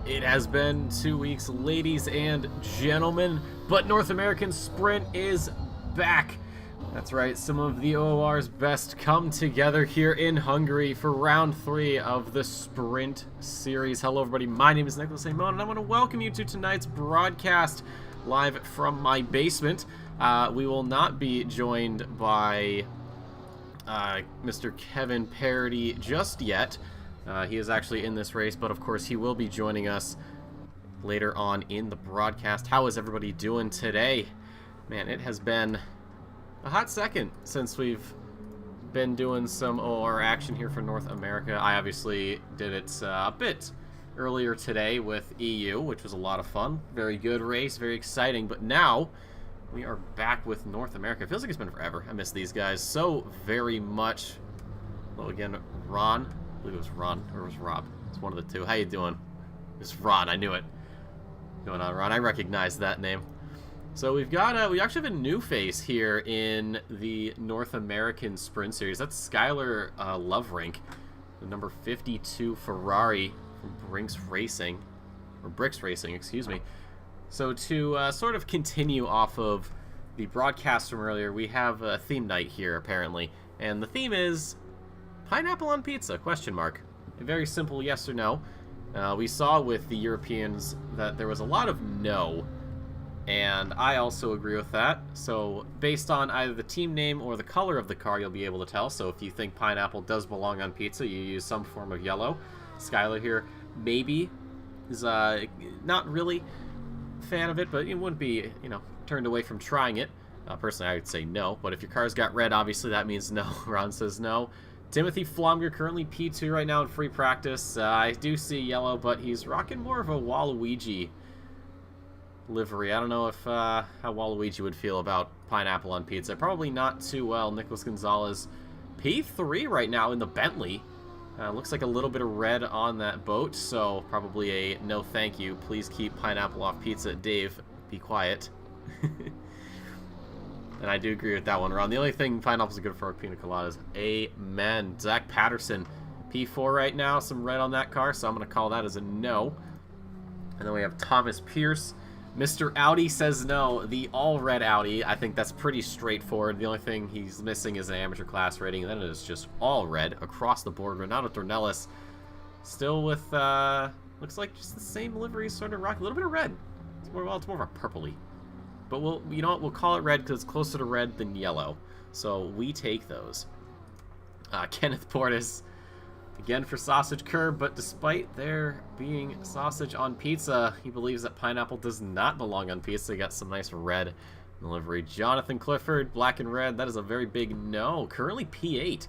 It has been 2 weeks, ladies and gentlemen, but North American Sprint is back. That's right, some of the OOR's best come together here in Hungary for round 3 of the Sprint Series. Hello everybody, my name is Nicholas Amon, and I want to welcome you to tonight's broadcast live from my basement. We will not be joined by Mr. Kevin Parody just yet. He is actually in this race, but of course he will be joining us later on in the broadcast. How is everybody doing today? Man, it has been a hot second since we've been doing some OR action here for North America. I obviously did it a bit earlier today with EU, which was a lot of fun. Very good race, very exciting, but now we are back with North America. It feels like it's been forever. I miss these guys so very much. Hello again, Ron. I believe it was Ron, or it was Rob. It's one of the two. How you doing? It's Ron, I knew it. What's going on, Ron? I recognize that name. So we've got, we actually have a new face here in the North American Sprint Series. That's Skylar Loverink, the number 52 Ferrari from Bricks Racing, excuse me. So to sort of continue off of the broadcast from earlier, we have a theme night here apparently, and the theme is pineapple on pizza, question mark. A very simple yes or no. We saw with the Europeans that there was a lot of no, and I also agree with that. So based on either the team name or the color of the car, you'll be able to tell. So if you think pineapple does belong on pizza, you use some form of yellow. Skylar here maybe is not really a fan of it, but it wouldn't be, you know, turned away from trying it. Personally, I would say no, but if your car's got red, obviously that means no. Ron says no. Timothy Flomger, currently P2 right now in free practice. I do see yellow, but he's rocking more of a Waluigi livery. I don't know if how Waluigi would feel about pineapple on pizza. Probably not too well. Nicholas Gonzalez, P3 right now in the Bentley. Looks like a little bit of red on that boat, so probably a no thank you. Please keep pineapple off pizza. Dave, be quiet. And I do agree with that one, Ron. The only thing pineapples are good for are pina coladas. Amen. Zach Patterson, P4 right now. Some red on that car, so I'm going to call that as a no. And then we have Thomas Pierce. Mr. Audi says no. The all-red Audi, I think that's pretty straightforward. The only thing he's missing is an amateur class rating, and then it is just all red across the board. Renato Dornelis still with, looks like just the same livery, sort of rock. A little bit of red. It's more, well, it's more of a purpley. But we'll, you know what, we'll call it red because it's closer to red than yellow. So we take those. Kenneth Portis, again for sausage curb, but despite there being sausage on pizza, he believes that pineapple does not belong on pizza. He got some nice red in the livery. Jonathan Clifford, black and red, that is a very big no. Currently P8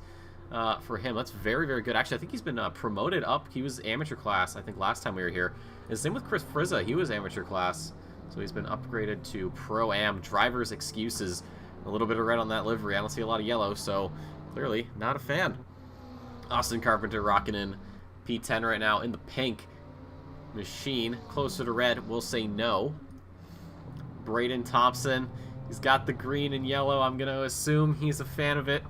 for him. That's very, very good. Actually, I think he's been promoted up. He was amateur class, I think, last time we were here. And same with Chris Frizza. He was amateur class. So he's been upgraded to Pro-Am. Driver's excuses. A little bit of red on that livery. I don't see a lot of yellow, so clearly not a fan. Austin Carpenter rocking in P10 right now in the pink machine. Closer to red, we'll say no. Braden Thompson, he's got the green and yellow. I'm going to assume he's a fan of it.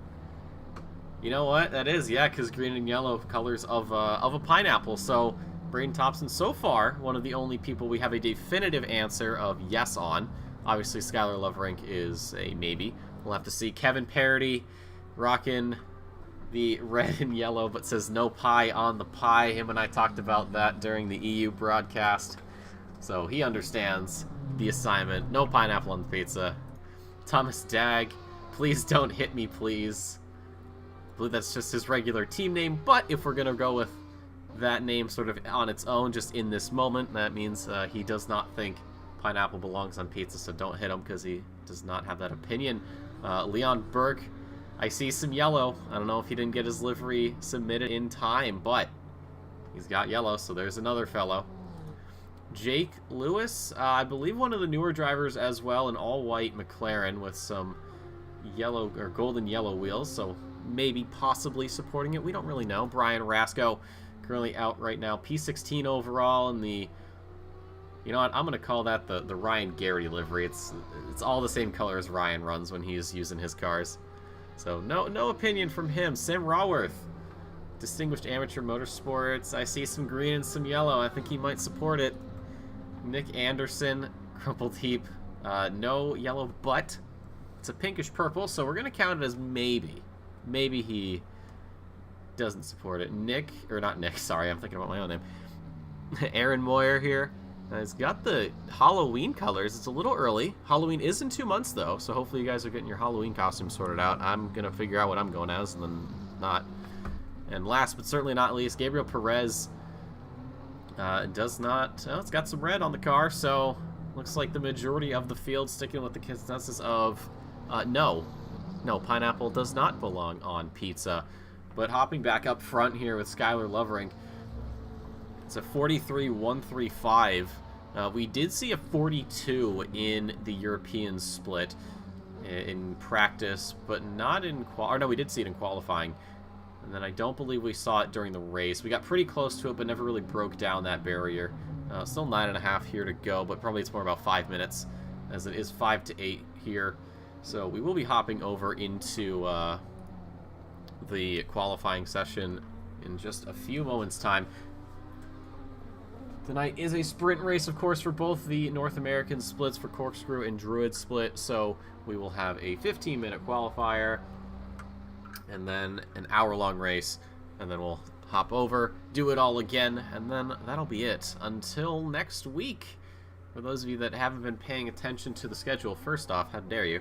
You know what? That is, yeah, because green and yellow colors of a pineapple. So Braden Thompson, so far, one of the only people we have a definitive answer of yes on. Obviously, Skylar Loverink is a maybe. We'll have to see. Kevin Parody rocking the red and yellow, but says no pie on the pie. Him and I talked about that during the EU broadcast. So he understands the assignment. No pineapple on the pizza. Thomas Dagg, please don't hit me, please. I believe that's just his regular team name, but if we're going to go with that name sort of on its own just in this moment, that means he does not think pineapple belongs on pizza, so don't hit him because he does not have that opinion. Leon Burke, I see some yellow. I don't know if he didn't get his livery submitted in time, but he's got yellow, so there's another fellow. Jake Lewis, I believe one of the newer drivers as well, an all-white McLaren with some yellow or golden yellow wheels, so maybe possibly supporting it. We don't really know. Brian Rasco, currently out right now, P16 overall, and the, you know what, I'm going to call that the Ryan Garrity livery. It's all the same color as Ryan runs when he's using his cars. So no opinion from him. Sam Raworth, Distinguished Amateur Motorsports. I see some green and some yellow. I think he might support it. Nick Anderson, Crumpled Heap, no yellow, but it's a pinkish purple, so we're going to count it as maybe. Maybe he doesn't support it. Nick, or not Nick, sorry, I'm thinking about my own name. Aaron Moyer here. He's got the Halloween colors. It's a little early. Halloween is in 2 months, though, so hopefully you guys are getting your Halloween costume sorted out. I'm going to figure out what I'm going as and then not. And last but certainly not least, Gabriel Perez does not... Oh, it's got some red on the car, so looks like the majority of the field sticking with the consensus of no. No, pineapple does not belong on pizza. But hopping back up front here with Skylar Loverink, it's a 43.135. We did see a 42 in the European split in practice, but not in no, we did see it in qualifying. And then I don't believe we saw it during the race. We got pretty close to it, but never really broke down that barrier. Still 9.5 here to go, but probably it's more about 5 minutes, as it is 5 to 8 here. So we will be hopping over into the qualifying session in just a few moments' time. Tonight is a sprint race, of course, for both the North American splits for Corkscrew and Druid split, so we will have a 15-minute qualifier, and then an hour-long race, and then we'll hop over, do it all again, and then that'll be it until next week. For those of you that haven't been paying attention to the schedule, first off, how dare you?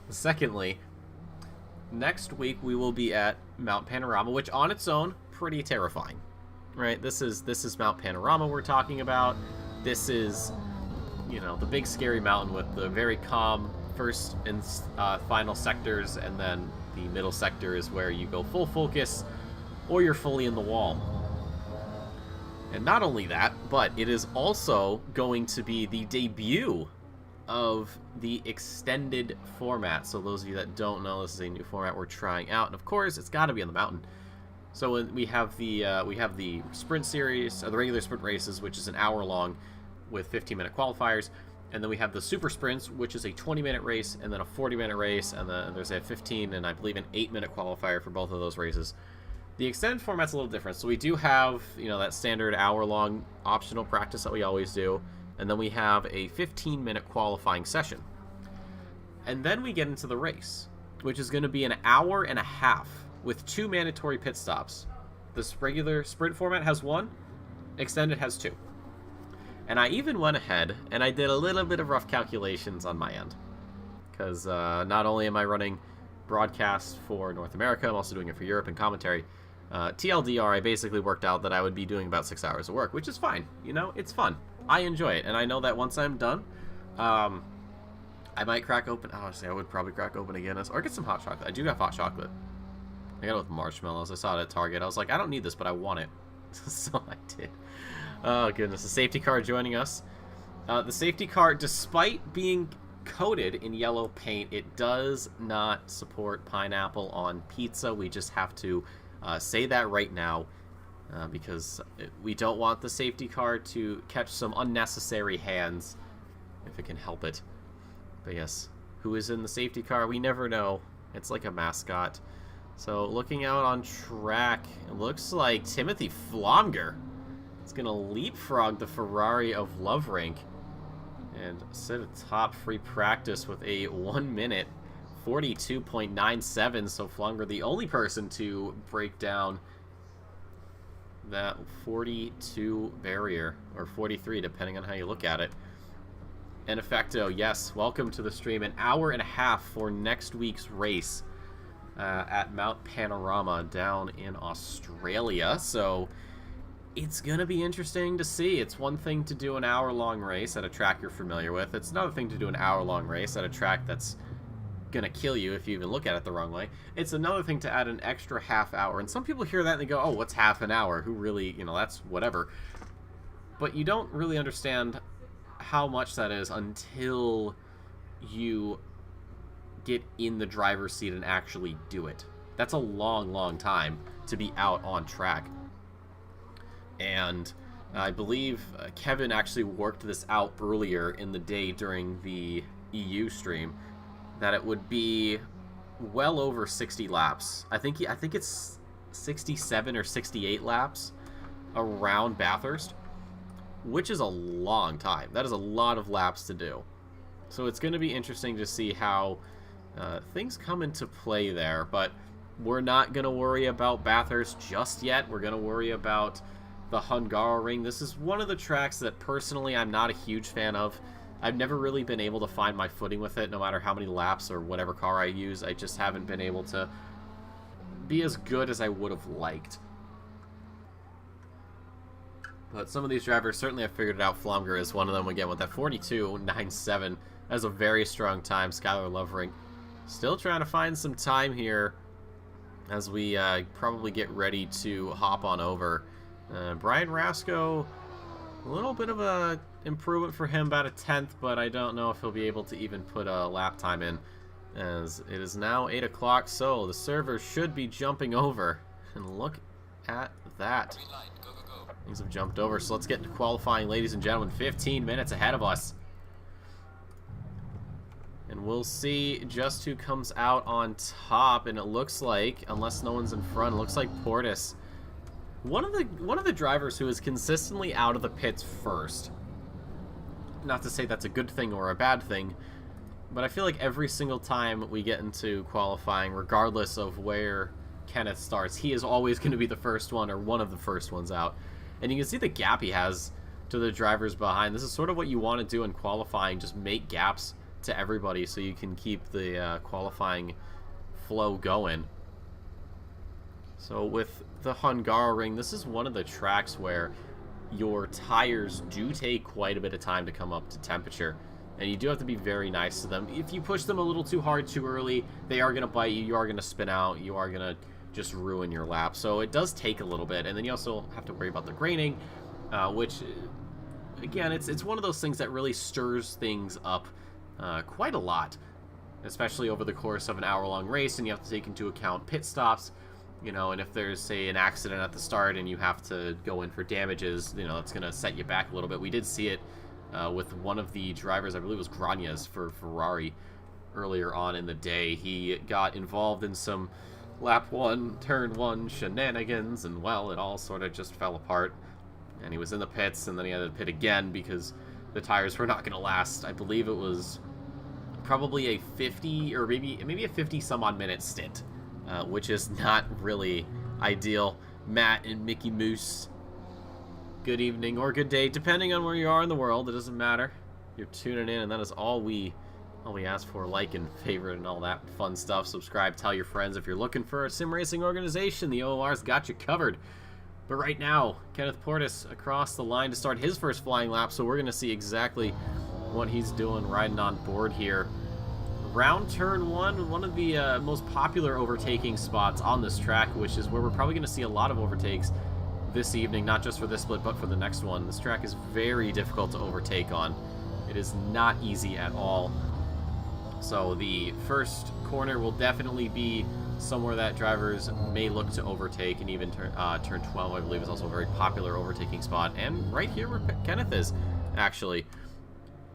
Secondly, next week we will be at Mount Panorama, which on its own, pretty terrifying. Right, this is Mount Panorama we're talking about. This is, you know, the big scary mountain with the very calm first and final sectors, and then the middle sector is where you go full focus or you're fully in the wall. And not only that, but it is also going to be the debut of the extended format. So those of you that don't know, this is a new format we're trying out, and of course it's got to be on the mountain. So we have the Sprint Series, or the regular sprint races, which is an hour long with 15-minute qualifiers. And then we have the Super Sprints, which is a 20-minute race, and then a 40-minute race, and then there's a 15 and I believe an 8-minute qualifier for both of those races. The extended format's a little different. So we do have, you know, that standard hour-long optional practice that we always do, and then we have a 15-minute qualifying session. And then we get into the race, which is going to be an hour and a half with 2 mandatory pit stops. This regular sprint format has 1, extended has 2. And I even went ahead and I did a little bit of rough calculations on my end. Because not only am I running broadcasts for North America, I'm also doing it for Europe and commentary. TLDR, I basically worked out that I would be doing about 6 hours of work, which is fine. You know, it's fun. I enjoy it. And I know that once I'm done, I might crack open, honestly, I would probably crack open a Guinness or get some hot chocolate. I do have hot chocolate. I got it with marshmallows. I saw it at Target. I was like, I don't need this, but I want it. So I did. Oh, goodness. The safety car joining us. The safety car, despite being coated in yellow paint, it does not support pineapple on pizza. We just have to say that right now because we don't want the safety car to catch some unnecessary hands if it can help it. But yes, who is in the safety car? We never know. It's like a mascot. So looking out on track, it looks like Timothy Flomger is going to leapfrog the Ferrari of Loverink and sit atop free practice with a 1 minute 42.97. So Flomger, the only person to break down that 42 barrier, or 43 depending on how you look at it. And Effecto, yes, welcome to the stream. An hour and a half for next week's race at Mount Panorama down in Australia. So it's going to be interesting to see. It's one thing to do an hour-long race at a track you're familiar with. It's another thing to do an hour-long race at a track that's going to kill you if you even look at it the wrong way. It's another thing to add an extra half hour. And some people hear that and they go, oh, what's half an hour? Who really, you know, that's whatever. But you don't really understand how much that is until you get in the driver's seat and actually do it. That's a long, long time to be out on track. And I believe Kevin actually worked this out earlier in the day during the EU stream, that it would be well over 60 laps. I think it's 67 or 68 laps around Bathurst, which is a long time. That is a lot of laps to do. So it's going to be interesting to see how things come into play there, but we're not going to worry about Bathurst just yet. We're going to worry about the Hungaroring. This is one of the tracks that personally I'm not a huge fan of. I've never really been able to find my footing with it, no matter how many laps or whatever car I use. I just haven't been able to be as good as I would have liked. But some of these drivers certainly have figured it out. Flomger is one of them, again, with that 42.97. That's a very strong time. Skylar Lovering still trying to find some time here as we probably get ready to hop on over. Brian Rasco, a little bit of a improvement for him, about a 10th, but I don't know if he'll be able to even put a lap time in, as it is now 8 o'clock, so the server should be jumping over. And look at that. Things have jumped over, so let's get into qualifying, ladies and gentlemen. 15 minutes ahead of us. And we'll see just who comes out on top, and it looks like, unless no one's in front, it looks like Portis. One of the drivers who is consistently out of the pits first. Not to say that's a good thing or a bad thing, but I feel like every single time we get into qualifying, regardless of where Kenneth starts, he is always going to be the first one or one of the first ones out. And you can see the gap he has to the drivers behind. This is sort of what you want to do in qualifying, just make gaps to everybody so you can keep the qualifying flow going. So with the Hungaroring, this is one of the tracks where your tires do take quite a bit of time to come up to temperature, and you do have to be very nice to them. If you push them a little too hard too early, they are going to bite you, you are going to spin out, you are going to just ruin your lap. So it does take a little bit, and then you also have to worry about the graining, which, again, it's one of those things that really stirs things up quite a lot, especially over the course of an hour-long race, and you have to take into account pit stops, you know, and if there's, say, an accident at the start and you have to go in for damages, you know, that's going to set you back a little bit. We did see it with one of the drivers, I believe it was Granez for Ferrari, earlier on in the day. He got involved in some lap 1, turn 1 shenanigans, and, well, it all sort of just fell apart. And he was in the pits, and then he had to pit again because the tires were not going to last. I believe it was probably a 50 or maybe a 50-some-odd minute stint, which is not really ideal. Matt and Mickey Moose, good evening or good day, depending on where you are in the world. It doesn't matter. You're tuning in, and that is all we ask for. Like and favorite and all that fun stuff. Subscribe, tell your friends. If you're looking for a sim racing organization, the OOR's got you covered. But right now, Kenneth Portis across the line to start his first flying lap, so we're going to see exactly what he's doing riding on board here. Round turn 1, one of the most popular overtaking spots on this track, which is where we're probably going to see a lot of overtakes this evening, not just for this split, but for the next one. This track is very difficult to overtake on. It is not easy at all. So the first corner will definitely be somewhere that drivers may look to overtake, and even turn 12, I believe, is also a very popular overtaking spot. And right here where Kenneth is, actually.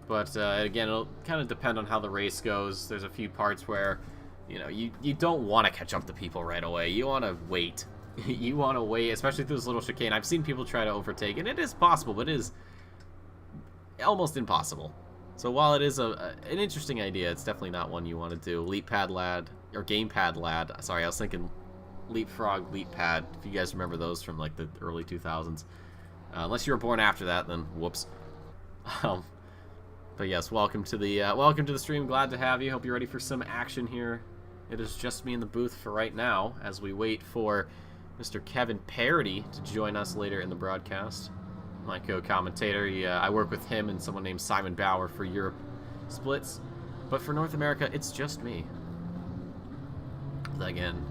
But again, it'll kind of depend on how the race goes. There's a few parts where, you know, you don't want to catch up to people right away. You want to wait. You want to wait, especially through this little chicane. I've seen people try to overtake, and it is possible, but it is almost impossible. So while it is an interesting idea, it's definitely not one you want to do. Leap Pad Lad, or Gamepad Lad. Sorry, I was thinking Leapfrog, Leap Pad. If you guys remember those from like the early 2000s. Unless you were born after that, then whoops. But yes, welcome to the stream. Glad to have you. Hope you're ready for some action here. It is just me in the booth for right now as we wait for Mr. Kevin Parody to join us later in the broadcast. My co-commentator. I work with him and someone named Simon Bauer for Europe splits, but for North America, it's just me. Again,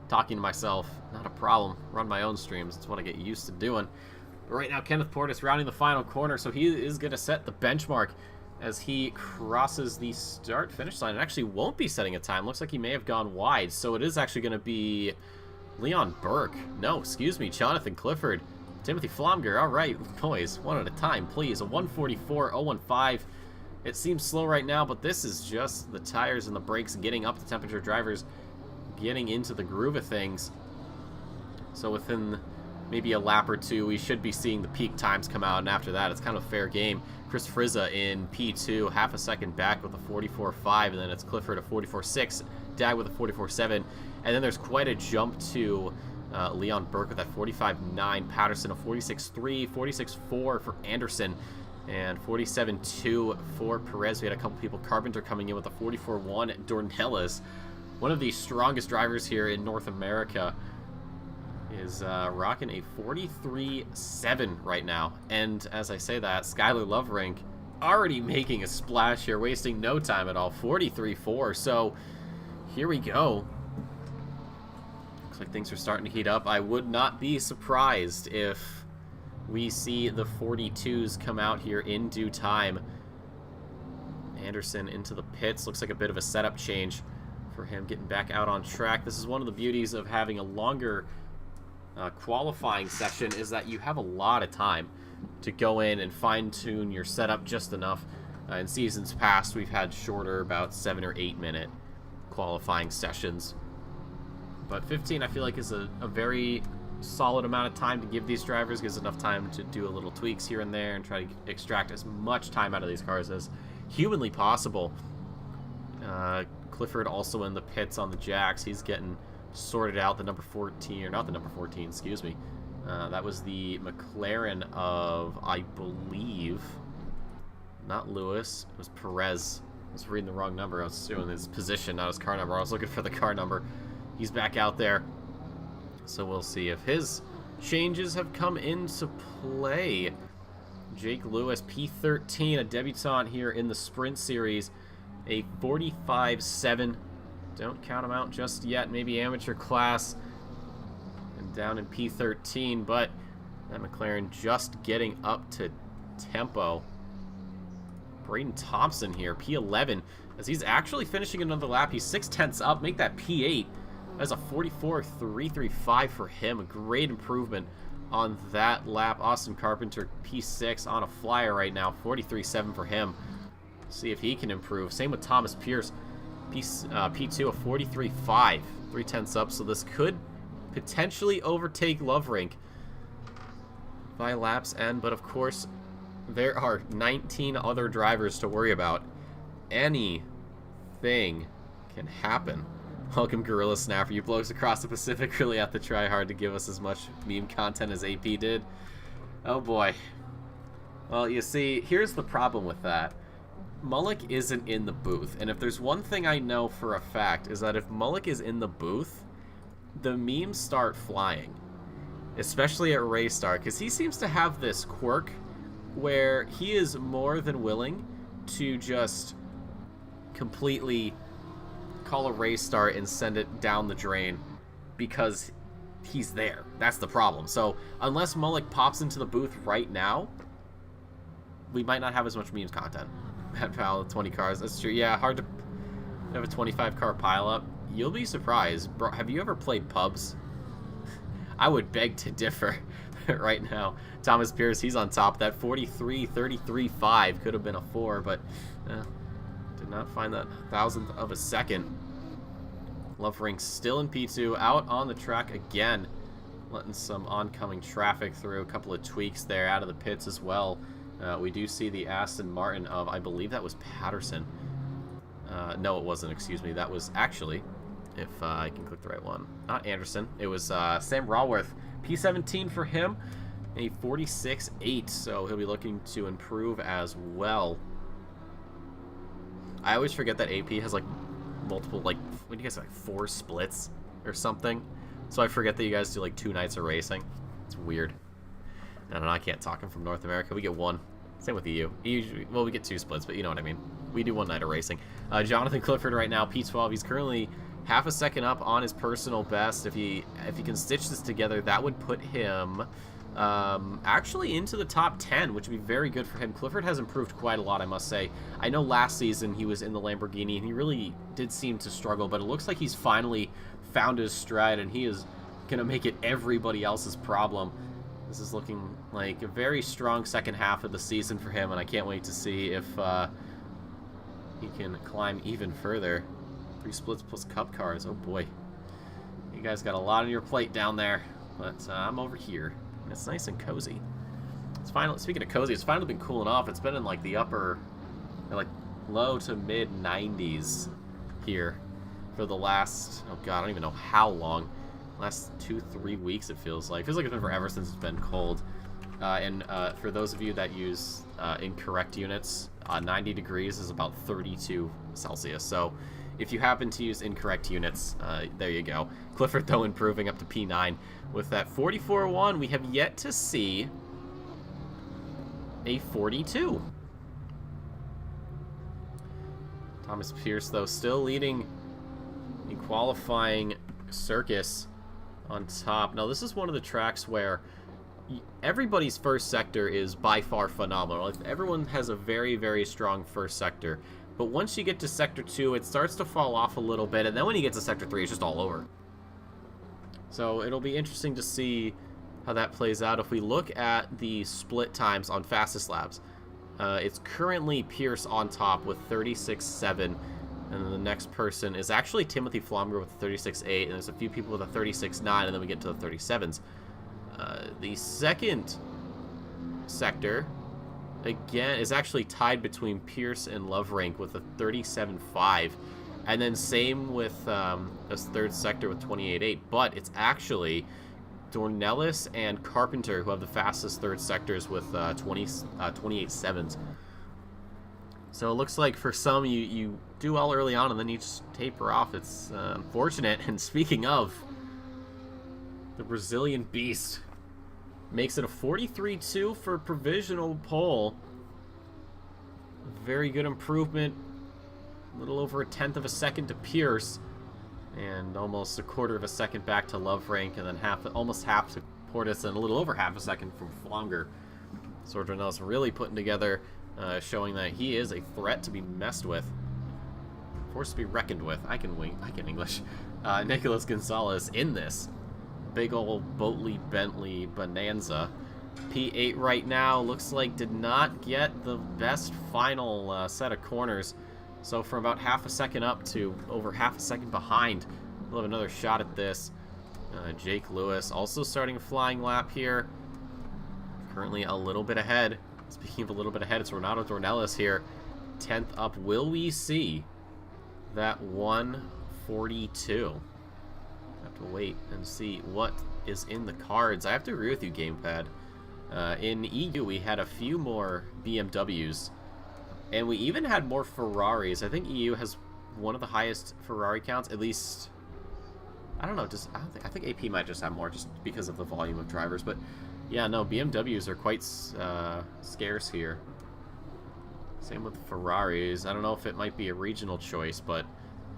talking to myself, not a problem. Run my own streams. That's what I get used to doing. But right now, Kenneth Portis rounding the final corner, so he is going to set the benchmark as he crosses the start-finish line. It actually won't be setting a time. Looks like he may have gone wide, so it is actually going to be Leon Burke. No, excuse me, Jonathan Clifford. Timothy Flomger. All right, boys, one at a time, please. A 144.015. It seems slow right now, but this is just the tires and the brakes getting up to temperature, drivers getting into the groove of things. So within maybe a lap or two, we should be seeing the peak times come out, and after that, it's kind of a fair game. Chris Frizza in P2, half a second back with a 44.5, and then it's Clifford a 44.6, Dag with a 44.7, and then there's quite a jump to Leon Burke with that 45.9, Patterson a 46.3, 46.4 for Anderson, and 47.2 for Perez. We had a couple people, Carpenter coming in with a 44.1, Dornelis, one of the strongest drivers here in North America. is rocking a 43.7 right now. And as I say that, Skylar Loverink already making a splash here, wasting no time at all. 43.4. So here we go. Looks like things are starting to heat up. I would not be surprised if we see the 42s come out here in due time. Anderson into the pits. Looks like a bit of a setup change for him getting back out on track. This is one of the beauties of having a longer qualifying session, is that you have a lot of time to go in and fine-tune your setup just enough. In seasons past, we've had shorter, about 7 or 8 minute qualifying sessions. But 15, I feel like, is a very solid amount of time to give these drivers. Gives enough time to do a little tweaks here and there and try to extract as much time out of these cars as humanly possible. Clifford also in the pits on the jacks. He's getting sorted out. The number 14, or not the number 14, excuse me. That was the McLaren of, I believe, not Lewis. It was Perez. I was reading the wrong number. I was doing his position, not his car number. I was looking for the car number. He's back out there. So we'll see if his changes have come into play. Jake Lewis, P13, a debutant here in the Sprint Series. A 45.7. Don't count him out just yet. Maybe amateur class. And down in P13, but that McLaren just getting up to tempo. Braden Thompson here, P11, as he's actually finishing another lap. He's 6/10 up, make that P8. That's a 44.335 for him. A great improvement on that lap. Austin Carpenter, P6 on a flyer right now. 43.7 for him. See if he can improve. Same with Thomas Pierce. P2, a 43.5. 3/10 up, so this could potentially overtake Loverink by lap's end. But of course, there are 19 other drivers to worry about. Anything can happen. Welcome, Gorilla Snapper. You blokes across the Pacific really have to try hard to give us as much meme content as AP did. Oh boy. Well, you see, here's the problem with that. Mullock isn't in the booth, and if there's one thing I know for a fact, is that if Mullock is in the booth, the memes start flying. Especially at Raystar, because he seems to have this quirk where he is more than willing to just completely call a race start and send it down the drain because he's there. That's the problem. So unless Mullock pops into the booth right now, we might not have as much memes content. At pal 20 cars, that's true. Yeah, hard to have a 25 car pileup. You'll be surprised. Bro, have you ever played pubs? I would beg to differ right now. Thomas Pierce, he's on top. That 43.33.5 could have been a 4, but did not find that thousandth of a second. Loverink still in P2, out on the track again, letting some oncoming traffic through. A couple of tweaks there out of the pits as well. We do see the Aston Martin of, I believe that was Patterson. No, it wasn't, excuse me. That was actually, if I can click the right one, not Anderson. It was Sam Raworth. P17 for him, a 46.8, so he'll be looking to improve as well. I always forget that AP has like multiple, like, what do you guys have, like 4 splits or something? So I forget that you guys do like 2 nights of racing. It's weird. I don't know, I can't talk. I'm from North America. We get 1. Same with EU. Usually, well, we get 2 splits, but you know what I mean. We do 1 night of racing. Jonathan Clifford right now, P12. He's currently half a second up on his personal best. If he can stitch this together, that would put him actually into the top 10, which would be very good for him. Clifford has improved quite a lot, I must say. I know last season he was in the Lamborghini, and he really did seem to struggle, but it looks like he's finally found his stride, and he is going to make it everybody else's problem. This is looking like a very strong second half of the season for him, and I can't wait to see if he can climb even further. 3 splits plus cup cars. Oh boy. You guys got a lot on your plate down there, but I'm over here. And it's nice and cozy. It's finally, speaking of cozy, it's finally been cooling off. It's been in like the upper, like low to mid 90s here for the last, oh god, I don't even know how long. Last 2-3 weeks it feels like. Feels like it's been forever since it's been cold. And for those of you that use incorrect units, 90 degrees is about 32 Celsius. So if you happen to use incorrect units, there you go. Clifford, though, improving up to P9 with that 44-1. We have yet to see a 42. Thomas Pierce, though, still leading in qualifying circus on top. Now, this is one of the tracks where everybody's first sector is by far phenomenal. Everyone has a very, very strong first sector. But once you get to Sector 2, it starts to fall off a little bit. And then when you get to Sector 3, it's just all over. So it'll be interesting to see how that plays out. If we look at the split times on fastest laps, it's currently Pierce on top with 36.7. And then the next person is actually Timothy Flomger with 36.8. And there's a few people with a 36.9. And then we get to the 37s. The second sector, again, is actually tied between Pierce and Loverink with a 37.5. And then same with this third sector with 28.8. But it's actually Dornelis and Carpenter who have the fastest third sectors with 28.7s. So it looks like for some, you do well early on and then you just taper off. It's unfortunate. And speaking of, the Brazilian Beast makes it a 43.2 for provisional pole. Very good improvement. A little over a tenth of a second to Pierce. And almost a quarter of a second back to Loverink. And then almost half to Portis. And a little over half a second from Flonger. So Dornelis really putting together, showing that he is a threat to be messed with. Force to be reckoned with. I can English. Nicholas Gonzalez in this big old Boatley Bentley Bonanza. P8 right now looks like did not get the best final set of corners. So from about half a second up to over half a second behind, we'll have another shot at this. Jake Lewis also starting a flying lap here. Currently a little bit ahead. Speaking of a little bit ahead, it's Renato Dornelis here. 10th up. Will we see that 142? Have to wait and see what is in the cards. I have to agree with you, Gamepad. In EU, we had a few more BMWs, and we even had more Ferraris. I think EU has one of the highest Ferrari counts, at least. I don't know. I think AP might just have more, just because of the volume of drivers. But yeah, no, BMWs are quite scarce here. Same with Ferraris. I don't know if it might be a regional choice, but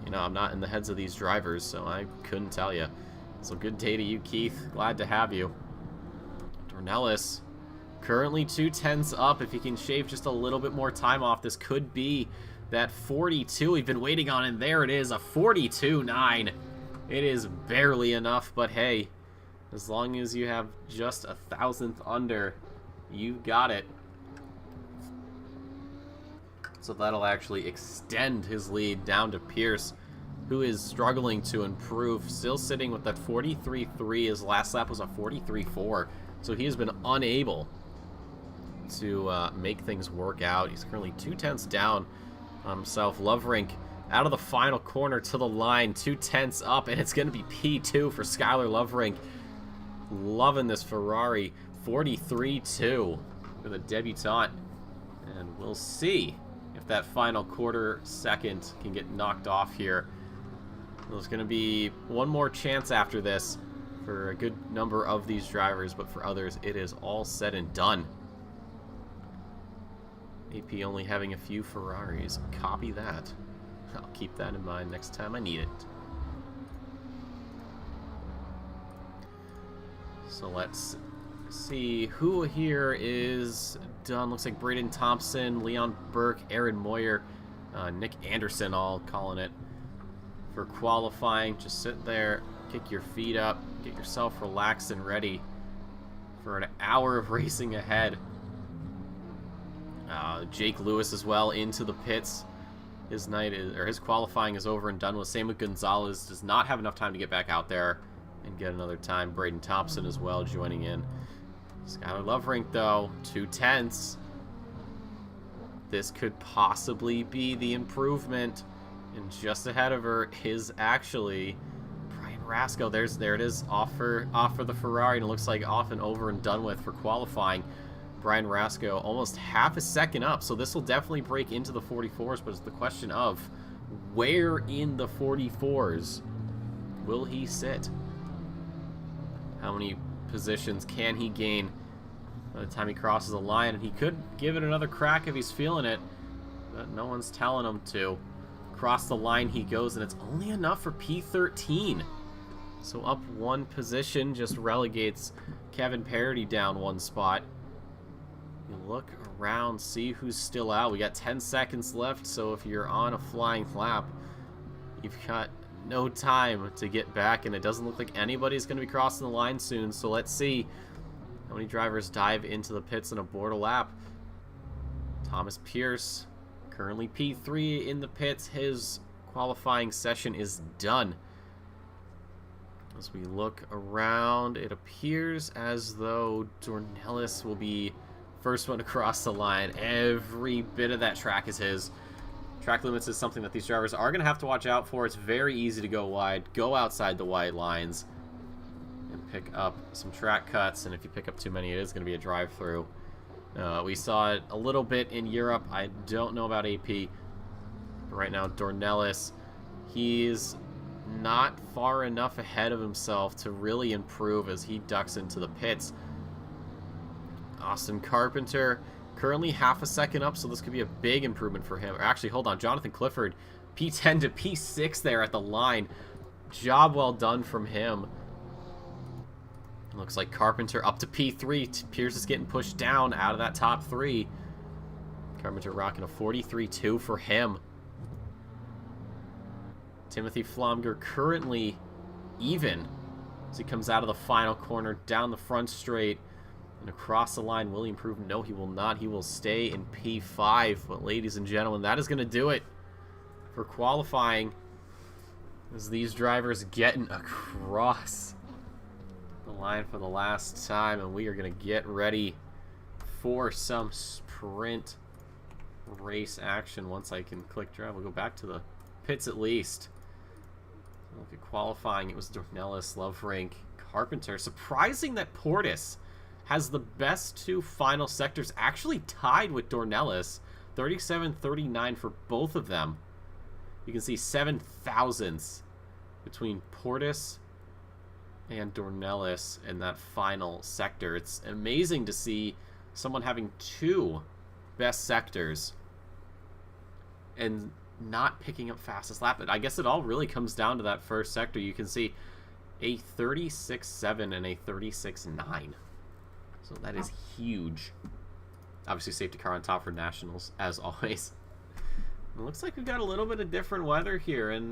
you know, I'm not in the heads of these drivers, so I couldn't tell you. So good day to you, Keith. Glad to have you. Dornelis, currently 2/10 up. If he can shave just a little bit more time off, this could be that 42 we've been waiting on, and there it is, a 42.9. It is barely enough, but hey, as long as you have just a 1,000th under, you got it. So that'll actually extend his lead down to Pierce, who is struggling to improve. Still sitting with that 43.3. His last lap was a 43.4. So he has been unable to make things work out. He's currently 2/10 down on himself. Loverink out of the final corner to the line. 2/10 up, and it's going to be P2 for Skylar Loverink. Loving this Ferrari. 43.2 for the debutante. And we'll see if that final quarter second can get knocked off here. There's going to be one more chance after this for a good number of these drivers, but for others, it is all said and done. AP only having a few Ferraris. Copy that. I'll keep that in mind next time I need it. So let's see who here is done. Looks like Braden Thompson, Leon Burke, Aaron Moyer, Nick Anderson all calling it for qualifying. Just sit there, kick your feet up, get yourself relaxed and ready for an hour of racing ahead. Jake Lewis as well into the pits. His his qualifying is over and done with. Same with Gonzalez. Does not have enough time to get back out there and get another time. Braden Thompson as well joining in. Skylar Loverink, though, 2/10. This could possibly be the improvement. And just ahead of her is actually Brian Rasco. There it is, off for the Ferrari, and it looks like off and over and done with for qualifying. Brian Rasco almost half a second up, so this will definitely break into the 44s, but it's the question of Where in the 44s will he sit? How many positions can he gain by the time he crosses the line? And he could give it another crack if he's feeling it, but no one's telling him to. Across the line he goes, and it's only enough for P13. So up one position just relegates Kevin Parody down one spot. You look around, see who's still out. We got 10 seconds left, so if you're on a flying lap, you've got no time to get back, and it doesn't look like anybody's going to be crossing the line soon. So let's see how many drivers dive into the pits and abort a lap. Thomas Pierce, currently P3 in the pits. His qualifying session is done. As we look around, it appears as though Dornelis will be first one to cross the line. Every bit of that track is his. Track limits is something that these drivers are going to have to watch out for. It's very easy to go wide, go outside the white lines, and pick up some track cuts. And if you pick up too many, it is going to be a drive-through. We saw it a little bit in Europe. I don't know about AP. But right now, Dornelis, he's not far enough ahead of himself to really improve as he ducks into the pits. Austin Carpenter, currently half a second up, so this could be a big improvement for him. Or actually, hold on, Jonathan Clifford, P10 to P6 there at the line. Job well done from him. Looks like Carpenter up to P3. Pierce is getting pushed down out of that top three. Carpenter rocking a 43.2 for him. Timothy Flomger currently even as he comes out of the final corner, down the front straight and across the line. Will he improve? No, he will not. He will stay in P5. But ladies and gentlemen, that is going to do it for qualifying as these drivers getting across the line for the last time, and we are going to get ready for some sprint race action. Once I can click drive, we'll go back to the pits at least. Look at qualifying. It was Dornelis, Loverink, Carpenter. Surprising that Portis has the best two final sectors, actually tied with Dornelis. 37-39 for both of them. You can see 7 thousandths between Portis and Dornelis in that final sector. It's amazing to see someone having two best sectors and not picking up fastest lap. I guess it all really comes down to that first sector. You can see a 36.7 and a 36.9. So that is huge. Obviously, safety car on top for Nationals, as always. It looks like we've got a little bit of different weather here in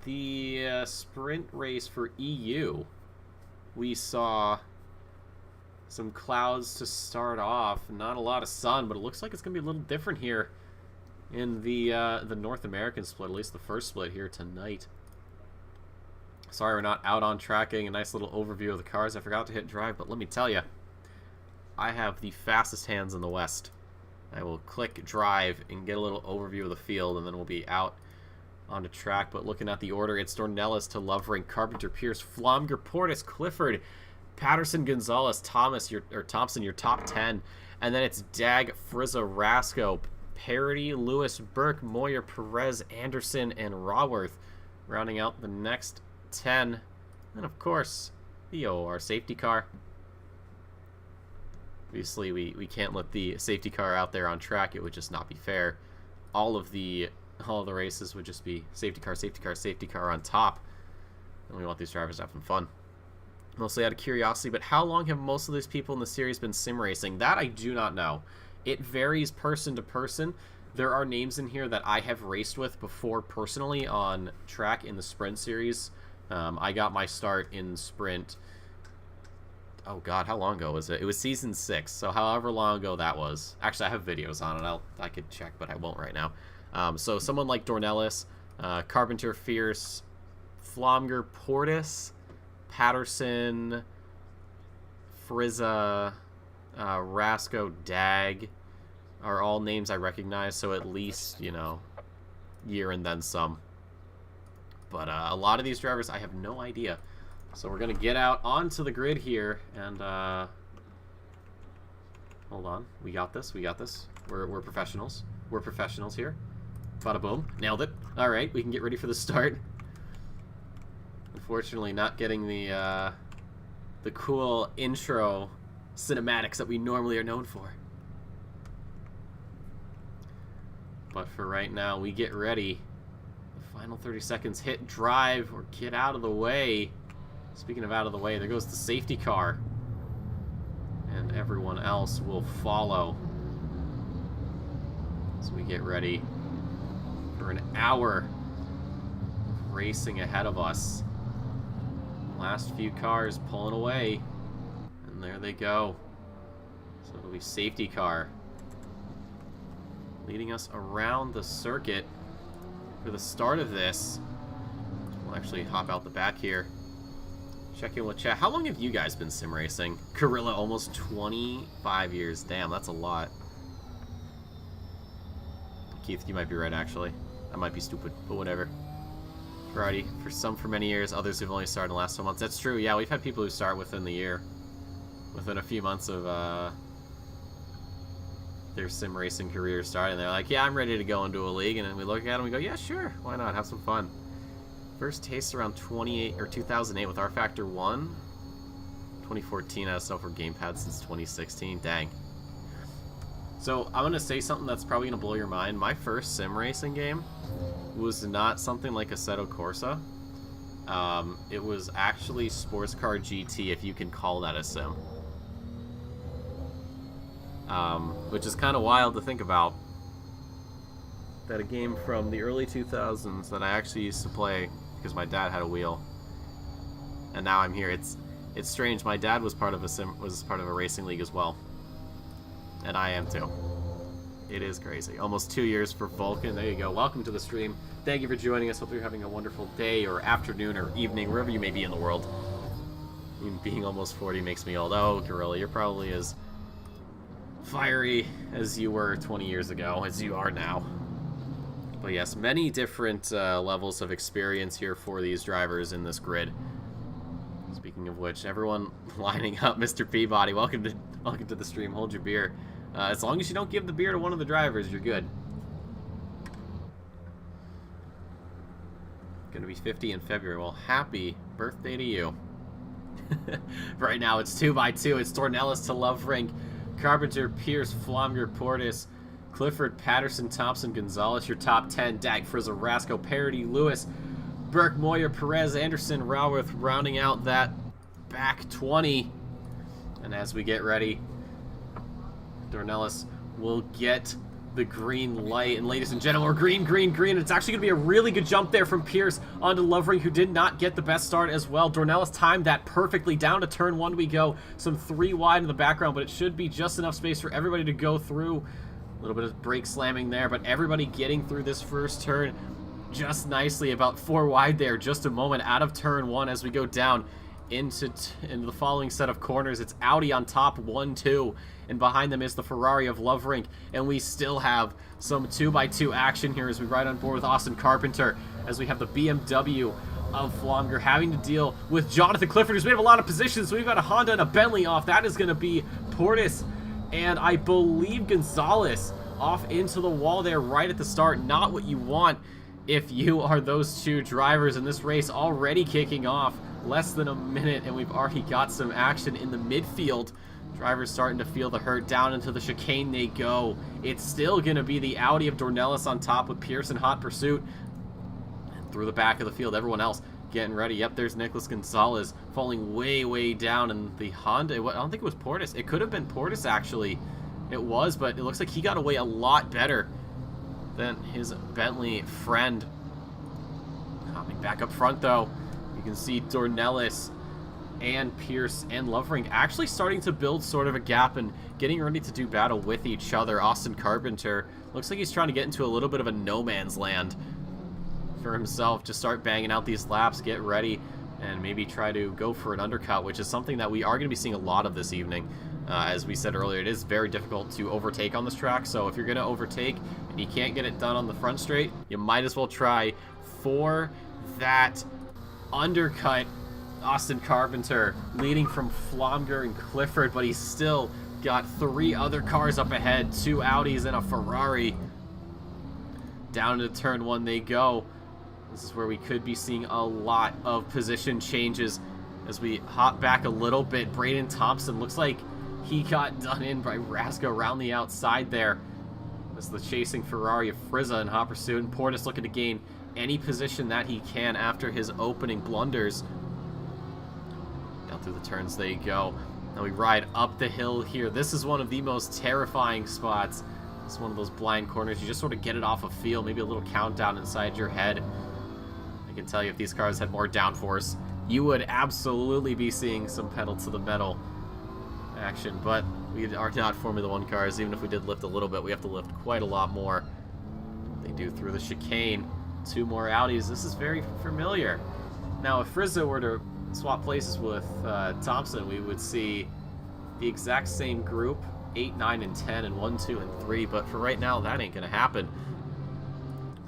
the sprint race for EU. We saw some clouds to start off, not a lot of sun, but it looks like it's going to be a little different here in the North American split, at least the first split here tonight. Sorry we're not out on tracking. A nice little overview of the cars. I forgot to hit drive, but let me tell you, I have the fastest hands in the West. I will click drive and get a little overview of the field, and then we'll be out onto track. But looking at the order, it's Dornelis to Lovering, Carpenter, Pierce, Flomger, Portis, Clifford, Patterson, Gonzalez, Thompson, your top 10. And then it's Dag, Frizza, Rasco, Parody, Lewis, Burke, Moyer, Perez, Anderson, and Raworth, rounding out the next 10. And of course, the OOR safety car. Obviously, we can't let the safety car out there on track. It would just not be fair. All of the races would just be safety car, safety car, safety car on top. And we want these drivers having fun. Mostly out of curiosity, but how long have most of these people in the series been sim racing? That I do not know. It varies person to person. There are names in here that I have raced with before personally on track in the Sprint Series. I got my start in Sprint. Oh God, how long ago was it? It was season 6, so however long ago that was. Actually, I have videos on it. I could check, but I won't right now. So someone like Dornelis, Carpenter, Fierce, Flomger, Portis, Patterson, Frizza, Rasco, Dag are all names I recognize, so at least, you know, year and then some. But a lot of these drivers, I have no idea. So we're going to get out onto the grid here, and hold on. We got this. We're professionals. We're professionals here. Bada boom. Nailed it. Alright, we can get ready for the start. Unfortunately, not getting the cool intro cinematics that we normally are known for. But for right now, we get ready. The final 30 seconds, hit drive or get out of the way. Speaking of out of the way, there goes the safety car. And everyone else will follow. So we get ready for an hour of racing ahead of us. Last few cars pulling away. And there they go. So it'll be safety car leading us around the circuit for the start of this. We'll actually hop out the back here. Check in with chat. How long have you guys been sim racing? Gorilla, almost 25 years. Damn, that's a lot. Keith, you might be right, actually. I might be stupid, but whatever. Variety, for some for many years, others who've only started in the last 2 months. That's true, yeah, we've had people who start within the year. Within a few months of their sim racing career starting. They're like, yeah, I'm ready to go into a league. And then we look at them and we go, yeah, sure, why not? Have some fun. First taste around 2008 with R Factor 1. 2014, I was for gamepad since 2016. Dang. So I'm going to say something that's probably going to blow your mind. My first sim racing game was not something like Assetto Corsa. It was actually Sports Car GT, if you can call that a sim. Which is kind of wild to think about. That a game from the early 2000s that I actually used to play because my dad had a wheel, and now I'm here. It's strange. My dad was part of a racing league as well, and I am too. It is crazy. Almost 2 years for Vulcan. There you go. Welcome to the stream. Thank you for joining us. Hope you're having a wonderful day or afternoon or evening, wherever you may be in the world. I mean, being almost 40 makes me old. Oh, Gorilla, you're probably as fiery as you were 20 years ago, as you are now. But yes, many different levels of experience here for these drivers in this grid. Speaking of which, everyone lining up. Mr. Peabody, welcome to the stream. Hold your beer. As long as you don't give the beer to one of the drivers, you're good. Gonna be 50 in February. Well, happy birthday to you. Right now, it's 2x2. It's Dornelis to Loverink, Carpenter, Pierce, Flomger, Portis, Clifford, Patterson, Thompson, Gonzalez, your top 10. Dag, Frizza, Rasco, Parody, Lewis, Burke, Moyer, Perez, Anderson, Raworth, rounding out that back 20. And as we get ready, Dornelis will get the green light. And ladies and gentlemen, we're green, green, green. It's actually going to be a really good jump there from Pierce onto Lovering, who did not get the best start as well. Dornelis timed that perfectly. Down to turn 1 we go. Some 3 wide in the background, but it should be just enough space for everybody to go through. A little bit of brake slamming there, but everybody getting through this first turn just nicely. About 4 wide there, just a moment out of turn 1 as we go down into the following set of corners. It's Audi on top, 1-2, and behind them is the Ferrari of Loverink, and we still have some 2x2 action here as we ride on board with Austin Carpenter, as we have the BMW of Flomger having to deal with Jonathan Clifford, who's made up a lot of positions. So we've got a Honda and a Bentley off. That is going to be Portis, and I believe Gonzalez off into the wall there right at the start. Not what you want if you are those two drivers in this race, already kicking off. Less than a minute, and we've already got some action in the midfield. Drivers starting to feel the hurt. Down into the chicane they go. It's still going to be the Audi of Dornelis on top with Pierce in hot pursuit. And through the back of the field, everyone else getting ready. Yep, there's Nicholas Gonzalez falling way, way down. And the Honda, I don't think it was Portis. It could have been Portis, actually. It was, but it looks like he got away a lot better than his Bentley friend. Hopping back up front, though. You can see Dornelis and Pierce and Lovering actually starting to build sort of a gap and getting ready to do battle with each other. Austin Carpenter looks like he's trying to get into a little bit of a no man's land for himself. Just start banging out these laps, get ready, and maybe try to go for an undercut, which is something that we are going to be seeing a lot of this evening. As we said earlier, it is very difficult to overtake on this track, so if you're going to overtake and you can't get it done on the front straight, you might as well try for that undercut. Austin Carpenter leading from Flomger and Clifford, but he's still got 3 other cars up ahead, 2 Audis and a Ferrari. Down into turn 1 they go. This is where we could be seeing a lot of position changes as we hop back a little bit. Braden Thompson looks like he got done in by Rasko around the outside there. As the chasing Ferrari of Frizza in hot pursuit, and Portis looking to gain any position that he can after his opening blunders. Down through the turns they go. Now we ride up the hill here. This is one of the most terrifying spots. It's one of those blind corners. You just sort of get it off a feel, maybe a little countdown inside your head. I can tell you if these cars had more downforce, you would absolutely be seeing some pedal to the metal action, but we are not Formula 1 cars. Even if we did lift a little bit, we have to lift quite a lot more. They do through the chicane. 2 more Audis. This is very familiar. Now, if Frizza were to swap places with Thompson, we would see the exact same group, 8, 9, and 10, and 1, 2, and 3, but for right now, that ain't going to happen.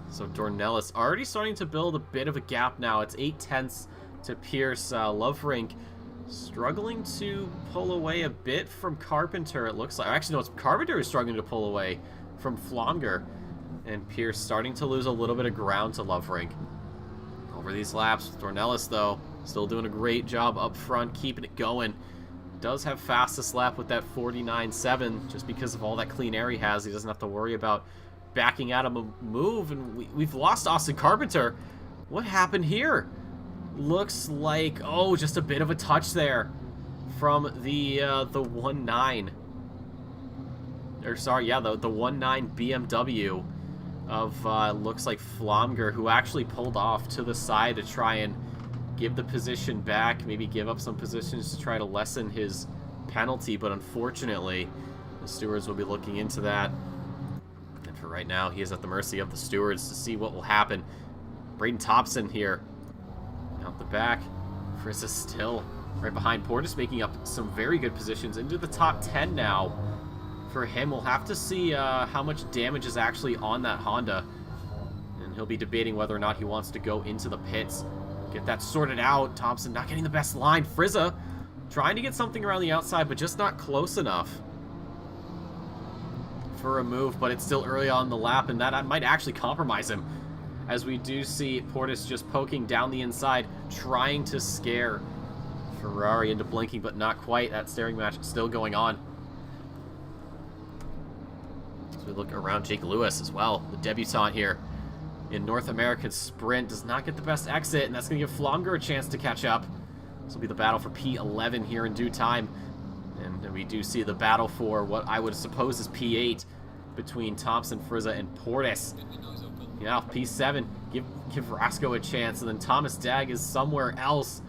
So Dornelis already starting to build a bit of a gap now. It's 8/10 to Pierce. Loverink struggling to pull away a bit from Carpenter, it looks like. Actually, no, it's Carpenter who's struggling to pull away from Flomger. And Pierce starting to lose a little bit of ground to Loverink. Over these laps, Dornelis, though, still doing a great job up front, keeping it going. Does have fastest lap with that 49.7, just because of all that clean air he has. He doesn't have to worry about backing out of a move, and we've lost Austin Carpenter. What happened here? Looks like, oh, just a bit of a touch there from the 1.9. Or sorry, yeah, the 1.9 BMW of looks like Flomger, who actually pulled off to the side to try and give the position back, maybe give up some positions to try to lessen his penalty, but unfortunately the stewards will be looking into that. And for right now, he is at the mercy of the stewards to see what will happen. Braden Thompson here out the back. Frizza still right behind Portis, making up some very good positions into the top 10 now. For him, we'll have to see how much damage is actually on that Honda, and he'll be debating whether or not he wants to go into the pits. Get that sorted out. Thompson not getting the best line. Frizza trying to get something around the outside, but just not close enough for a move, but it's still early on in the lap, and that might actually compromise him, as we do see Portis just poking down the inside, trying to scare Ferrari into blinking, but not quite. That staring match still going on. As we look around, Jake Lewis as well, the debutant here in North American Sprint, does not get the best exit, and that's going to give Flomger a chance to catch up. This will be the battle for P11 here in due time. And we do see the battle for what I would suppose is P8 between Thompson, Frizza, and Portis. Yeah, P7, give Rasko a chance, and then Thomas Dag is somewhere else.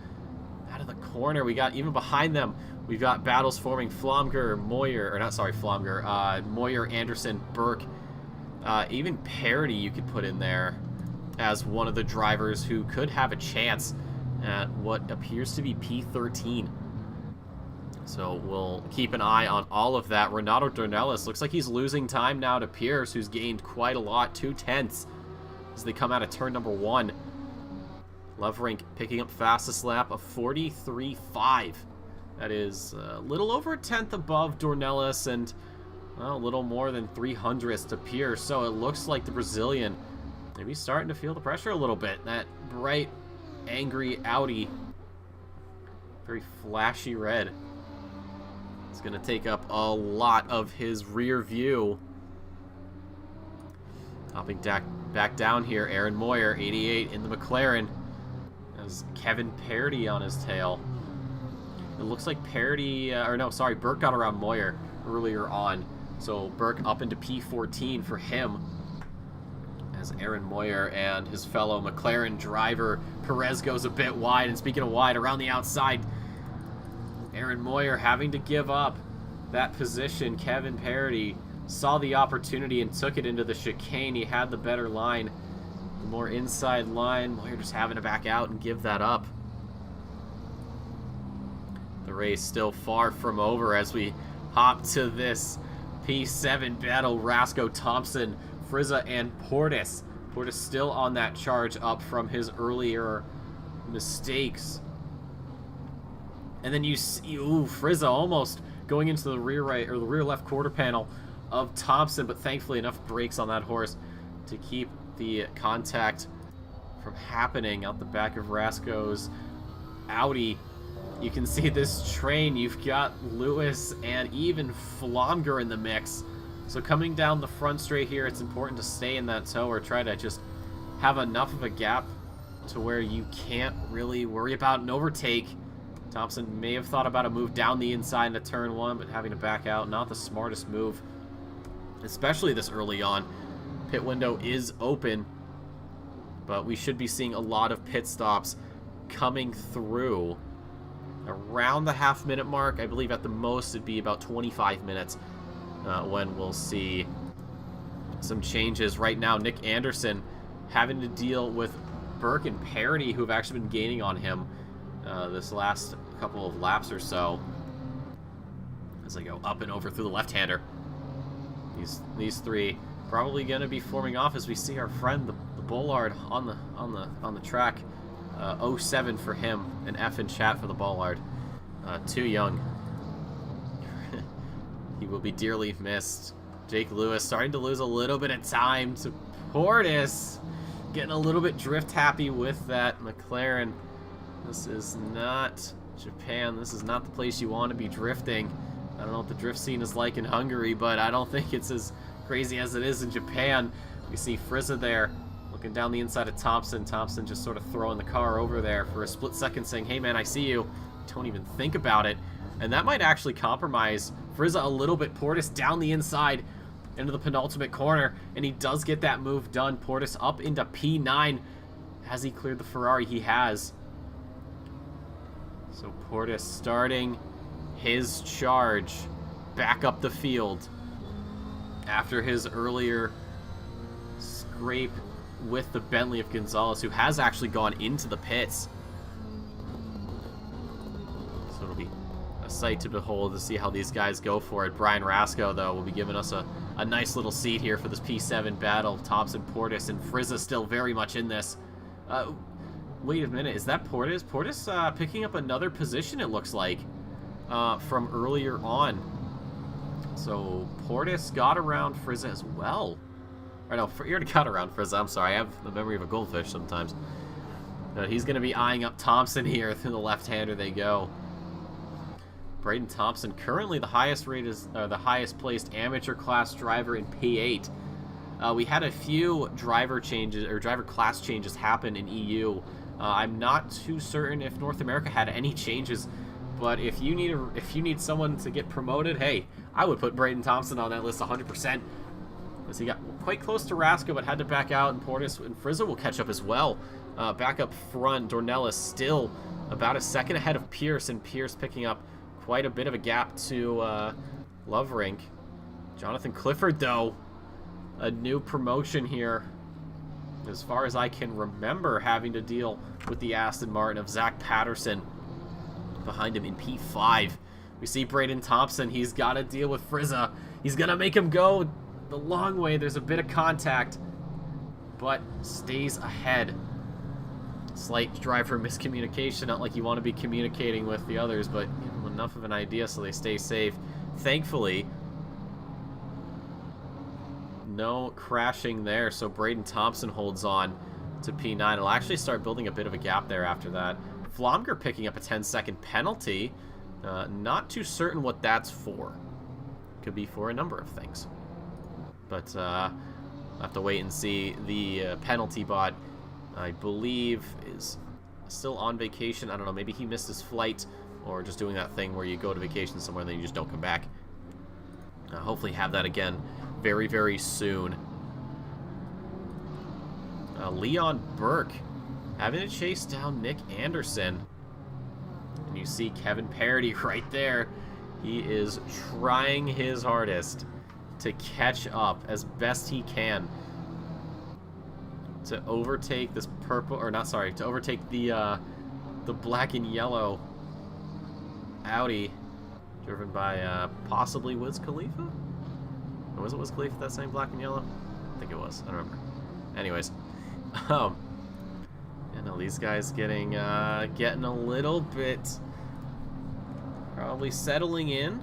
Out of the corner, we got, even behind them, we've got battles forming. Flomger, Moyer, or not, sorry, Flomger, Moyer, Anderson, Burke, even Parody you could put in there as one of the drivers who could have a chance at what appears to be P13. So we'll keep an eye on all of that. Renato Dornelis looks like he's losing time now to Pierce, who's gained quite a lot, 2/10 as they come out of turn number 1. Loverink picking up fastest lap of 43.5. That is a little over a tenth above Dornelis, and well, a little more than 300ths to Pierce. So it looks like the Brazilian maybe starting to feel the pressure a little bit. That bright, angry Audi, very flashy red, it's going to take up a lot of his rear view. Hopping back down here, Aaron Moyer, 88 in the McLaren. Has Kevin Parody on his tail. It looks like Parody, or no, sorry, Burke got around Moyer earlier on. So Burke up into P14 for him, as Aaron Moyer and his fellow McLaren driver Perez goes a bit wide. And speaking of wide, around the outside, Aaron Moyer having to give up that position. Kevin Parody saw the opportunity and took it into the chicane. He had the better line, the more inside line. Moyer just having to back out and give that up. The race still far from over as we hop to this P7 battle. Rasko, Thompson, Frizza, and Portis. Portis still on that charge up from his earlier mistakes. And then you see, ooh, Frizza almost going into the rear right, or the rear left quarter panel of Thompson, but thankfully enough brakes on that horse to keep the contact from happening out the back of Rasko's Audi. You can see this train. You've got Lewis and even Flomger in the mix. So coming down the front straight here, it's important to stay in that tow or try to just have enough of a gap to where you can't really worry about an overtake. Thompson may have thought about a move down the inside into turn 1, but having to back out, not the smartest move, especially this early on. Pit window is open, but we should be seeing a lot of pit stops coming through around the half-minute mark. I believe at the most it'd be about 25 minutes when we'll see some changes. Right now, Nick Anderson having to deal with Burke and Parody, who have actually been gaining on him this last couple of laps or so, as they go up and over through the left-hander. These three probably going to be forming off as we see our friend the Bollard on the track. 07 for him, an F in chat for the Bollard. Too young. He will be dearly missed. Jake Lewis starting to lose a little bit of time to Portis. Getting a little bit drift happy with that McLaren. This is not Japan. This is not the place you want to be drifting. I don't know what the drift scene is like in Hungary, but I don't think it's as crazy as it is in Japan. We see Frizza there looking down the inside of Thompson. Thompson just sort of throwing the car over there for a split second saying, hey man, I see you. Don't even think about it. And that might actually compromise Frizza a little bit. Portis down the inside into the penultimate corner, and he does get that move done. Portis up into P9. Has he cleared the Ferrari? He has. So Portis starting his charge back up the field after his earlier scrape with the Bentley of Gonzalez, who has actually gone into the pits. So it'll be a sight to behold to see how these guys go for it. Brian Rasko, though, will be giving us a nice little seat here for this P7 battle. Thompson, Portis, and Frizza still very much in this. Wait a minute, is that Portis? Portis picking up another position, it looks like, from earlier on. So Portis got around Frizza as well. Or no, he already got around Frizza, I'm sorry. I have the memory of a goldfish sometimes. He's going to be eyeing up Thompson here. Through the left-hander they go. Braden Thompson, currently the highest placed amateur class driver in P8. We had a few driver changes or driver class changes happen in EU. I'm not too certain if North America had any changes, but if you need someone to get promoted, hey, I would put Braden Thompson on that list 100%. As he got quite close to Rasko, but had to back out, and Portis and Frizza will catch up as well. Back up front, Dornelis still about a second ahead of Pierce, and Pierce picking up quite a bit of a gap to Loverink. Jonathan Clifford, though, a new promotion here. As far as I can remember, having to deal with the Aston Martin of Zach Patterson behind him in P5. We see Braden Thompson. He's got to deal with Frizza. He's going to make him go the long way. There's a bit of contact, but stays ahead. Slight driver miscommunication. Not like you want to be communicating with the others, but enough of an idea so they stay safe. Thankfully, no crashing there, so Braden Thompson holds on to P9. It'll actually start building a bit of a gap there after that. Flomger picking up a 10-second penalty. Not too certain what that's for. Could be for a number of things. But I'll have to wait and see. The penalty bot, I believe, is still on vacation. I don't know, maybe he missed his flight, or just doing that thing where you go to vacation somewhere and then you just don't come back. Hopefully have that again very, very soon. Leon Burke having to chase down Nick Anderson. And you see Kevin Parody right there. He is trying his hardest to catch up as best he can to overtake this purple, or not, sorry, to overtake the black and yellow Audi driven by possibly Wiz Khalifa? Or was it Wiz Khalifa that same black and yellow? I think it was. I don't remember. Anyways, yeah, no, these guys getting a little bit probably settling in,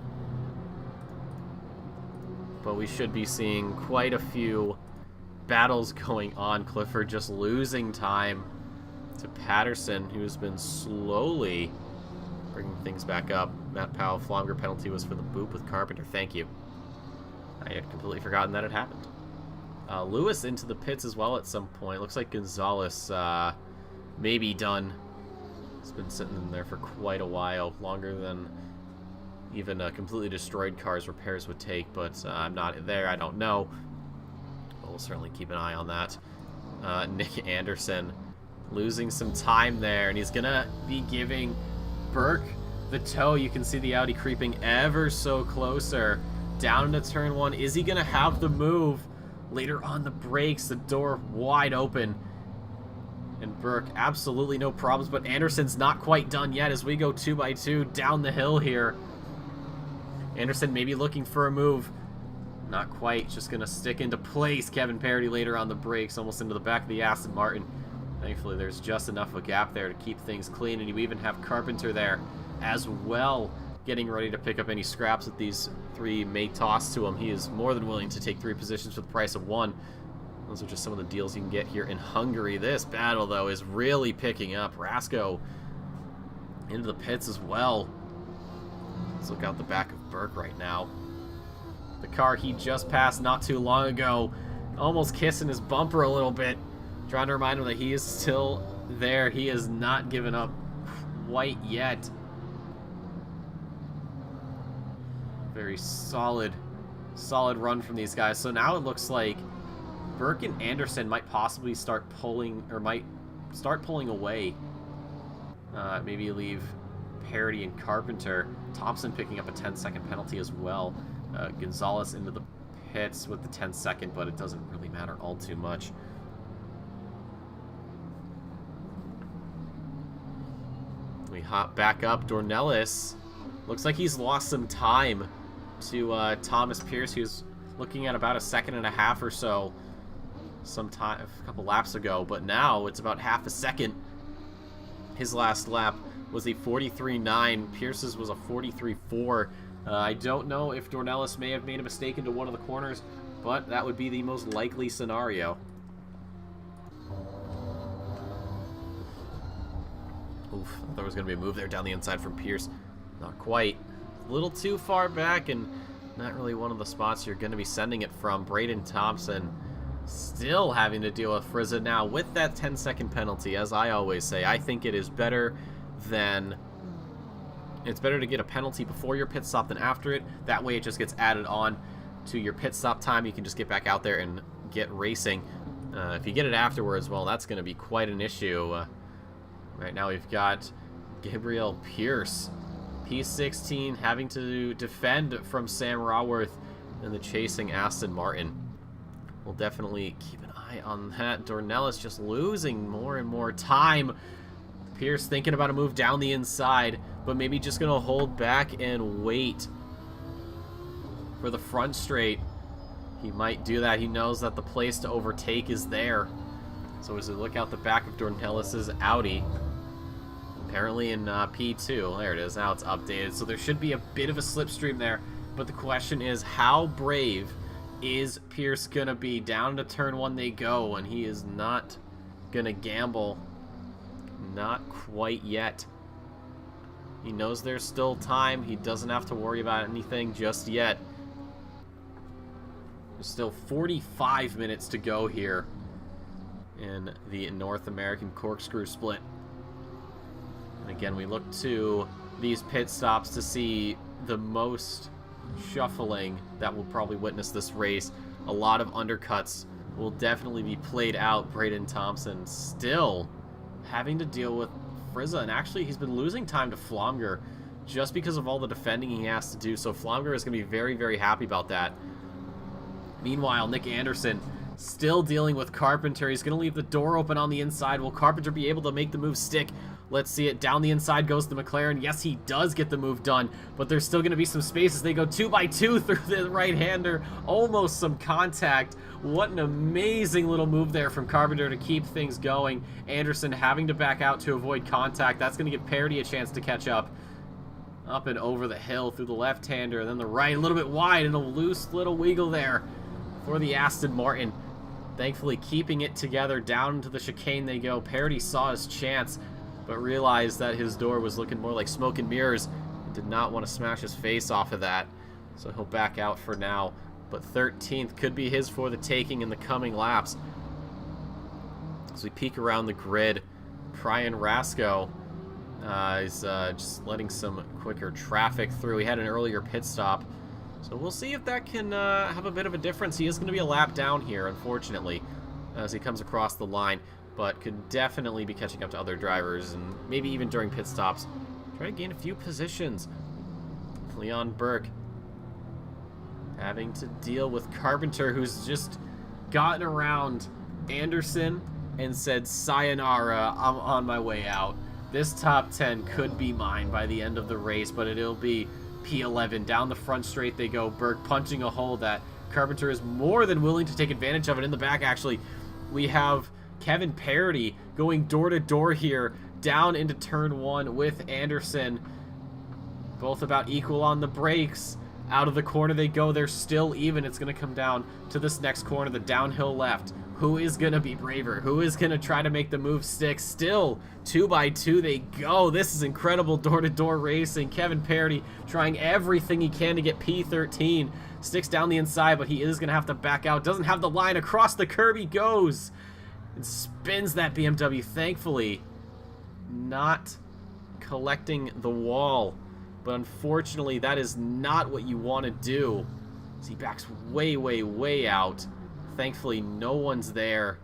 but we should be seeing quite a few battles going on. Clifford just losing time to Patterson, who's been slowly bringing things back up. Matt Powell, Flomger penalty was for the boop with Carpenter. Thank you. I had completely forgotten that it happened. Lewis into the pits as well at some point. Looks like Gonzalez may be done. He's been sitting in there for quite a while, longer than even a completely destroyed car's repairs would take, but I'm not there. I don't know. We'll certainly keep an eye on that. Nick Anderson losing some time there, and he's going to be giving Burke the toe. You can see the Audi creeping ever so closer down into turn 1. Is he going to have the move? Later on the brakes, the door wide open. And Burke, absolutely no problems, but Anderson's not quite done yet as we go 2x2 down the hill here. Anderson maybe looking for a move. Not quite, just going to stick into place. Kevin Parody later on the brakes, almost into the back of the Aston Martin. Thankfully, there's just enough of a gap there to keep things clean, and you even have Carpenter there as well, getting ready to pick up any scraps that these three may toss to him. He is more than willing to take 3 positions for the price of 1. Those are just some of the deals you can get here in Hungary. This battle, though, is really picking up. Rasko into the pits as well. Let's look out the back of Burke right now. The car he just passed not too long ago, almost kissing his bumper a little bit. Trying to remind him that he is still there. He has not given up quite yet. Very solid run from these guys. So now it looks like Burke and Anderson might possibly start pulling, or might start pulling away. Maybe leave Parody and Carpenter. Thompson picking up a 10-second penalty as well. Gonzalez into the pits with the 10-second, but it doesn't really matter all too much. We hop back up. Dornelis looks like he's lost some time to Thomas Pierce, who's looking at about 1.5 seconds or so sometime a couple laps ago, but now it's about half a second. His last lap was a 43.9. Pierce's was a 43.4. I don't know if Dornelis may have made a mistake into one of the corners, but that would be the most likely scenario. Oof, I thought there was going to be a move there down the inside from Pierce. Not quite. A little too far back, and not really one of the spots you're going to be sending it from. Braden Thompson still having to deal with Frizza now with that 10-second penalty. As I always say, I think it is better than... It's better to get a penalty before your pit stop than after it. That way it just gets added on to your pit stop time. You can just get back out there and get racing. If you get it afterwards, well, that's going to be quite an issue. Right now we've got Gabriel Pierce, P16, having to defend from Sam Raworth and the chasing Aston Martin. We'll definitely keep an eye on that. Dornelis just losing more and more time. Pierce thinking about a move down the inside, but maybe just going to hold back and wait for the front straight. He might do that. He knows that the place to overtake is there. So as we look out the back of Dornelis' Audi, apparently in P2, there it is, now it's updated. So there should be a bit of a slipstream there, but the question is, how brave is Pierce going to be? Down to turn 1 they go, and he is not going to gamble. Not quite yet. He knows there's still time. He doesn't have to worry about anything just yet. There's still 45 minutes to go here in the North American Corkscrew Split. And again, we look to these pit stops to see the most shuffling that we'll probably witness this race. A lot of undercuts will definitely be played out. Braden Thompson still having to deal with Frizza, and actually he's been losing time to Flomger just because of all the defending he has to do, so Flomger is going to be very, very happy about that. Meanwhile, Nick Anderson still dealing with Carpenter. He's going to leave the door open on the inside. Will Carpenter be able to make the move stick? Let's see it. Down the inside goes the McLaren. Yes, he does get the move done, but there's still going to be some space as they go 2x2 through the right-hander. Almost some contact. What an amazing little move there from Carpenter to keep things going. Anderson having to back out to avoid contact. That's going to give Parody a chance to catch up. Up and over the hill through the left-hander, and then the right, a little bit wide, and a loose little wiggle there for the Aston Martin. thankfully keeping it together. Down into the chicane they go. Parity saw his chance, but realized that his door was looking more like smoke and mirrors. He did not want to smash his face off of that, so he'll back out for now. But 13th could be his for the taking in the coming laps. As we peek around the grid, Brian Rasco is just letting some quicker traffic through. He had an earlier pit stop, so we'll see if that can have a bit of a difference. He is going to be a lap down here, unfortunately, as he comes across the line, but could definitely be catching up to other drivers, and maybe even during pit stops, try to gain a few positions. Leon Burke having to deal with Carpenter, who's just gotten around Anderson and said, sayonara, I'm on my way out. This top 10 could be mine by the end of the race, but it'll be P11. Down the front straight they go. Burke punching a hole that Carpenter is more than willing to take advantage of. And in the back, actually, we have Kevin Parity going door to door here, down into turn 1 with Anderson. Both about equal on the brakes. Out of the corner they go. They're still even. It's going to come down to this next corner, the downhill left. Who is going to be braver? Who is going to try to make the move stick? Still 2x2 they go. This is incredible door-to-door racing. Kevin Parity trying everything he can to get P13. Sticks down the inside, but he is going to have to back out. Doesn't have the line. Across the curb he goes. And spins that BMW. Thankfully, not collecting the wall. But unfortunately, that is not what you want to do. As he backs way, way, way out. Thankfully, no one's there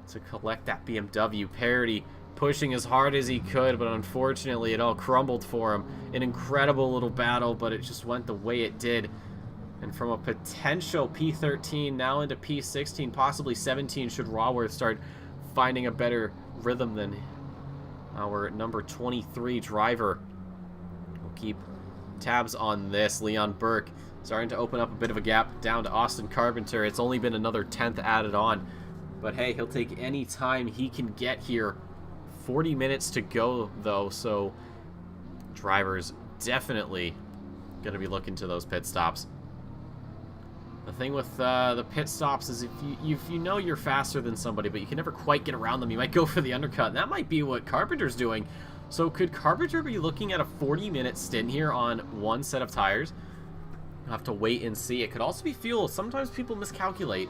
to collect that BMW. Parity pushing as hard as he could, but unfortunately, it all crumbled for him. An incredible little battle, but it just went the way it did. And from a potential P13 now into P16, possibly 17, should Raworth start finding a better rhythm than our number 23 driver. We'll keep tabs on this. Leon Burke starting to open up a bit of a gap down to Austin Carpenter. It's only been another 10th added on, but hey, he'll take any time he can get here. 40 minutes to go though, so drivers definitely going to be looking to those pit stops. The thing with the pit stops is if you know you're faster than somebody, but you can never quite get around them, you might go for the undercut, and that might be what Carpenter's doing. So could Carpenter be looking at a 40-minute stint here on one set of tires? We'll have to wait and see. It could also be fuel. Sometimes people miscalculate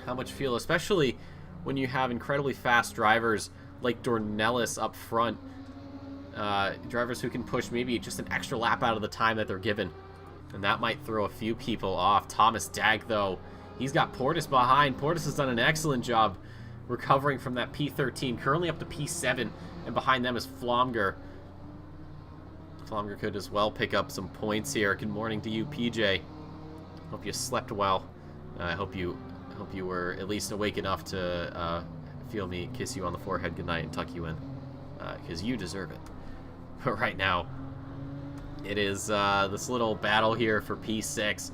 how much fuel, especially when you have incredibly fast drivers like Dornelis up front. Drivers who can push maybe just an extra lap out of the time that they're given. And that might throw a few people off. Thomas Dagg, though, he's got Portis behind. Portis has done an excellent job recovering from that P13. Currently up to P7. And behind them is Flomger. Flomger could as well pick up some points here. Good morning to you, PJ. Hope you slept well. I hope you were at least awake enough to feel me kiss you on the forehead goodnight and tuck you in, because you deserve it. But right now, it is this little battle here for P6.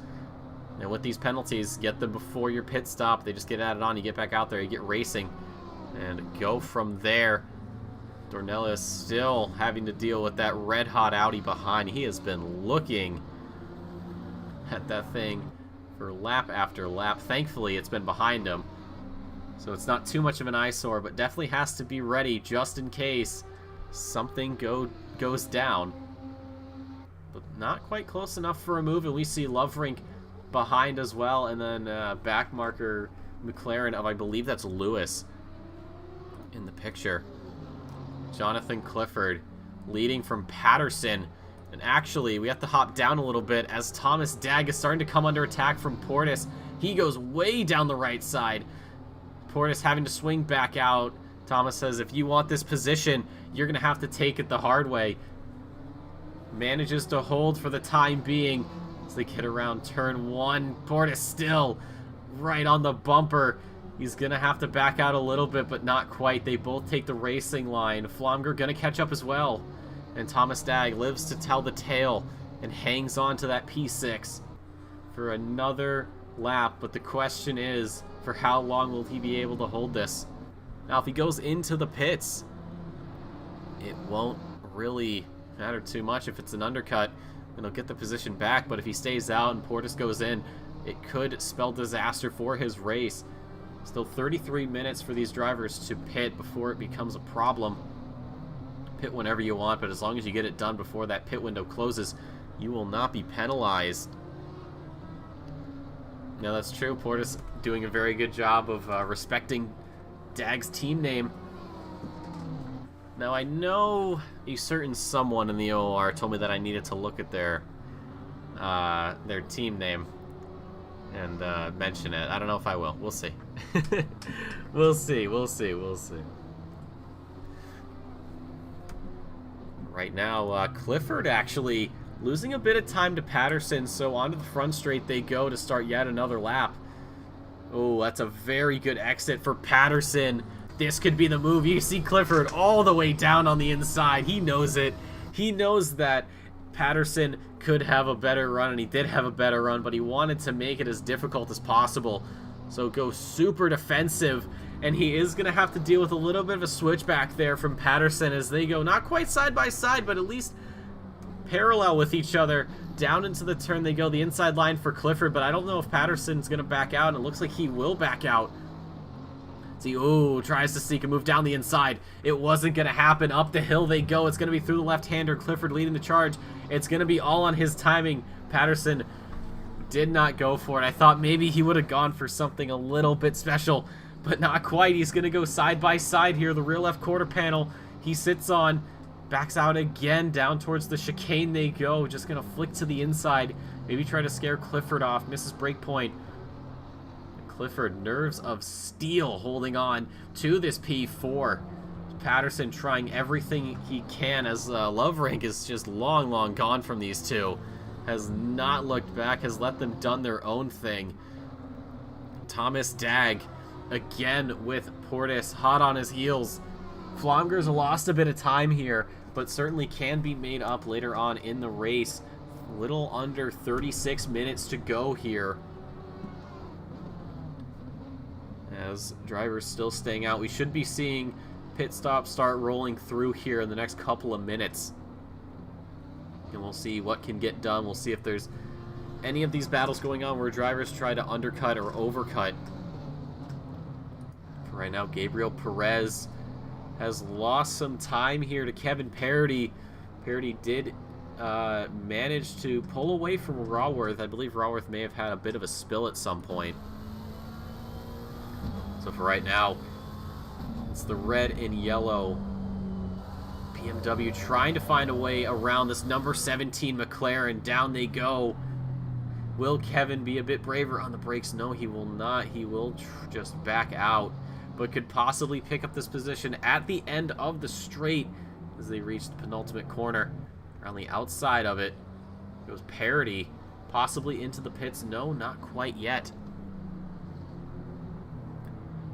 And with these penalties, get them before your pit stop. They just get added on. You get back out there, you get racing, and go from there. Dornelis still having to deal with that red-hot Audi behind. He has been looking at that thing for lap after lap. Thankfully, it's been behind him, so it's not too much of an eyesore, but definitely has to be ready just in case something goes down. But not quite close enough for a move, and we see Loverink behind as well, and then back marker McLaren of, I believe that's Lewis in the picture. Jonathan Clifford leading from Patterson. And actually, we have to hop down a little bit as Thomas Dagg is starting to come under attack from Portis. He goes way down the right side. Portis having to swing back out. Thomas says, if you want this position, you're going to have to take it the hard way. Manages to hold for the time being as they get around turn 1. Portis still right on the bumper. He's going to have to back out a little bit, but not quite. They both take the racing line. Flomger going to catch up as well. And Thomas Dagg lives to tell the tale and hangs on to that P6 for another lap. But the question is, for how long will he be able to hold this? Now, if he goes into the pits, it won't really matter too much if it's an undercut, and he'll get the position back. But if he stays out and Portis goes in, it could spell disaster for his race. Still 33 minutes for these drivers to pit before it becomes a problem. Pit whenever you want, but as long as you get it done before that pit window closes, you will not be penalized. No, that's true. Portis doing a very good job of respecting Dag's team name. Now, I know a certain someone in the OOR told me that I needed to look at their team name and mention it. I don't know if I will. We'll see. We'll see. We'll see. We'll see. Right now, Clifford actually losing a bit of time to Patterson, so onto the front straight they go to start yet another lap. Oh, that's a very good exit for Patterson. This could be the move. You see Clifford all the way down on the inside. He knows it. He knows that Patterson could have a better run, and he did have a better run, but he wanted to make it as difficult as possible. So go super defensive, and he is going to have to deal with a little bit of a switchback there from Patterson as they go not quite side by side, but at least parallel with each other. Down into the turn they go, the inside line for Clifford, but I don't know if Patterson's going to back out, and it looks like he will back out. See, oh, tries to seek a move down the inside. It wasn't going to happen. Up the hill they go. It's going to be through the left-hander. Clifford leading the charge. It's going to be all on his timing. Patterson did not go for it. I thought maybe he would have gone for something a little bit special, but not quite. He's going to go side by side here. The rear left quarter panel he sits on. Backs out again. Down towards the chicane they go. Just going to flick to the inside. Maybe try to scare Clifford off. Misses break point. Clifford, nerves of steel, holding on to this P4. Patterson trying everything he can as Love Rank is just long gone from these two. Has not looked back, has let them done their own thing. Thomas Dag, again with Portis, hot on his heels. Flomger's lost a bit of time here, but certainly can be made up later on in the race. A little under 36 minutes to go here. As drivers still staying out, we should be seeing pit stops start rolling through here in the next couple of minutes. And we'll see what can get done. We'll see if there's any of these battles going on where drivers try to undercut or overcut. For right now, Gabriel Perez has lost some time here to Kevin Parody. Parody did manage to pull away from Raworth. I believe Raworth may have had a bit of a spill at some point. So for right now, it's the red and yellow BMW trying to find a way around this number 17 McLaren. Down they go. Will Kevin be a bit braver on the brakes? No, he will not. He will just back out, but could possibly pick up this position at the end of the straight as they reach the penultimate corner. Around the outside of it goes Parody, possibly into the pits. No, not quite yet.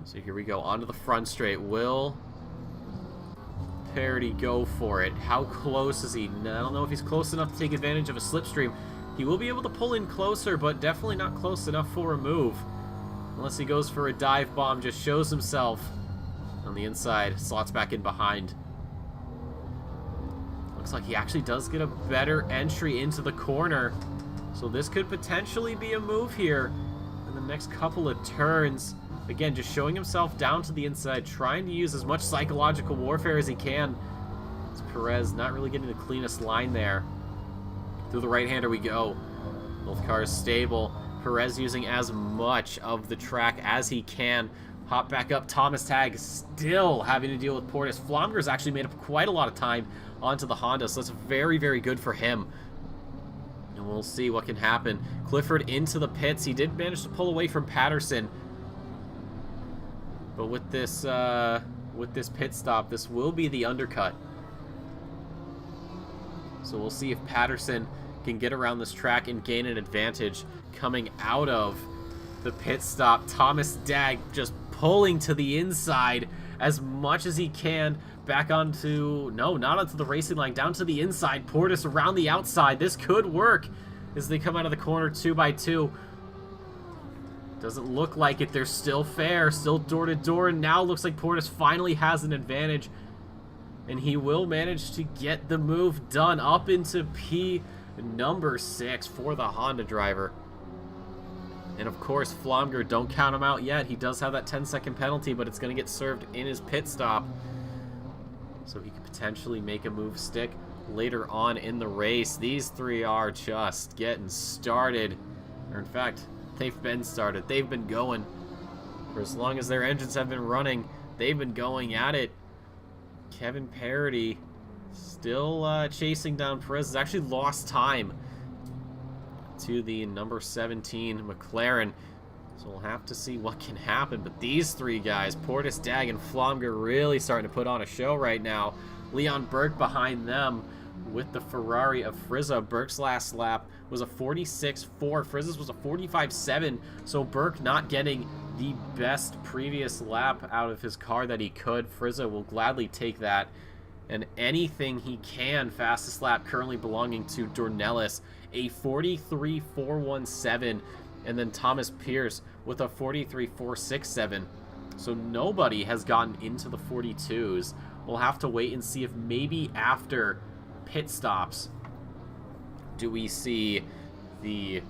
So here we go, onto the front straight. Will Parody go for it? How close is he? I don't know if he's close enough to take advantage of a slipstream. He will be able to pull in closer, but definitely not close enough for a move. Unless he goes for a dive bomb, just shows himself on the inside, slots back in behind. Looks like he actually does get a better entry into the corner. So this could potentially be a move here in the next couple of turns. Again, just showing himself down to the inside, trying to use as much psychological warfare as he can. It's Perez not really getting the cleanest line there. Through the right-hander we go. Both cars stable. Perez using as much of the track as he can. Hop back up. Thomas Tag still having to deal with Portis. Flomger's actually made up quite a lot of time onto the Honda, so that's very good for him. And we'll see what can happen. Clifford into the pits. He did manage to pull away from Patterson. But with this pit stop, this will be the undercut. So we'll see if Patterson can get around this track and gain an advantage coming out of the pit stop. Thomas Dag just pulling to the inside as much as he can. Back onto, no, not onto the racing line, down to the inside. Portis around the outside. This could work as they come out of the corner 2x2. Doesn't look like it. They're still fair, still door to door, and now looks like Portis finally has an advantage, and he will manage to get the move done up into P number 6 for the Honda driver. And of course, Flomger, don't count him out yet. He does have that 10-second penalty, but it's going to get served in his pit stop. So he could potentially make a move stick later on in the race. These three are just getting started. Or in fact, they've been started. They've been going. For as long as their engines have been running, they've been going at it. Kevin Parody still chasing down Perez. Has actually lost time to the number 17 McLaren. So we'll have to see what can happen. But these three guys, Portis, Dag, and Flomger, really starting to put on a show right now. Leon Burke behind them with the Ferrari of Frizza. Burke's last lap was a 46.4. Frizza's was a 45.7. So Burke not getting the best previous lap out of his car that he could. Frizza will gladly take that. And anything he can. Fastest lap currently belonging to Dornelis, a 43.417. And then Thomas Pierce with a 43.467. So nobody has gotten into the 42s. We'll have to wait and see if maybe after pit stops do we see the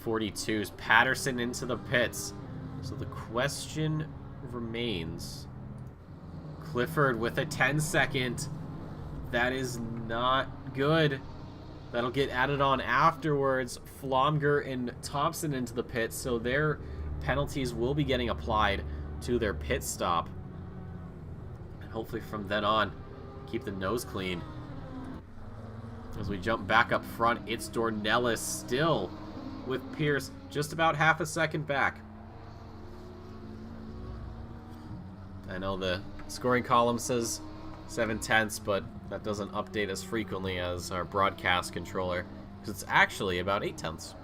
42s. Patterson into the pits. So the question remains, Clifford with a 10-second. That is not good. That'll get added on afterwards. Flomger and Thompson into the pits, so their penalties will be getting applied to their pit stop. And hopefully from then on, keep the nose clean. As we jump back up front, it's Dornelis still with Pierce just about half a second back. I know the scoring column says 7/10, but that doesn't update as frequently as our broadcast controller, because it's actually about 8/10.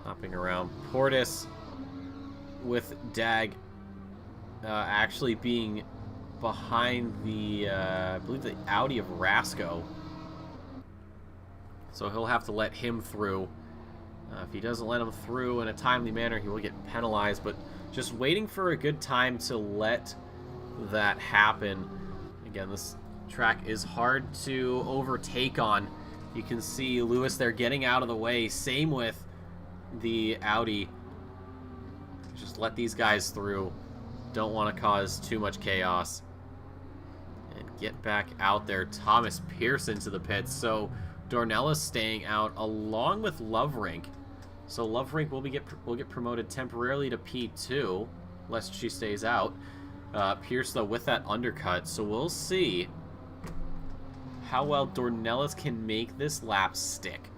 Hopping around, Portis with Dag actually being behind the, I believe the Audi of Rasco. So he'll have to let him through. If he doesn't let him through in a timely manner, he will get penalized, but just waiting for a good time to let that happen. Again, this track is hard to overtake on. You can see Lewis there getting out of the way. Same with the Audi. Just let these guys through. Don't want to cause too much chaos. And get back out there. Thomas Pierce into the pits. So Dornelis staying out along with Loverink. So Loverink will get promoted temporarily to P2, lest she stays out. Pierce, though, with that undercut. So we'll see how well Dornelis can make this lap stick.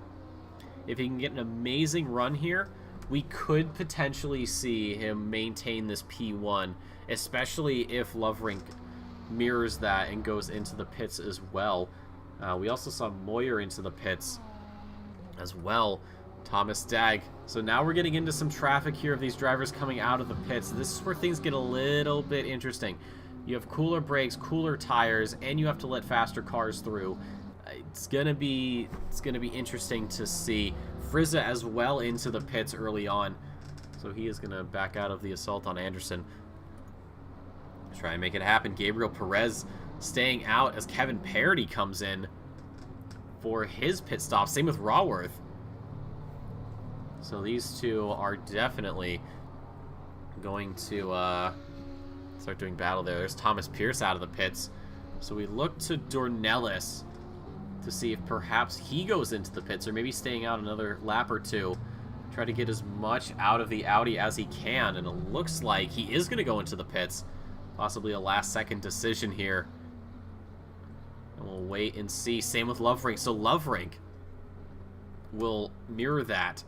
If he can get an amazing run here, we could potentially see him maintain this P1, especially if Loverink mirrors that and goes into the pits as well. We also saw Moyer into the pits as well. Thomas Dag. So now we're getting into some traffic here of these drivers coming out of the pits. This is where things get a little bit interesting. You have cooler brakes, cooler tires, and you have to let faster cars through. It's gonna be interesting to see. Frizza as well into the pits early on. So he is gonna back out of the assault on Anderson. Try and make it happen. Gabriel Perez staying out as Kevin Parody comes in for his pit stop. Same with Raworth. So these two are definitely going to start doing battle there. There's Thomas Pierce out of the pits. So we look to Dornelis to see if perhaps he goes into the pits, or maybe staying out another lap or two. Try to get as much out of the Audi as he can, and it looks like he is going to go into the pits. Possibly a last-second decision here. And we'll wait and see. Same with Loverink. So Loverink will mirror that.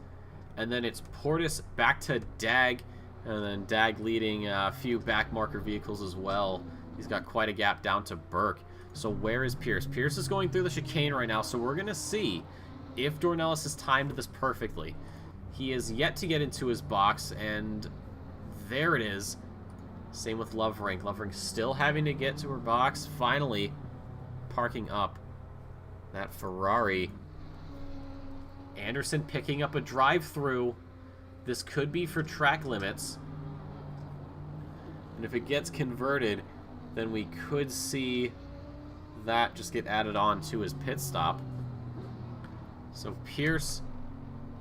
And then it's Portis back to Dag, and then Dag leading a few backmarker vehicles as well. He's got quite a gap down to Burke. So where is Pierce? Pierce is going through the chicane right now, so we're going to see if Dornelis has timed this perfectly. He is yet to get into his box, and there it is. Same with Loverink. Loverink still having to get to her box. Finally parking up that Ferrari. Anderson picking up a drive-through. This could be for track limits. And if it gets converted, then we could see that just get added on to his pit stop. So Pierce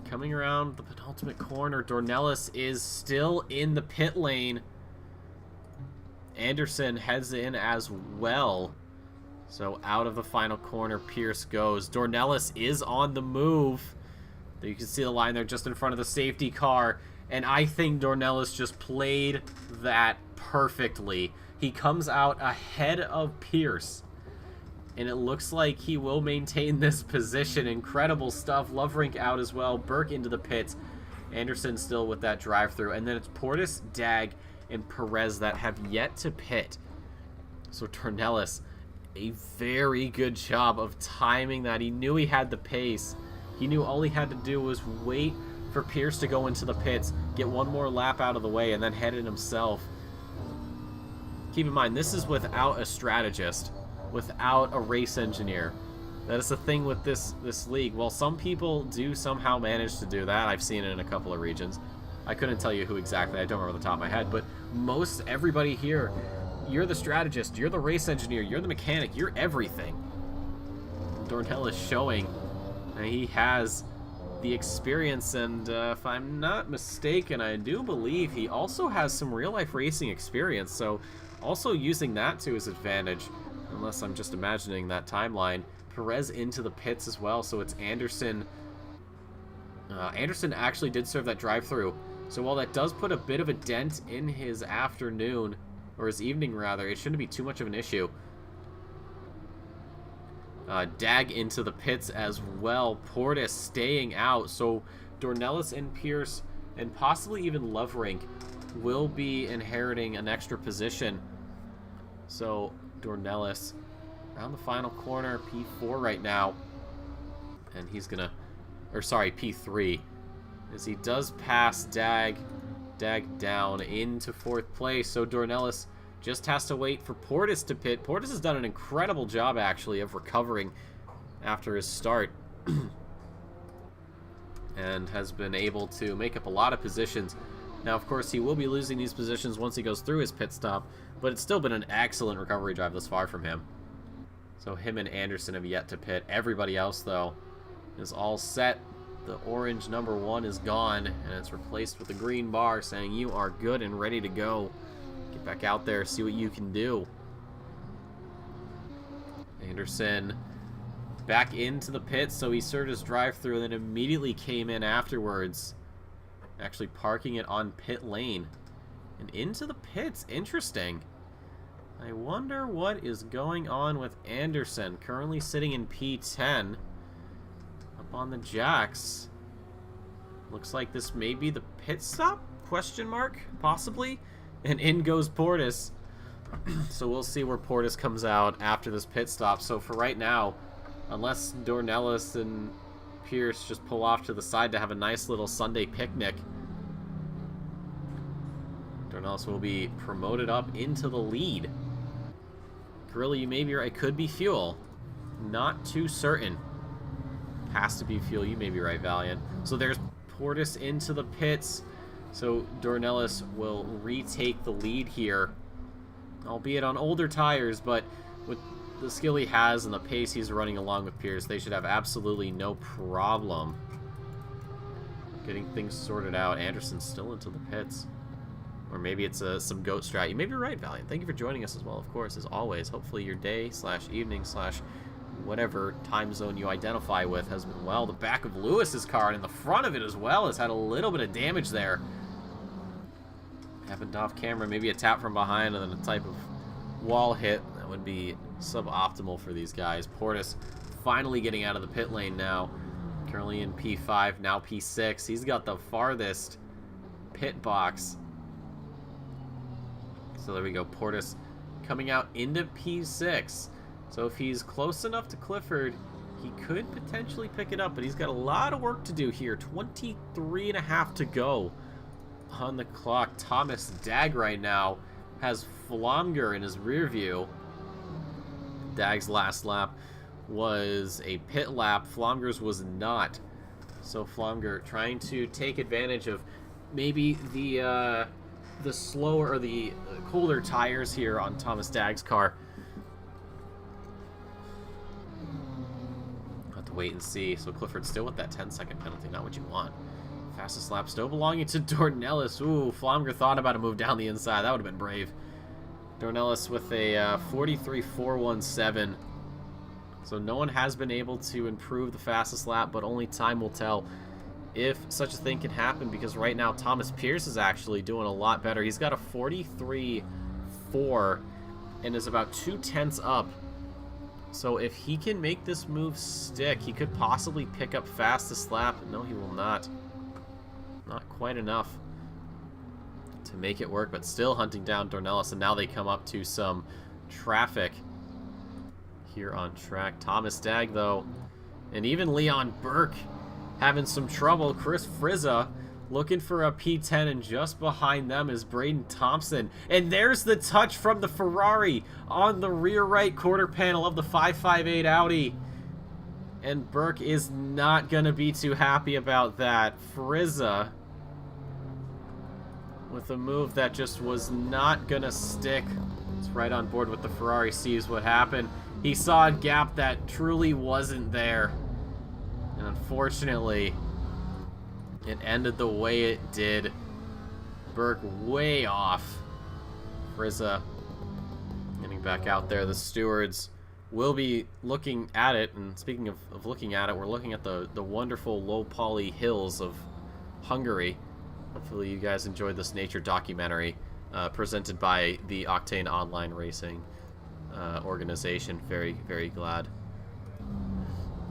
coming around the penultimate corner. Dornelis is still in the pit lane. Anderson heads in as well. So out of the final corner, Pierce goes. Dornelis is on the move. You can see the line there just in front of the safety car. And I think Dornelis just played that perfectly. He comes out ahead of Pierce. And it looks like he will maintain this position. Incredible stuff. Lovrink out as well. Burke into the pits. Anderson still with that drive-through. And then it's Portis, Dag, and Perez that have yet to pit. So Dornelis, a very good job of timing that. He knew he had the pace. He knew all he had to do was wait for Pierce to go into the pits, get one more lap out of the way, and then head in himself. Keep in mind, this is without a strategist, without a race engineer. That is the thing with this league. While some people do somehow manage to do that, I've seen it in a couple of regions. I couldn't tell you who exactly, I don't remember the top of my head, but most everybody here, you're the strategist, you're the race engineer, you're the mechanic, you're everything. Dornell is showing that he has the experience, and if I'm not mistaken, I do believe he also has some real-life racing experience, so also using that to his advantage, unless I'm just imagining that timeline. Perez into the pits as well, so it's Anderson. Anderson actually did serve that drive-through, so while that does put a bit of a dent in his afternoon, or his evening rather, it shouldn't be too much of an issue. Dag into the pits as well. Portis staying out. So Dornelis and Pierce and possibly even Lovrink will be inheriting an extra position. So Dornelis around the final corner, P4 right now. And he's gonna, or sorry, P3. As he does pass Dag down into 4th place. So Dornelis just has to wait for Portis to pit. Portis has done an incredible job, actually, of recovering after his start. And has been able to make up a lot of positions. Now, of course, he will be losing these positions once he goes through his pit stop, but it's still been an excellent recovery drive thus far from him. So him and Anderson have yet to pit. Everybody else, though, is all set. The orange number 1 is gone, and it's replaced with a green bar saying you are good and ready to go. Get back out there, see what you can do. Anderson back into the pits, so he served his drive-through and then immediately came in afterwards, actually parking it on pit lane. And into the pits, interesting. I wonder what is going on with Anderson, currently sitting in P10 up on the jacks. Looks like this may be the pit stop? Question mark? Possibly? And in goes Portis. So we'll see where Portis comes out after this pit stop. So for right now, unless Dornelis and Pierce just pull off to the side to have a nice little Sunday picnic, Dornelis will be promoted up into the lead. Gorilla, you may be right. It could be Fuel. Not too certain. Has to be Fuel. You may be right, Valiant. So there's Portis into the pits. So Dornelis will retake the lead here, albeit on older tires, but with the skill he has and the pace he's running along with Pierce, they should have absolutely no problem getting things sorted out. Anderson's still into the pits. Or maybe it's some goat strat. You may be right, Valiant. Thank you for joining us as well, of course, as always. Hopefully your day / evening / whatever time zone you identify with has been well. The back of Lewis's car and in the front of it as well has had a little bit of damage there. Happened off camera, maybe a tap from behind and then a type of wall hit. That would be suboptimal for these guys. Portis finally getting out of the pit lane now. Currently in P5, now P6. He's got the farthest pit box. So there we go. Portis coming out into P6. So if he's close enough to Clifford, he could potentially pick it up, but he's got a lot of work to do here. 23.5 to go on the clock. Thomas Dag right now has Flomger in his rear view. Dag's last lap was a pit lap. Flomger's was not. So Flomger trying to take advantage of maybe the slower or the colder tires here on Thomas Dag's car. have to wait and see. So Clifford still with that 10-second penalty, not what you want. Fastest lap still belonging to Dornellis. Ooh, Flomger thought about a move down the inside. That would have been brave. Dornellis with a 43.417. So no one has been able to improve the fastest lap, but only time will tell if such a thing can happen, because right now Thomas Pierce is actually doing a lot better. He's got a 43.4 and is about 0.2 up. So if he can make this move stick, he could possibly pick up fastest lap. No, he will not. Not quite enough to make it work, but still hunting down Dornellis, and now they come up to some traffic here on track. Thomas Dagg, though, and even Leon Burke having some trouble. Chris Frizza looking for a P10, and just behind them is Braden Thompson. And there's the touch from the Ferrari on the rear right quarter panel of the 558 Audi. And Burke is not going to be too happy about that. Frizza with a move that just was not going to stick. It's right on board with the Ferrari, sees what happened. He saw a gap that truly wasn't there. And unfortunately, it ended the way it did. Burke way off. Frizza getting back out there. The stewards will be looking at it, and speaking of looking at it, we're looking at the wonderful low poly hills of Hungary. Hopefully you guys enjoyed this nature documentary presented by the Octane Online Racing organization. Very, very glad.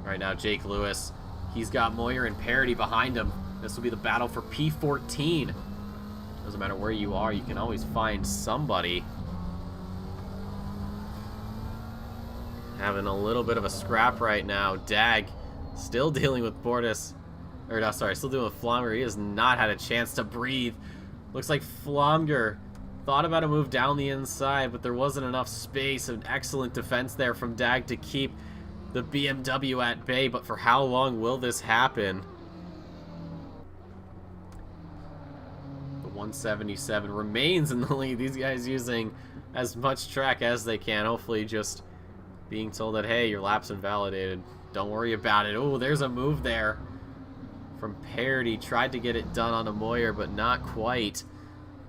Right now, Jake Lewis, he's got Moyer and Parity behind him. This will be the battle for P14. Doesn't matter where you are, you can always find somebody. Having a little bit of a scrap right now. Dagg still dealing with Bordas. Or no, sorry, still dealing with Flomger. He has not had a chance to breathe. Looks like Flomger thought about a move down the inside, but there wasn't enough space. An excellent defense there from Dagg to keep the BMW at bay. But for how long will this happen? The 177 remains in the lead. These guys using as much track as they can. Hopefully just being told that, hey, your lap's invalidated. Don't worry about it. Oh, there's a move there from Parity. Tried to get it done on a Moyer, but not quite.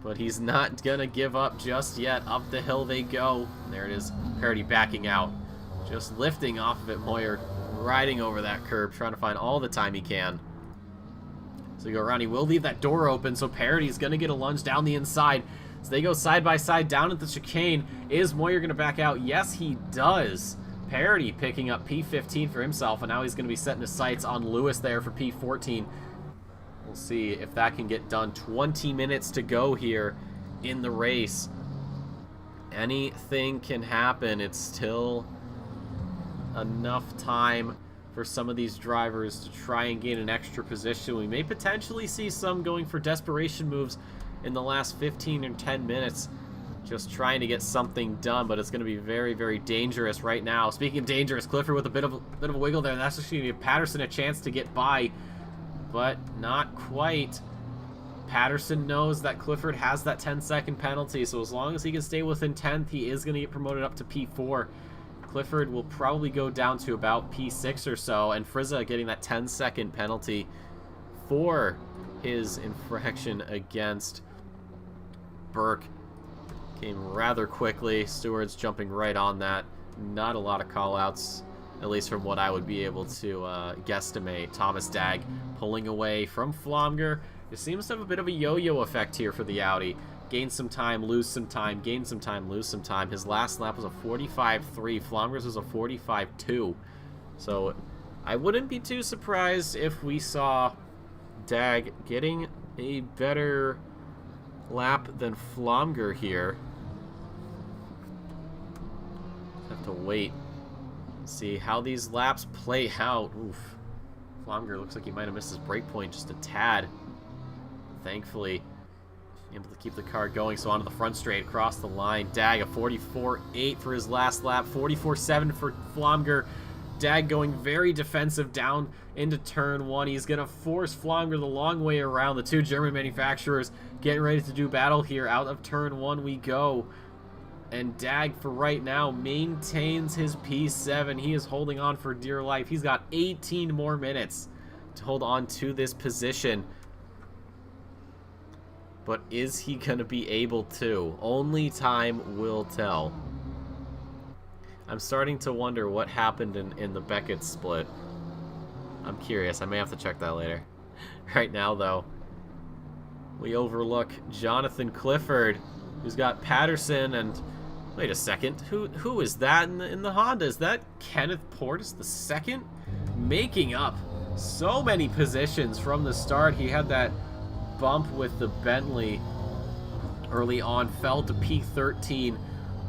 But he's not going to give up just yet. Up the hill they go. And there it is. Parity backing out. Just lifting off of it. Moyer riding over that curb, trying to find all the time he can. So you go around. He will leave that door open, so Parity's going to get a lunge down the inside. So they go side by side down at the chicane. Is Moyer going to back out? Yes, he does. Parity picking up P15 for himself, and now he's going to be setting his sights on Lewis there for P14. We'll see if that can get done. 20 minutes to go here in the race. Anything can happen. It's still enough time for some of these drivers to try and gain an extra position. We may potentially see some going for desperation moves in the last 15 or 10 minutes, just trying to get something done, but it's going to be very, very dangerous right now. Speaking of dangerous, Clifford with a bit of a wiggle there. That's actually going to give Patterson a chance to get by, but not quite. Patterson knows that Clifford has that 10-second penalty, so as long as he can stay within 10th, he is going to get promoted up to P4. Clifford will probably go down to about P6 or so, and Frizza getting that 10-second penalty for his infraction against Burke. Came rather quickly. Stewards jumping right on that. Not a lot of call-outs, at least from what I would be able to guesstimate. Thomas Dagg pulling away from Flomger. It seems to have a bit of a yo-yo effect here for the Audi. Gain some time, lose some time, gain some time, lose some time. His last lap was a 45.3. Flomger's was a 45.2. So I wouldn't be too surprised if we saw Dagg getting a better lap than Flomger here. Have to wait, see how these laps play out. Oof. Flomger looks like he might have missed his brake point just a tad. Thankfully, able to keep the car going. So onto the front straight, across the line. Dagg a 44.8 for his last lap, 44.7 for Flomger. Dagg going very defensive down into turn one. He's going to force Flomger the long way around. The two German manufacturers getting ready to do battle here. Out of turn one we go. And Dag, for right now, maintains his P7. He is holding on for dear life. He's got 18 more minutes to hold on to this position. But is he going to be able to? Only time will tell. I'm starting to wonder what happened in the Beckett split. I'm curious. I may have to check that later. Right now, though, we overlook Jonathan Clifford, who's got Patterson and... Wait a second. Who is that in the Honda? Is that Kenneth Portis II? Making up so many positions from the start. He had that bump with the Bentley early on, fell to P13,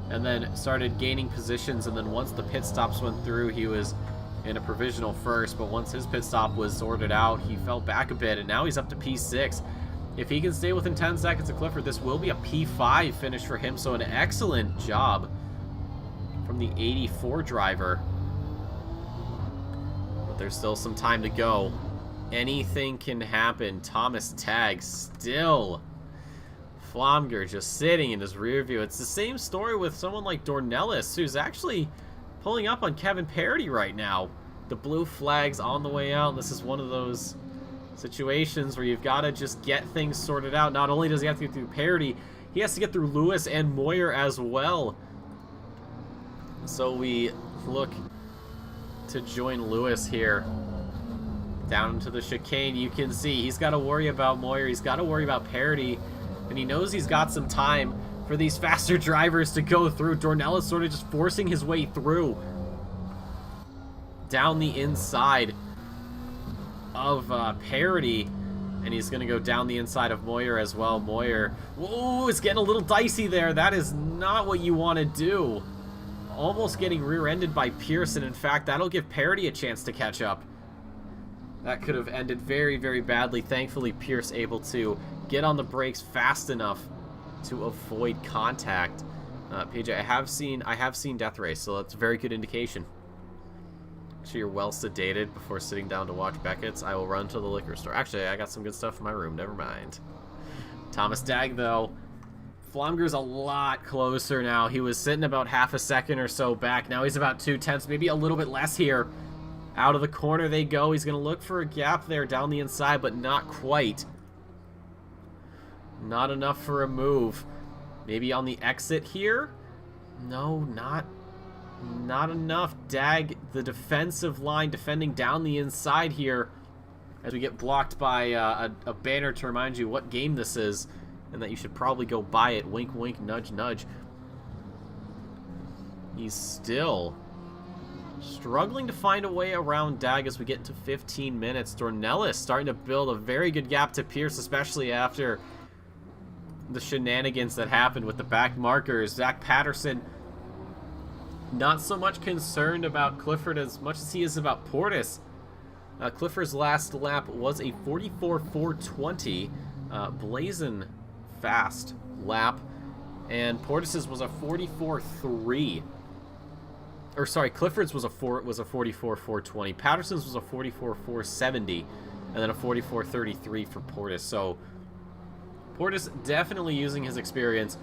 and then started gaining positions. And then once the pit stops went through, he was in a provisional first. But once his pit stop was sorted out, he fell back a bit, and now he's up to P6. If he can stay within 10 seconds of Clifford, this will be a P5 finish for him. So an excellent job from the 84 driver. But there's still some time to go. Anything can happen. Thomas Tagg still. Flomger just sitting in his rear view. It's the same story with someone like Dornelis, who's actually pulling up on Kevin Parody right now. The blue flag's on the way out. This is one of those situations where you've got to just get things sorted out. Not only does he have to get through Parody, he has to get through Lewis and Moyer as well. So we look to join Lewis here. Down into the chicane, you can see he's got to worry about Moyer, he's got to worry about Parody, and he knows he's got some time for these faster drivers to go through. Dornelis sort of just forcing his way through. Down the inside of Parody, and he's going to go down the inside of Moyer as well. Moyer, whoa, it's getting a little dicey there. That is not what you want to do. Almost getting rear-ended by Pearson. In fact, that'll give Parody a chance to catch up. That could have ended very, very badly. Thankfully, Pierce able to get on the brakes fast enough to avoid contact. PJ, I have seen Death Race, so that's a very good indication. So you're well sedated before sitting down to watch Beckett's. I will run to the liquor store. Actually, I got some good stuff in my room. Never mind. Thomas Tagg, though. Flomger's a lot closer now. He was sitting about half a second or so back. Now he's about 2/10, maybe a little bit less here. Out of the corner they go. He's going to look for a gap there down the inside, but not quite. Not enough for a move. Maybe on the exit here? No, not enough. Dag, the defensive line, defending down the inside here as we get blocked by a banner to remind you what game this is and that you should probably go buy it. Wink, wink, nudge, nudge. He's still struggling to find a way around Dag as we get to 15 minutes. Dornelis starting to build a very good gap to Pierce, especially after the shenanigans that happened with the back markers. Zach Patterson not so much concerned about Clifford as much as he is about Portis. Clifford's last lap was a 44.420, blazing fast lap, and Portis's was a 44.3. Or sorry, Clifford's was a 44.420. Patterson's was a 44.470, and then a 44.33 for Portis. So Portis definitely using his experience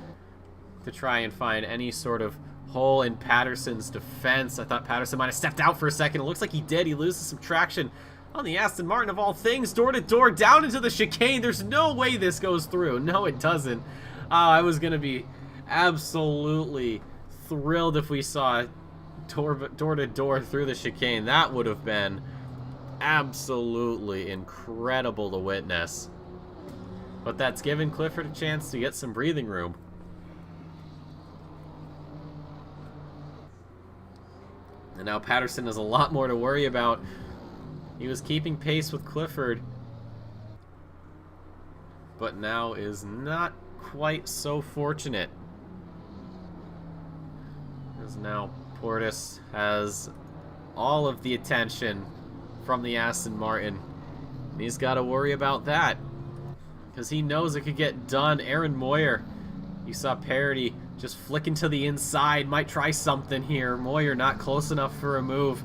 to try and find any sort of hole in Patterson's defense. I thought Patterson might have stepped out for a second. It looks like he did. He loses some traction on the Aston Martin of all things. Door to door, down into the chicane. There's no way this goes through. No, it doesn't. I was going to be absolutely thrilled if we saw door to door through the chicane. That would have been absolutely incredible to witness. But that's given Clifford a chance to get some breathing room. And now Patterson has a lot more to worry about. He was keeping pace with Clifford, but now is not quite so fortunate. As now Portis has all of the attention from the Aston Martin. And he's got to worry about that, because he knows it could get done. Aaron Moyer, you saw Parody just flicking to the inside, might try something here. Moyer not close enough for a move.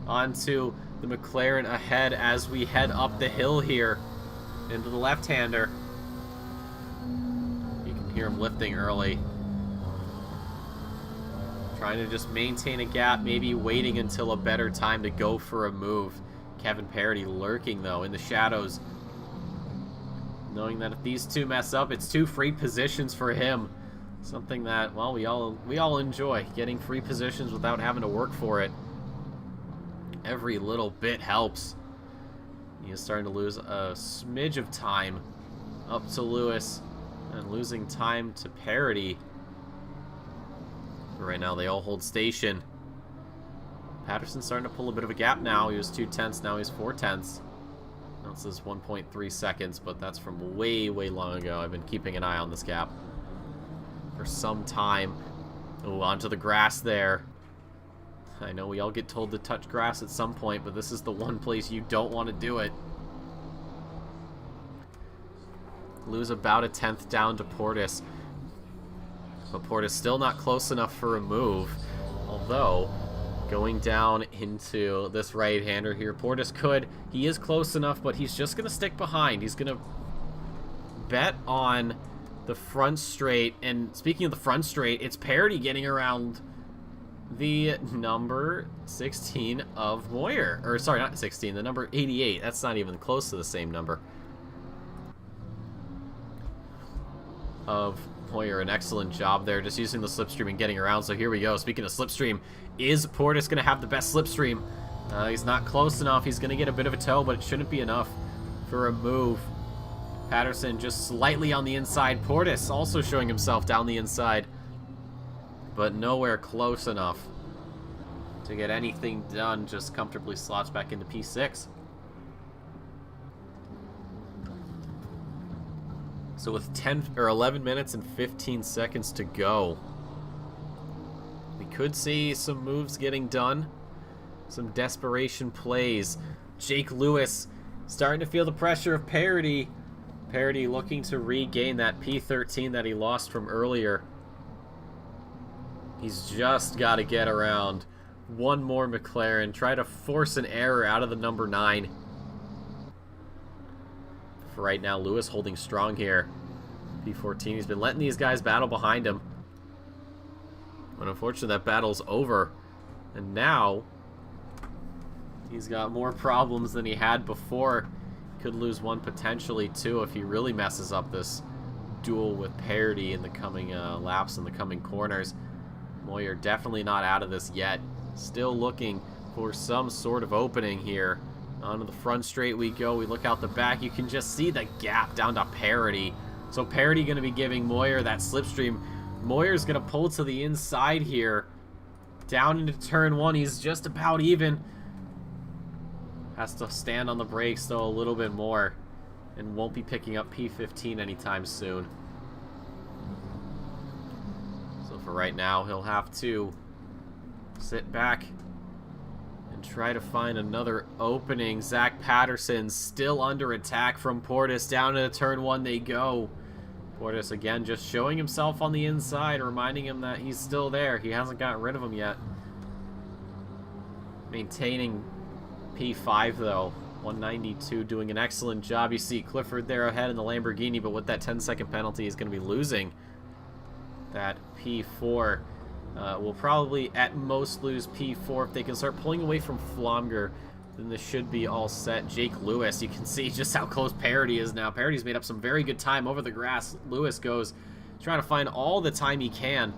Onto the McLaren ahead as we head up the hill here into the left-hander. You can hear him lifting early. Trying to just maintain a gap, maybe waiting until a better time to go for a move. Kevin Parody lurking, though, in the shadows. Knowing that if these two mess up, it's 2 free positions for him. Something that, well, we all enjoy. Getting free positions without having to work for it. Every little bit helps. He is starting to lose a smidge of time up to Lewis. And losing time to Parody. Right now, they all hold station. Patterson's starting to pull a bit of a gap now. He was 2/10, now he's 4/10. Now it says 1.3 seconds, but that's from way, way long ago. I've been keeping an eye on this gap for some time. Oh, onto the grass there. I know we all get told to touch grass at some point, but this is the one place you don't want to do it. Lose about a 10th down to Portis. But Portis still not close enough for a move. Although, going down into this right-hander here, Portis could. He is close enough, but he's just going to stick behind. He's going to bet on the front straight. And speaking of the front straight, it's Parody getting around the number 16 of Moyer. Or, sorry, not 16, the number 88. That's not even close to the same number of Moyer. An excellent job there, just using the slipstream and getting around. So here we go. Speaking of slipstream, is Portis going to have the best slipstream? He's not close enough. He's going to get a bit of a toe, but it shouldn't be enough for a move. Patterson just slightly on the inside. Portis also showing himself down the inside, but nowhere close enough to get anything done. Just comfortably slots back into P6. So with 11 minutes and 15 seconds to go, we could see some moves getting done. Some desperation plays. Jake Lewis starting to feel the pressure of Parody. Parody looking to regain that P13 that he lost from earlier. He's just got to get around one more McLaren. Try to force an error out of the number 9. For right now, Lewis holding strong here. P14, he's been letting these guys battle behind him. But unfortunately, that battle's over. And now, he's got more problems than he had before. Could lose one, potentially two, if he really messes up this duel with Parody in the coming laps in the coming corners. Moyer definitely not out of this yet. Still looking for some sort of opening here. Onto the front straight we go. We look out the back. You can just see the gap down to Parody. So Parody going to be giving Moyer that slipstream. Moyer's going to pull to the inside here. Down into turn 1. He's just about even. Has to stand on the brakes, though, a little bit more. And won't be picking up P15 anytime soon. So for right now, he'll have to sit back and try to find another opening. Zach Patterson still under attack from Portis. Down into turn 1 they go. Portis again just showing himself on the inside, reminding him that he's still there. He hasn't gotten rid of him yet. Maintaining P5 though. 192, doing an excellent job. You see Clifford there ahead in the Lamborghini, but with that 10-second penalty, he's going to be losing that P4. Will probably at most lose P4. If they can start pulling away from Flomger, then this should be all set. Jake Lewis, you can see just how close Parody is now. Parody's made up some very good time over the grass. Lewis goes trying to find all the time he can.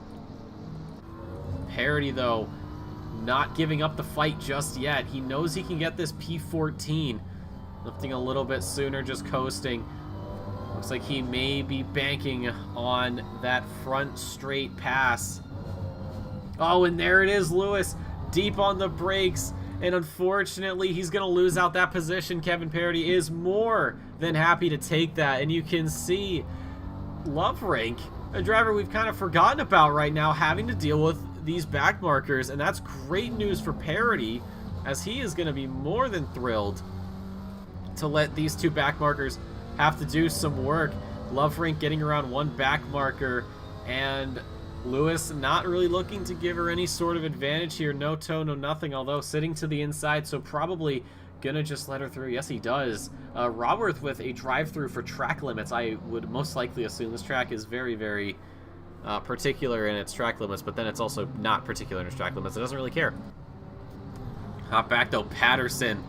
Parody, though, not giving up the fight just yet. He knows he can get this P14. Lifting a little bit sooner, just coasting. Looks like he may be banking on that front straight pass. Oh, and there it is, Lewis, deep on the brakes. And unfortunately, he's going to lose out that position. Kevin Parody is more than happy to take that. And you can see Loverink, a driver we've kind of forgotten about right now, having to deal with these back markers. And that's great news for Parody, as he is going to be more than thrilled to let these two back markers have to do some work. Loverink getting around one back marker, and Lewis not really looking to give her any sort of advantage here. No toe, no nothing, although sitting to the inside, so probably gonna just let her through. Yes, he does. Roberth with a drive-through for track limits. I would most likely assume this track is very, very particular in its track limits, but then it's also not particular in its track limits. It doesn't really care. Hop back though, Patterson.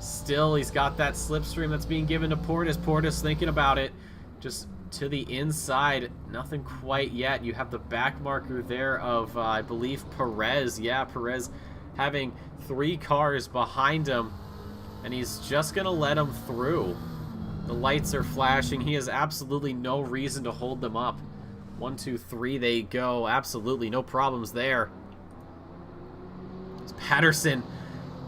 Still, he's got that slipstream that's being given to Portis. Portis thinking about it. Just to the inside. Nothing quite yet. You have the back marker there of, I believe, Perez. Yeah, Perez having 3 cars behind him. And he's just going to let him through. The lights are flashing. He has absolutely no reason to hold them up. 1, 2, 3, they go. Absolutely no problems there. Patterson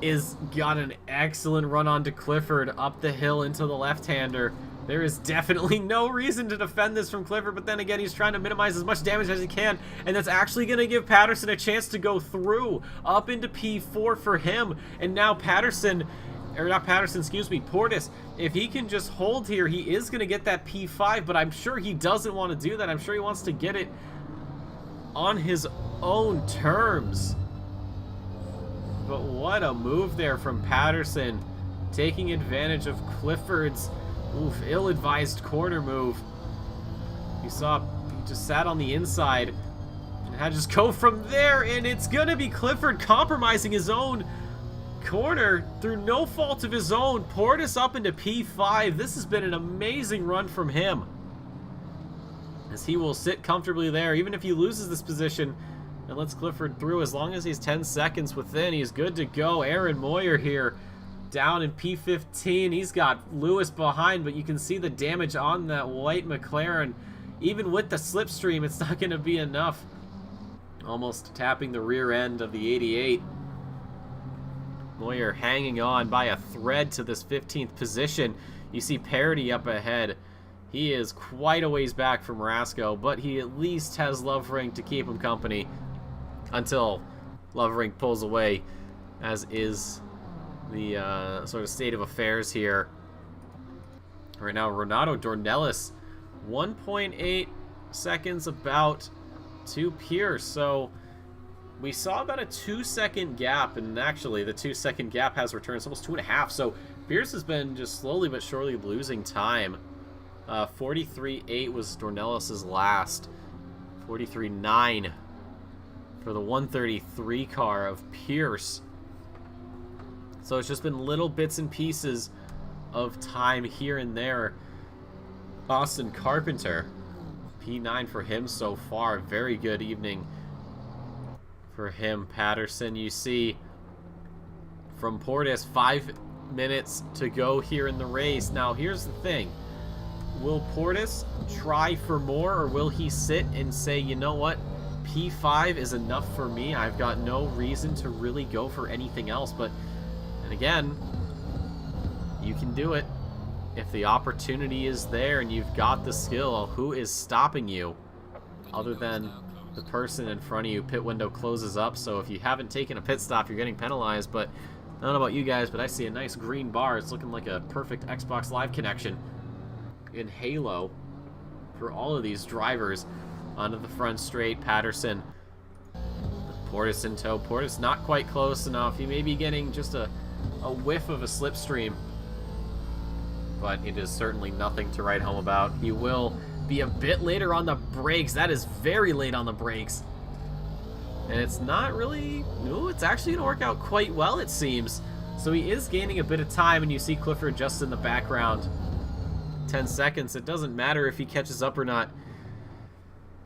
is got an excellent run onto Clifford up the hill into the left-hander. There is definitely no reason to defend this from Clifford, but then again, he's trying to minimize as much damage as he can, and that's actually going to give Patterson a chance to go through up into P4 for him. And now Patterson, or not Patterson, excuse me, Portis, if he can just hold here, he is going to get that P5, but I'm sure he doesn't want to do that. I'm sure he wants to get it on his own terms. But what a move there from Patterson, taking advantage of Clifford's ill-advised corner move. You saw he just sat on the inside and had to just go from there, and it's gonna be Clifford compromising his own corner through no fault of his own. Portis up into P5. This has been an amazing run from him, as he will sit comfortably there. Even if he loses this position and lets Clifford through, as long as he's 10 seconds within, he's good to go. Aaron Moyer here down in P15. He's got Lewis behind, but you can see the damage on that white McLaren. Even with the slipstream, it's not going to be enough. Almost tapping the rear end of the 88. Moyer hanging on by a thread to this 15th position. You see Parity up ahead. He is quite a ways back from Rasco, but he at least has Lovering to keep him company until Lovering pulls away, as is the sort of state of affairs here. Right now, Renato Dornelis, 1.8 seconds about to Pierce. So we saw about a 2-second gap, and actually the 2-second gap has returned. It's almost 2.5. So Pierce has been just slowly but surely losing time. 43.8 was Dornelis' last. 43.9 for the 133 car of Pierce. So it's just been little bits and pieces of time here and there. Austin Carpenter, P9 for him so far. Very good evening for him. Patterson, you see from Portis, 5 minutes to go here in the race. Now here's the thing. Will Portis try for more, or will he sit and say, you know what, P5 is enough for me. I've got no reason to really go for anything else. But, and again, you can do it if the opportunity is there and you've got the skill. Who is stopping you other than the person in front of you? Pit window closes up, so if you haven't taken a pit stop, you're getting penalized. But I don't know about you guys, but I see a nice green bar. It's looking like a perfect Xbox Live connection in Halo for all of these drivers. Onto the front straight, Patterson. Portis in tow. Portis not quite close enough. He may be getting just a whiff of a slipstream, but it is certainly nothing to write home about. He will be a bit later on the brakes. That is very late on the brakes. And it's not really... No, it's actually going to work out quite well, it seems. So he is gaining a bit of time, and you see Clifford just in the background. 10 seconds. It doesn't matter if he catches up or not.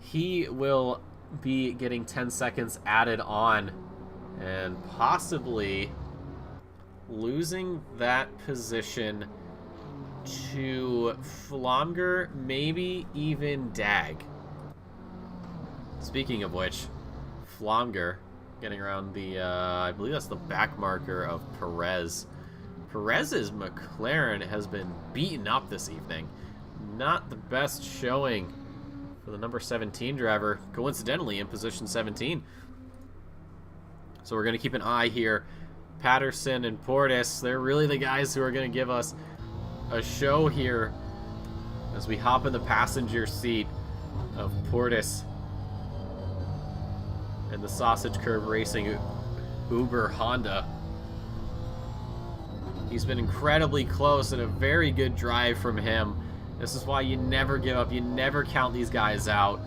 He will be getting 10 seconds added on and possibly losing that position to Flomger, maybe even Dag. Speaking of which, Flomger getting around the, I believe that's the back marker of Perez. Perez's McLaren has been beaten up this evening. Not the best showing for the number 17 driver, coincidentally in position 17. So we're going to keep an eye here. Patterson and Portis, they're really the guys who are going to give us a show here as we hop in the passenger seat of Portis and the Sausage Curve Racing Uber Honda. He's been incredibly close and a very good drive from him. This is why you never give up. You never count these guys out.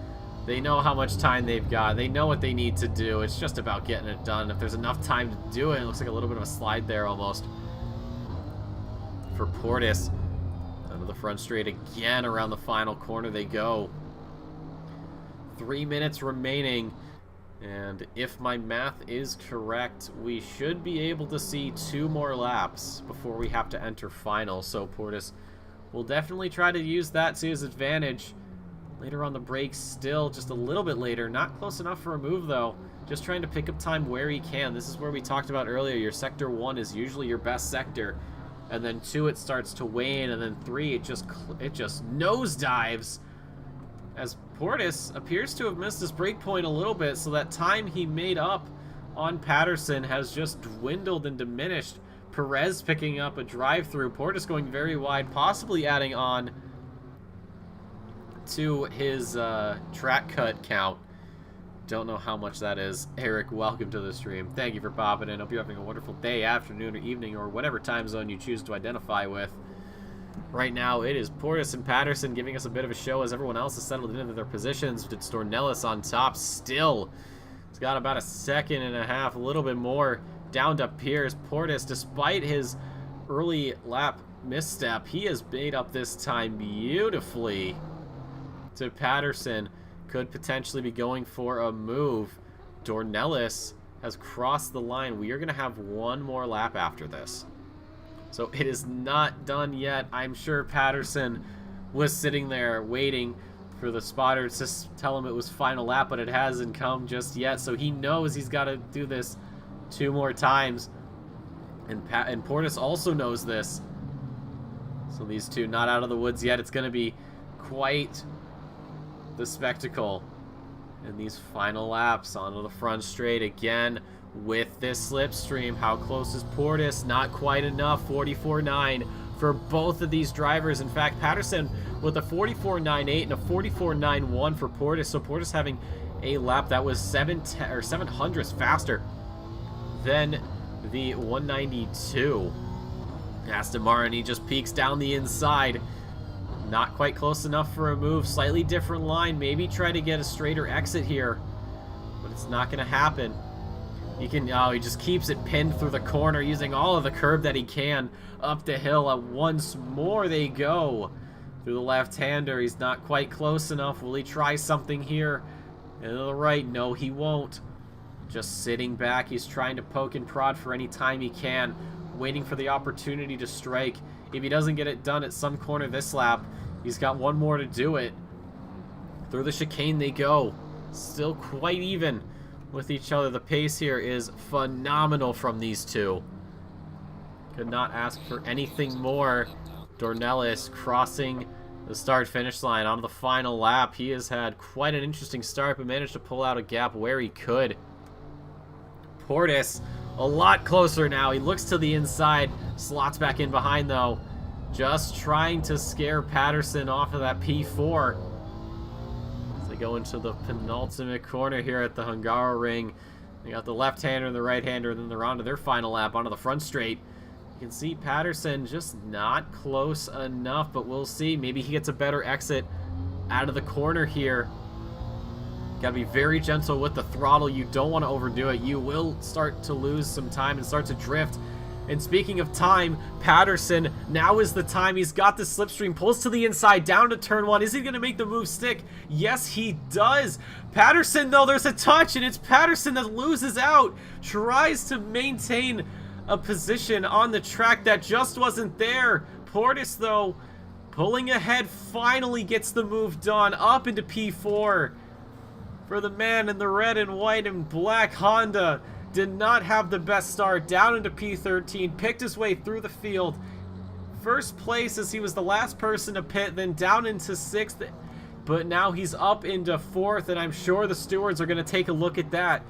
They know how much time they've got. They know what they need to do. It's just about getting it done. If there's enough time to do it, it looks like a little bit of a slide there almost for Portis. Under the front straight again, around the final corner they go. 3 minutes remaining, and if my math is correct, we should be able to see 2 more laps before we have to enter final. So Portis will definitely try to use that to his advantage. Later on the break, still just a little bit later. Not close enough for a move, though. Just trying to pick up time where he can. This is where we talked about earlier. Your sector 1 is usually your best sector. And then 2, it starts to wane. And then 3, it just nosedives. As Portis appears to have missed his break point a little bit. So that time he made up on Patterson has just dwindled and diminished. Perez picking up a drive-through. Portis going very wide, possibly adding on to his track cut count. Don't know how much that is. Eric, welcome to the stream. Thank you for popping in. Hope you're having a wonderful day, afternoon, or evening, or whatever time zone you choose to identify with. Right now, it is Portis and Patterson giving us a bit of a show as everyone else has settled into their positions. It's Dornelis on top still. He's got about a second and a half, a little bit more, down to Pierce. Portis, despite his early lap misstep, he has made up this time beautifully. To Patterson, could potentially be going for a move. Dornelis has crossed the line. We are going to have 1 more lap after this. So it is not done yet. I'm sure Patterson was sitting there waiting for the spotter to tell him it was final lap, but it hasn't come just yet. So he knows he's got to do this 2 more times. And Portis also knows this. So these two not out of the woods yet. It's going to be quite the spectacle in these final laps. Onto the front straight again with this slipstream. How close is Portis? Not quite enough. 44.9 for both of these drivers. In fact, Patterson with a 44.98 and a 44.91 for Portis. So Portis having a lap that was 700ths faster than the 192. Aston Martin, he just peeks down the inside. Not quite close enough for a move. Slightly different line. Maybe try to get a straighter exit here. But it's not going to happen. He just keeps it pinned through the corner, using all of the curb that he can up the hill. Once more they go through the left-hander. He's not quite close enough. Will he try something here? And to the right, no, he won't. Just sitting back. He's trying to poke and prod for any time he can, waiting for the opportunity to strike. If he doesn't get it done at some corner this lap, he's got 1 more to do it. Through the chicane they go. Still quite even with each other. The pace here is phenomenal from these two. Could not ask for anything more. Dornelis crossing the start-finish line onto the final lap. He has had quite an interesting start, but managed to pull out a gap where he could. Portis, a lot closer now. He looks to the inside, slots back in behind though. Just trying to scare Patterson off of that P4. As they go into the penultimate corner here at the Hungaroring. They got the left-hander and the right-hander, and then they're onto their final lap, onto the front straight. You can see Patterson just not close enough, but we'll see. Maybe he gets a better exit out of the corner here. Got to be very gentle with the throttle. You don't want to overdo it. You will start to lose some time and start to drift. And speaking of time, Patterson, now is the time. He's got the slipstream, pulls to the inside, down to turn 1. Is he going to make the move stick? Yes, he does. Patterson, though, there's a touch, and it's Patterson that loses out. Tries to maintain a position on the track that just wasn't there. Portis, though, pulling ahead, finally gets the move done. Up into P4. For the man in the red and white and black Honda. Did not have the best start. Down into P13. Picked his way through the field. First place as he was the last person to pit. Then down into 6th. But now he's up into 4th. And I'm sure the stewards are going to take a look at that.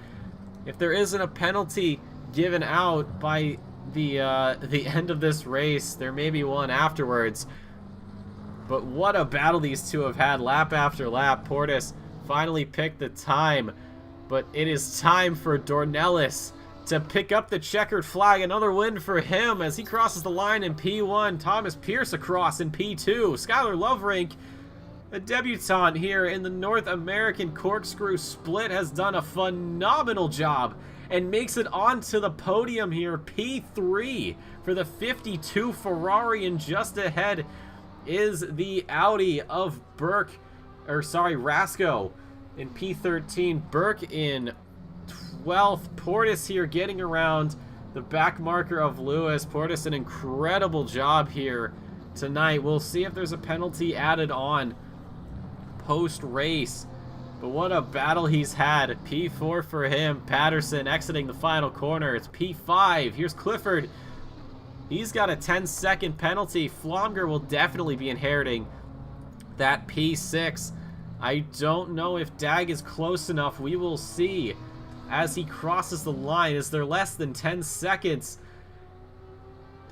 If there isn't a penalty given out by the end of this race, there may be one afterwards. But what a battle these two have had. Lap after lap. Portis finally picked the time, but it is time for Dornelis to pick up the checkered flag. Another win for him as he crosses the line in P1. Thomas Pierce across in P2. Skylar Loverink A debutant here in the North American Corkscrew Split has done a phenomenal job and makes it onto the podium here. P3 for the 52 Ferrari, and just ahead is the Audi of Rasco in P13. Burke in 12th. Portis here getting around the back marker of Lewis. Portis, an incredible job here tonight. We'll see if there's a penalty added on post-race. But what a battle he's had. P4 for him. Patterson exiting the final corner. It's P5. Here's Clifford. He's got a 10-second penalty. Flomger will definitely be inheriting that P6. I don't know if Dag is close enough. We will see as he crosses the line. Is there less than 10 seconds?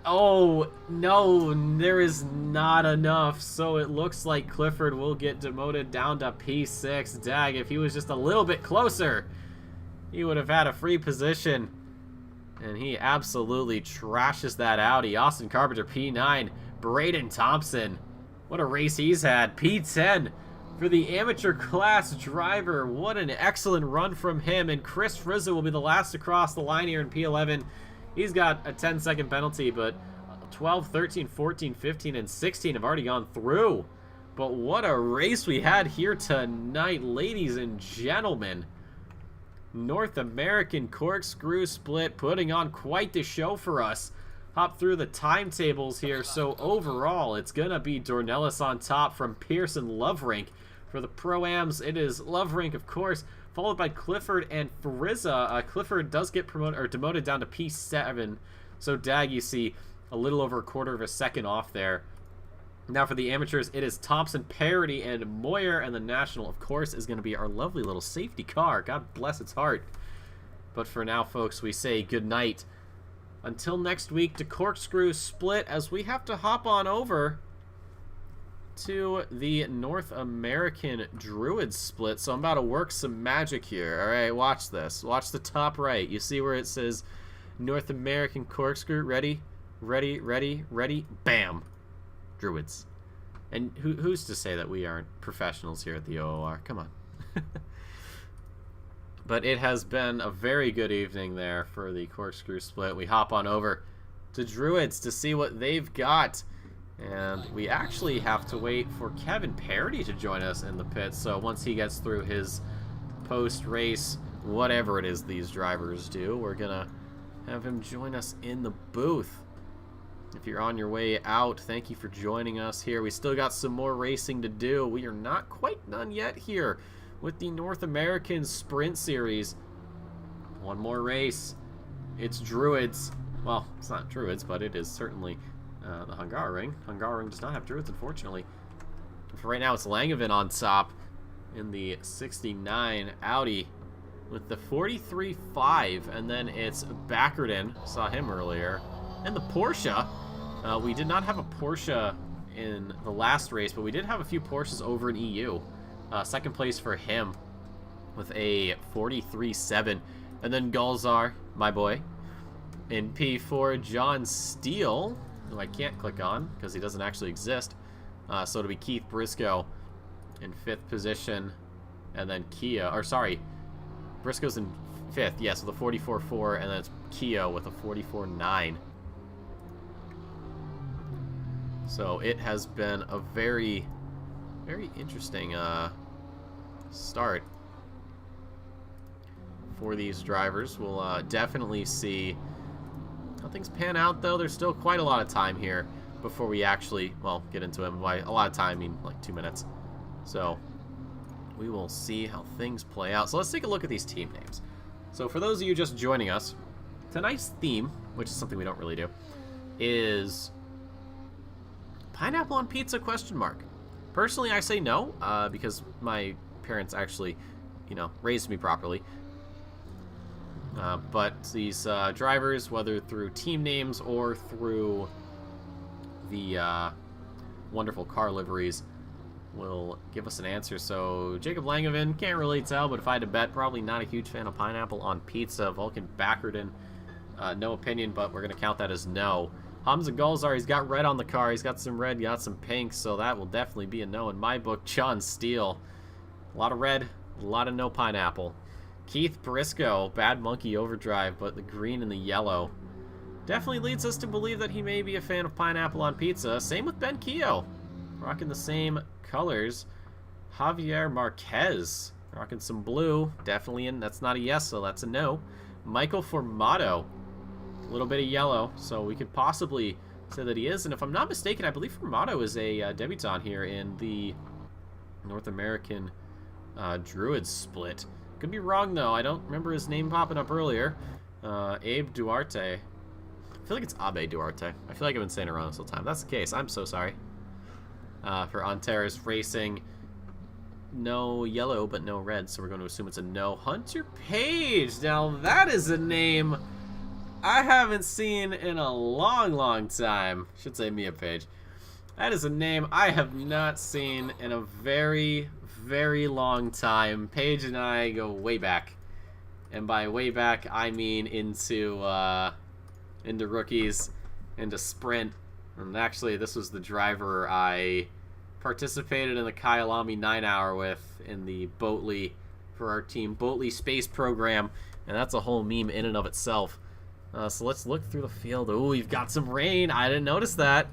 Oh, no, there is not enough. So it looks like Clifford will get demoted down to P6. Dag, if he was just a little bit closer, he would have had a free position. And he absolutely trashes that Audi. Austin Carpenter, P9. Braden Thompson, what a race he's had. P10 for the amateur class driver. What an excellent run from him. And Chris Frizza will be the last to cross the line here in P11. He's got a 10-second penalty, but 12, 13, 14, 15, and 16 have already gone through. But what a race we had here tonight, ladies and gentlemen. North American Corkscrew Split putting on quite the show for us. Hop through the timetables here. So overall, it's going to be Dornelis on top from Pearson Loverink. For the Pro-Ams, it is Loverink, of course, followed by Clifford and Frizza. Clifford does get promoted or demoted down to P7. So Dag, you see, a little over a quarter of a second off there. Now for the amateurs, it is Thompson, Parody, and Moyer. And the national, of course, is going to be our lovely little safety car. God bless its heart. But for now, folks, we say good night. Until next week to Corkscrew Split, as we have to hop on over to the North American Druids Split. So I'm about to work some magic here. All right, watch this. Watch the top right. You see where it says North American Corkscrew? Ready? Ready, ready, ready. Bam. Druids. And who's to say that we aren't professionals here at the OOR? Come on. But it has been a very good evening there for the Corkscrew Split. We hop on over to Druids to see what they've got. And we actually have to wait for Kevin Parody to join us in the pits. So once he gets through his post-race, whatever it is these drivers do, we're going to have him join us in the booth. If you're on your way out, thank you for joining us here. We still got some more racing to do. We are not quite done yet here with the North American Sprint Series. One more race. It's Druids. Well, it's not Druids, but it is certainly the Hungary. Hungary does not have Druids, unfortunately. For right now, it's Langevin on top in the 69 Audi with the 43.5, and then it's Backerton. Saw him earlier. And the Porsche. We did not have a Porsche in the last race, but we did have a few Porsches over in EU. Second place for him with a 43.7. And then Galzar, my boy, in P4. John Steele, who I can't click on because he doesn't actually exist. So it'll be Keith Briscoe in 5th position. And then Kia, or sorry, Briscoe's in 5th, yes, with a 44.4, and then it's Kia with a 44.9. So it has been a very, very interesting start for these drivers. We'll definitely see how things pan out, though. There's still quite a lot of time here before we actually, well, get into them. By a lot of time, I mean like 2 minutes. So we will see how things play out. So let's take a look at these team names. So for those of you just joining us, tonight's theme, which is something we don't really do, is pineapple on pizza ? Personally, I say no, because my parents actually, raised me properly. But these drivers, whether through team names or through the wonderful car liveries, will give us an answer. So Jacob Langevin, can't really tell, but if I had to bet, probably not a huge fan of pineapple on pizza. Vulcan Backerton, no opinion, but we're going to count that as no. Hamza Gulzar, he's got red on the car. He's got some red, got some pink, so that will definitely be a no in my book. John Steele, a lot of red, a lot of no pineapple. Keith Briscoe, Bad Monkey Overdrive, but the green and the yellow definitely leads us to believe that he may be a fan of pineapple on pizza. Same with Ben Keogh, rocking the same colors. Javier Marquez, rocking some blue, definitely in. That's not a yes, so that's a no. Michael Formato, a little bit of yellow, so we could possibly say that he is. And if I'm not mistaken, I believe Formato is a debutant here in the North American Druids split. Could be wrong, though. I don't remember his name popping up earlier. Abe Duarte. I feel like it's Abe Duarte. I feel like I've been saying it wrong this whole time. If that's the case, I'm so sorry. For Antares Racing, no yellow, but no red, so we're going to assume it's a no. Hunter Page. Now, that is a name I haven't seen in a long, long time. Should say Mia Page. That is a name I have not seen in a very, very long time. Paige and I go way back, and by way back I mean into rookies, into sprint. And actually, this was the driver I participated in the Kyalami 9-hour with in the Boatley for our team Boatley Space Program, and that's a whole meme in and of itself. So let's look through the field. Oh, we've got some rain. I didn't notice that.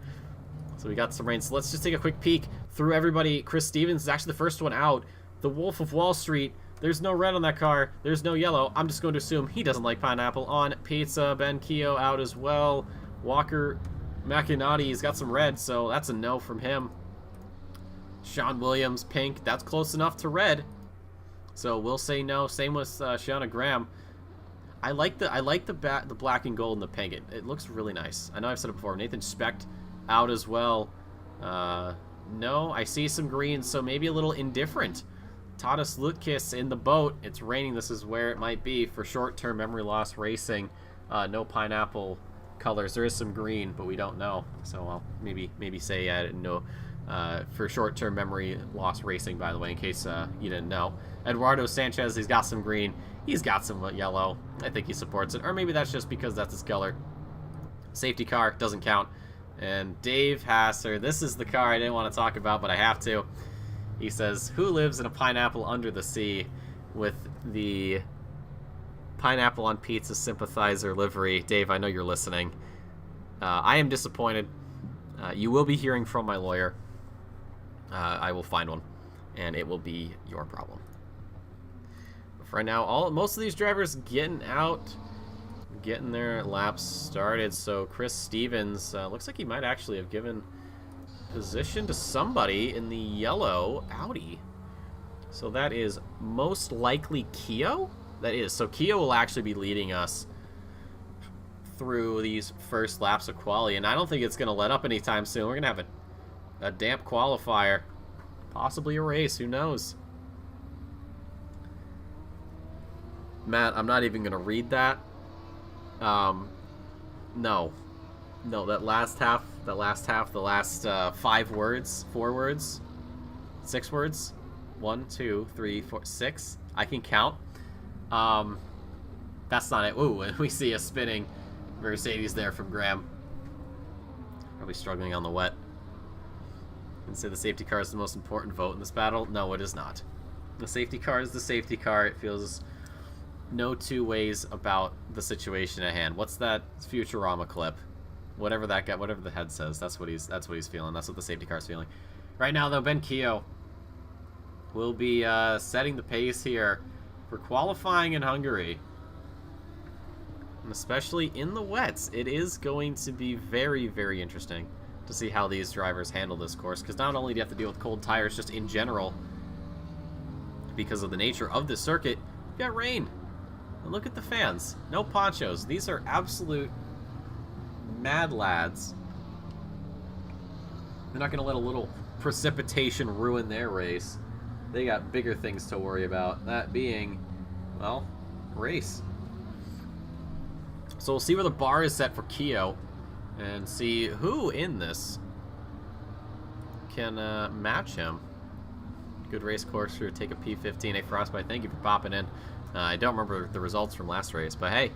So we got some rain. So let's just take a quick peek through everybody. Chris Stevens is actually the first one out. The Wolf of Wall Street. There's no red on that car. There's no yellow. I'm just going to assume he doesn't like pineapple on pizza. Ben Keogh out as well. Walker McInerney has got some red, so that's a no from him. Sean Williams, pink. That's close enough to red, so we'll say no. Same with Shauna Graham. I like the black and gold and the pink. It looks really nice. I know I've said it before. Nathan Specht out as well. No, I see some green, so maybe a little indifferent. Tadas Lutkis in the boat. It's raining. This is where it might be for short-term memory loss racing. No pineapple colors. There is some green, but we don't know. So I'll maybe say no for short-term memory loss racing, by the way, in case you didn't know. Eduardo Sanchez, he's got some green. He's got some yellow. I think he supports it. Or maybe that's just because that's his color. Safety car, doesn't count. And Dave Hasser, this is the car I didn't want to talk about, but I have to. He says, who lives in a pineapple under the sea with the pineapple on pizza sympathizer livery? Dave, I know you're listening. I am disappointed. You will be hearing from my lawyer. I will find one, and it will be your problem. But for right now, most of these drivers getting out, getting their laps started. So Chris Stevens looks like he might actually have given position to somebody in the yellow Audi. So that is most likely Keogh. That is. So Keogh will actually be leading us through these first laps of quali, and I don't think it's going to let up anytime soon. We're going to have a damp qualifier, possibly a race. Who knows? Matt, I'm not even going to read that. No, that last half, the last 5 words, 4 words, 6 words, 1, 2, 3, 4, 6. I can count. That's not it. Ooh, and we see a spinning Mercedes there from Graham. Probably struggling on the wet. And say the safety car is the most important vote in this battle. No, it is not. The safety car is the safety car. It feels no two ways about the situation at hand. What's that Futurama clip? Whatever that guy, whatever the head says, that's what he's feeling. That's what the safety car's feeling. Right now, though, Ben Keogh will be setting the pace here for qualifying in Hungary. And especially in the wets, it is going to be very, very interesting to see how these drivers handle this course, because not only do you have to deal with cold tires just in general because of the nature of this circuit, you got rain. And look at the fans. No ponchos. These are absolute mad lads. They're not going to let a little precipitation ruin their race. They got bigger things to worry about. That being, well, race. So we'll see where the bar is set for Keogh and see who in this can match him. Good race course for take a P15. Hey, Frostbite, thank you for popping in. I don't remember the results from last race, but hey,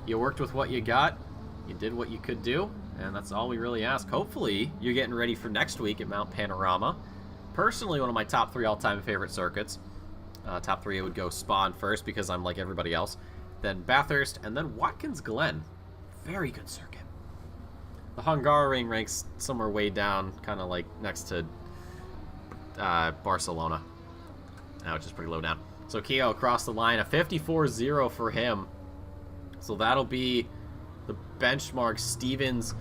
you worked with what you got. You did what you could do, And that's all we really ask. Hopefully, you're getting ready for next week at Mount Panorama. Personally, one of my top 3 all-time favorite circuits. Top 3, it would go Spawn first because I'm like everybody else. Then Bathurst, and then Watkins Glen. Very good circuit. The Hungary ranks somewhere way down, kind of like next to Barcelona, which is pretty low down. So Keogh across the line, a 54-0 for him. So that'll be the benchmark. Stevens,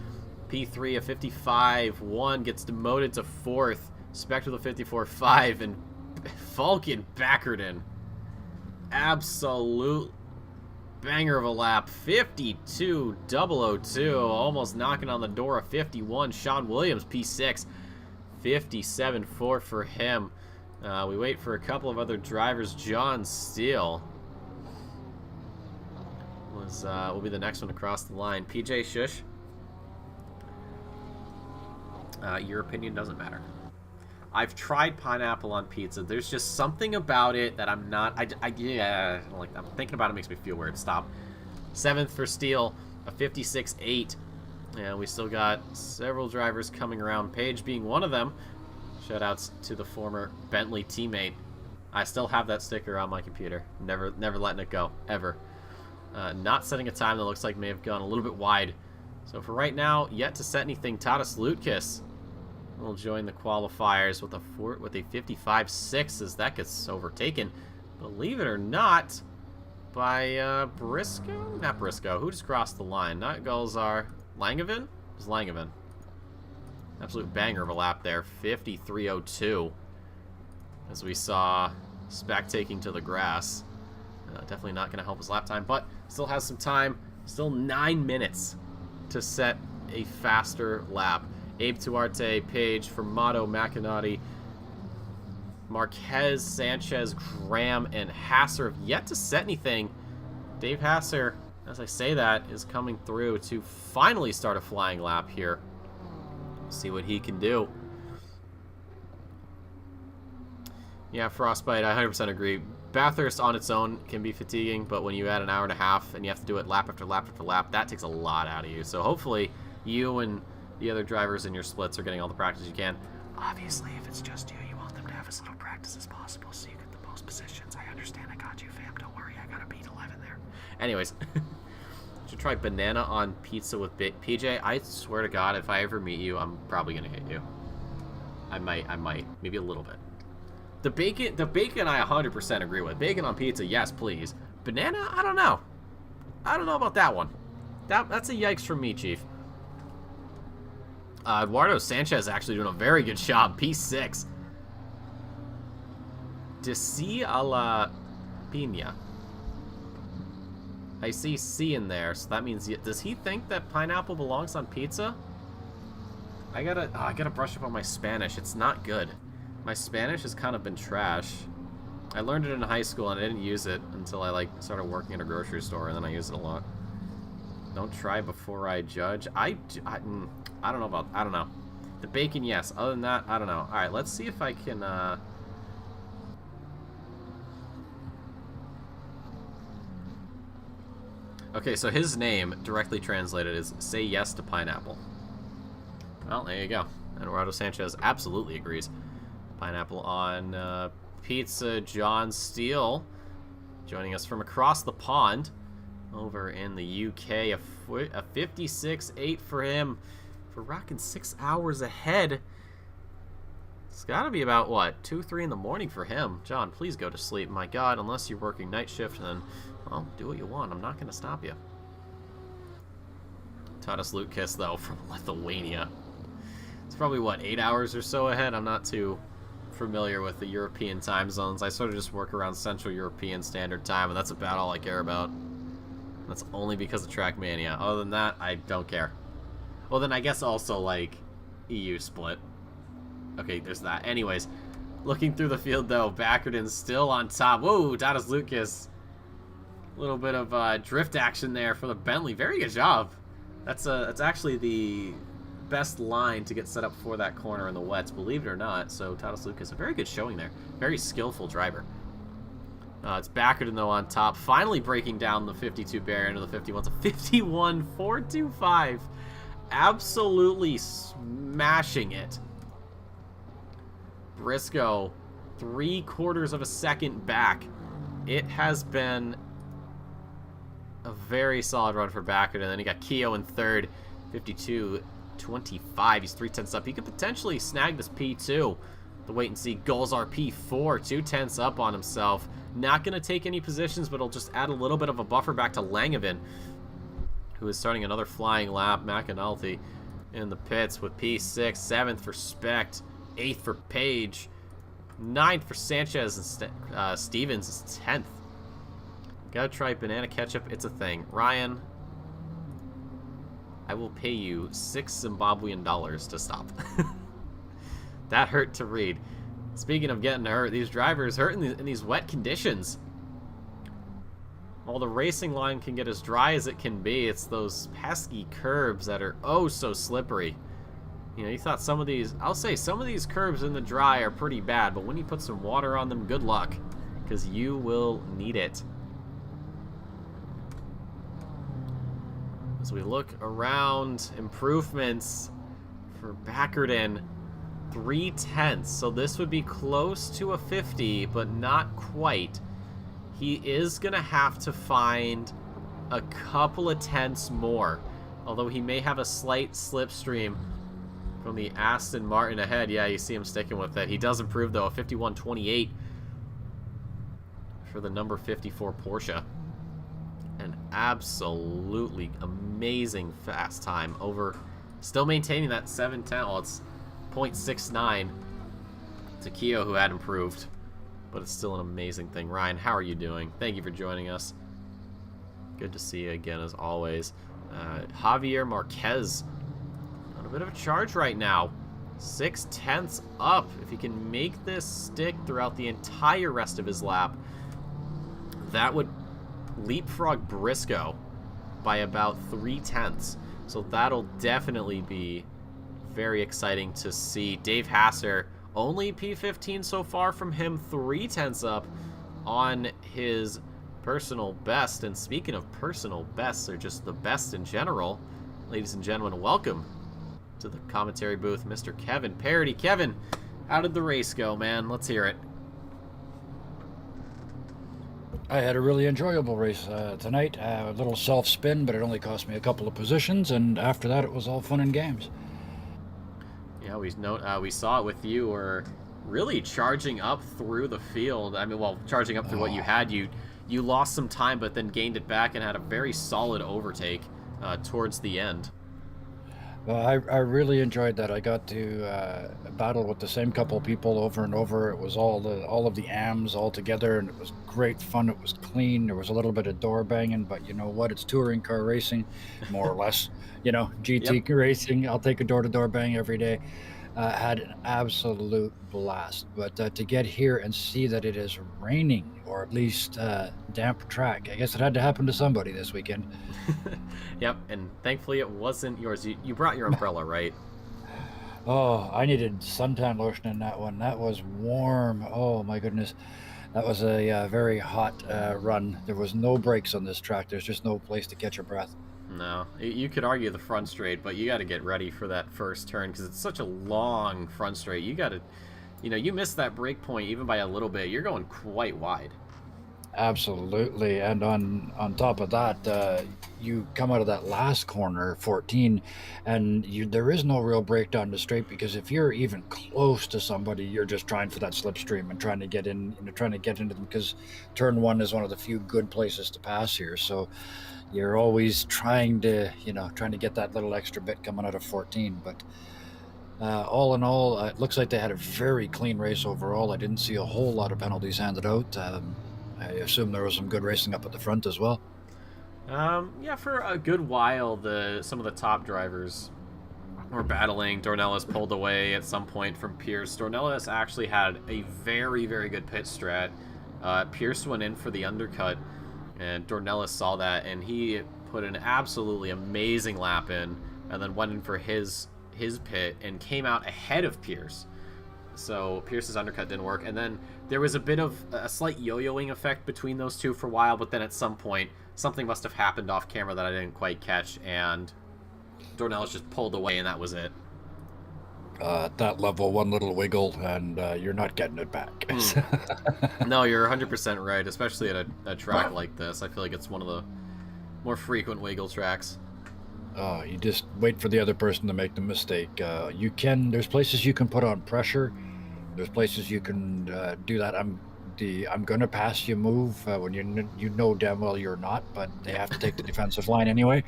P3, a 55-1, gets demoted to 4th. Spectre with a 54-5, and Falcon Backerton. Absolute banger of a lap. 52-002, almost knocking on the door of 51. Sean Williams, P6, 57-4 for him. We wait for a couple of other drivers. John Steele will be the next one across the line. PJ Shush, your opinion doesn't matter. I've tried pineapple on pizza. There's just something about it that I'm not. Yeah, like I'm thinking about it makes me feel weird. Stop. 7th for Steele, a 56-8. And we still got several drivers coming around. Page being one of them. Shoutouts to the former Bentley teammate. I still have that sticker on my computer. Never letting it go, ever. Not setting a time that looks like may have gone a little bit wide. So for right now, yet to set anything. Tadas Lutkis will join the qualifiers with a 55-6 as that gets overtaken. Believe it or not, by Briscoe? Not Briscoe. Who just crossed the line? Not Gulzar. Langevin? It was Langevin. Absolute banger of a lap there. 53-02. As we saw Spec taking to the grass. Definitely not going to help his lap time, but still has some time. Still 9 minutes to set a faster lap. Abe Tuarte, Page, Fermato, McInerney, Marquez, Sanchez, Graham, and Hasser have yet to set anything. Dave Hasser, as I say that, is coming through to finally start a flying lap here. See what he can do. Yeah, Frostbite, I 100% agree. Bathurst on its own can be fatiguing, but when you add an hour and a half and you have to do it lap after lap after lap, that takes a lot out of you. So hopefully you and the other drivers in your splits are getting all the practice you can. Obviously, if it's just you, you want them to have as little practice as possible so you get the most positions. I understand. I got you, fam. Don't worry. I got to beat 11 there. Anyways, should try banana on pizza with PJ. I swear to God, if I ever meet you, I'm probably going to hit you. I might. Maybe a little bit. The bacon I 100% agree with. Bacon on pizza, yes, please. Banana, I don't know. I don't know about that one. That's a yikes from me, Chief. Eduardo Sanchez actually doing a very good job. P6. Desi a la Pina. I see C in there, so that means... Does he think that pineapple belongs on pizza? I gotta brush up on my Spanish. It's not good. My Spanish has kind of been trash. I learned it in high school and I didn't use it until I started working in a grocery store, and then I used it a lot. Don't try before I judge. I don't know. The bacon, yes. Other than that, I don't know. Alright, let's see if I can, Okay, so his name, directly translated, is Say Yes to Pineapple. Well, there you go. Eduardo Sanchez absolutely agrees. Pineapple on pizza. John Steele joining us from across the pond over in the UK. A 56-8 for him. For rocking 6 hours ahead. It's got to be about, what, 2, 3 in the morning for him. John, please go to sleep. My God, unless you're working night shift, then, well, do what you want. I'm not going to stop you. Tadas Lutkis, though, from Lithuania. It's probably, what, 8 hours or so ahead? I'm not too familiar with the European time zones. I sort of just work around Central European Standard Time, and that's about all I care about. That's only because of Trackmania. Other than that, I don't care. Well, then I guess also, like, EU split. Okay, there's that. Anyways, looking through the field, though, Backerton's still on top. Whoa, Tadas Lutkis. A little bit of drift action there for the Bentley. Very good job. That's actually the best line to get set up for that corner in the wets, believe it or not. So Tadas Lutkis, a very good showing there. Very skillful driver. It's Backerton, though, on top. Finally breaking down the 52 barrier into the 51. It's a 51-425. absolutely smashing it. Briscoe, 3/4 of a second back. It has been a very solid run for Backert, and then you got Keogh in third, 52.25. He's 3/10 up. He could potentially snag this P2. The wait and see. Goals are P4, 2/10 up on himself. Not going to take any positions, but he'll just add a little bit of a buffer back to Langevin, who is starting another flying lap. McAnulty in the pits with P6, 7th for Specht, 8th for Page, 9th for Sanchez, and Stevens is 10th. Gotta try banana ketchup, it's a thing. Ryan, I will pay you $6 to stop. That hurt to read. Speaking of getting hurt, these drivers hurt in these wet conditions. While the racing line can get as dry as it can be, it's those pesky curbs that are oh so slippery. You know, you thought some of these, I'll say some of these curbs in the dry are pretty bad, but when you put some water on them, good luck, because you will need it. As we look around, improvements for Backerton, 3/10. So this would be close to a 50, but not quite. He is going to have to find a couple of tenths more, although he may have a slight slipstream from the Aston Martin ahead. Yeah, you see him sticking with it. He does improve, though, a 51.28 for the number 54 Porsche. An absolutely amazing fast time over, still maintaining that 7:10. Well, it's 0.69 to Keogh, who had improved, but it's still an amazing thing. Ryan, how are you doing? Thank you for joining us. Good to see you again, as always. Javier Marquez on a bit of a charge right now. 6/10 up. If he can make this stick throughout the entire rest of his lap, that would leapfrog Briscoe by about 3/10. So that'll definitely be very exciting to see. Dave Hasser, only P15 so far from him, 3/10 up on his personal best. And speaking of personal bests, or just the best in general, ladies and gentlemen, welcome to the commentary booth, Mr. Kevin Parody. Kevin, how did the race go, man? Let's hear it. I had a really enjoyable race tonight. A little self-spin, but it only cost me a couple of positions, and after that it was all fun and games. Yeah, we saw it with you, or really charging up through the field. I mean, well, charging up through what you had. You lost some time, but then gained it back and had a very solid overtake towards the end. Well, I really enjoyed that. I got to battle with the same couple of people over and over. It was all of the AMs all together, and it was great fun. It was clean. There was a little bit of door banging, but you know what? It's touring car racing, more or less. You know, GT racing. I'll take a door-to-door bang every day. Had an absolute blast. But to get here and see that it is raining, or at least damp track, I guess it had to happen to somebody this weekend. Yep, and thankfully it wasn't yours. You brought your umbrella, right? Oh, I needed suntan lotion in that one. That was warm. Oh my goodness. That was a very hot run. There was no brakes on this track. There's just no place to catch your breath. No, you could argue the front straight, but you got to get ready for that first turn because it's such a long front straight. You got to, you know, you miss that brake point even by a little bit, you're going quite wide. Absolutely, and on top of that, you come out of that last corner, 14, and there is no real breakdown to straight, because if you're even close to somebody, you're just trying for that slipstream and trying to get in, trying to get into them, because turn one is one of the few good places to pass here. So you're always trying to get that little extra bit coming out of 14. But all in all, it looks like they had a very clean race overall. I didn't see a whole lot of penalties handed out. I assume there was some good racing up at the front as well. Yeah, for a good while, some of the top drivers were battling. Dornelis pulled away at some point from Pierce. Dornelis actually had a very, very good pit strat. Pierce went in for the undercut, and Dornelis saw that, and he put an absolutely amazing lap in, and then went in for his pit and came out ahead of Pierce. So Pierce's undercut didn't work, and then there was a bit of a slight yo-yoing effect between those two for a while, but then at some point something must have happened off camera that I didn't quite catch, and Dornell's just pulled away, and that was it. At that level, one little wiggle, and you're not getting it back. No, you're 100% right, especially at a track like this. I feel like it's one of the more frequent wiggle tracks. You just wait for the other person to make the mistake. There's places you can put on pressure. There's places you can do that. I'm gonna pass you move when you know damn well you're not, but they have to take the defensive line anyway.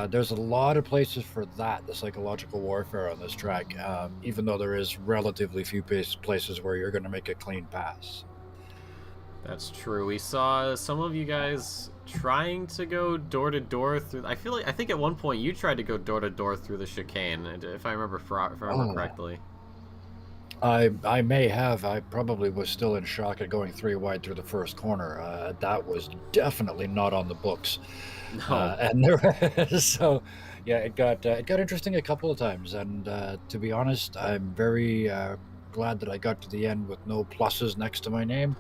There's a lot of places for that, the psychological warfare on this track, even though there is relatively few places where you're going to make a clean pass. That's true. We saw some of you guys trying to go door to door through. I think at one point you tried to go door to door through the chicane, if I remember correctly. I may have. I probably was still in shock at going 3 wide through the first corner. That was definitely not on the books. No. And there, so yeah, it got interesting a couple of times. And to be honest, I'm very glad that I got to the end with no pluses next to my name,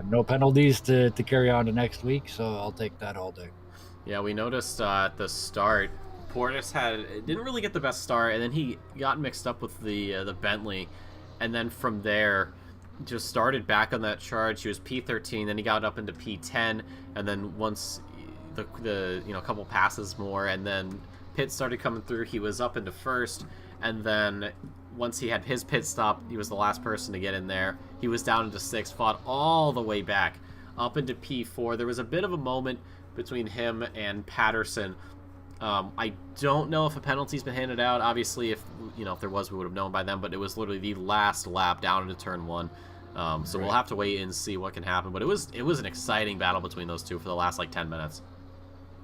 no penalties to carry on to next week. So I'll take that all day. Yeah, we noticed at the start, Portis didn't really get the best start, and then he got mixed up with the Bentley, and then from there just started back on that charge. He was P13, then he got up into P10, and then once the couple passes more, and then pit started coming through, he was up into first, and then once he had his pit stop, he was the last person to get in there. He was down into 6th, fought all the way back up into P4. There was a bit of a moment between him and Patterson. I don't know if a penalty's been handed out. Obviously, if there was, we would have known by then, but it was literally the last lap down into turn 1. So we'll have to wait and see what can happen. But it was an exciting battle between those two for the last 10 minutes.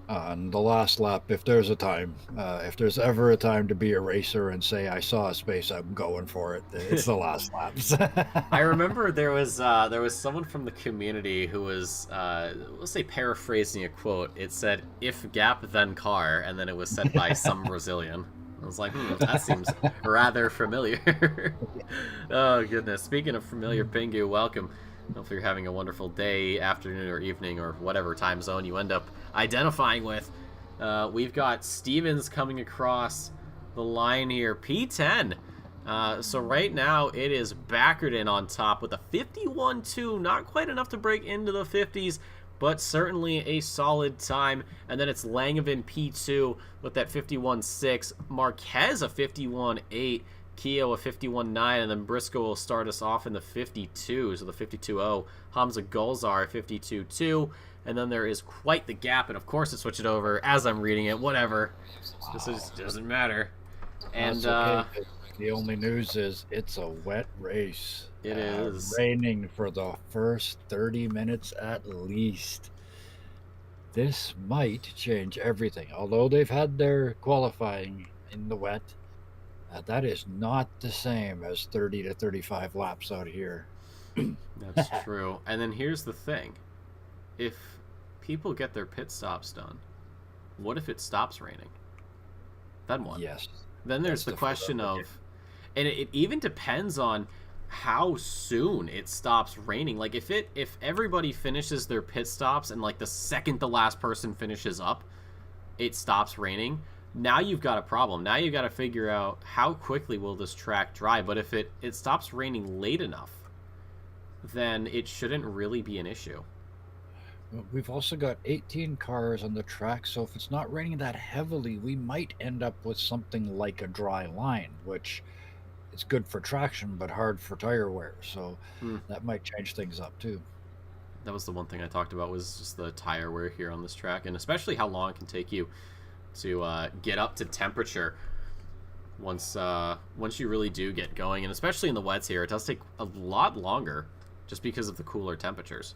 On the last lap, if there's ever a time to be a racer and say I saw a space, I'm going for it. It's the last laps. I remember there was someone from the community who was let's say paraphrasing a quote. It said "if gap then car," and then it was said by some Brazilian. I was like, that seems rather familiar. Oh goodness! Speaking of familiar, Pingu, welcome. Hopefully you're having a wonderful day, afternoon, or evening, or whatever time zone you end up identifying with. We've got Stevens coming across the line here, P10. So right now it is Backerton on top with a 51.2. Not quite enough to break into the 50s, but certainly a solid time. And then it's Langevin P2 with that 51.6. Marquez a 51.8. Keogh a 51.9, and then Briscoe will start us off in the 52, so the 52.0. Hamza Gulzar 52.2, and then there is quite the gap, and of course it switched it over as I'm reading it. Whatever, this doesn't matter. And okay. The only news is it's a wet race. It is raining for the first 30 minutes at least. This might change everything. Although they've had their qualifying in the wet, that is not the same as 30 to 35 laps out here. That's true. And then here's the thing. If people get their pit stops done, what if it stops raining? Then what? Yes. Then there's the question of... And it even depends on how soon it stops raining. Like, if everybody finishes their pit stops and, like, the second the last person finishes up, it stops raining... Now you've got a problem. Now you've got to figure out how quickly will this track dry. But if it stops raining late enough, then it shouldn't really be an issue. We've also got 18 cars on the track, so if it's not raining that heavily, we might end up with something like a dry line, which is good for traction but hard for tire wear. So that might change things up too. That was the one thing I talked about, was just the tire wear here on this track, and especially how long it can take you to get up to temperature once you really do get going. And especially in the wets here, it does take a lot longer just because of the cooler temperatures.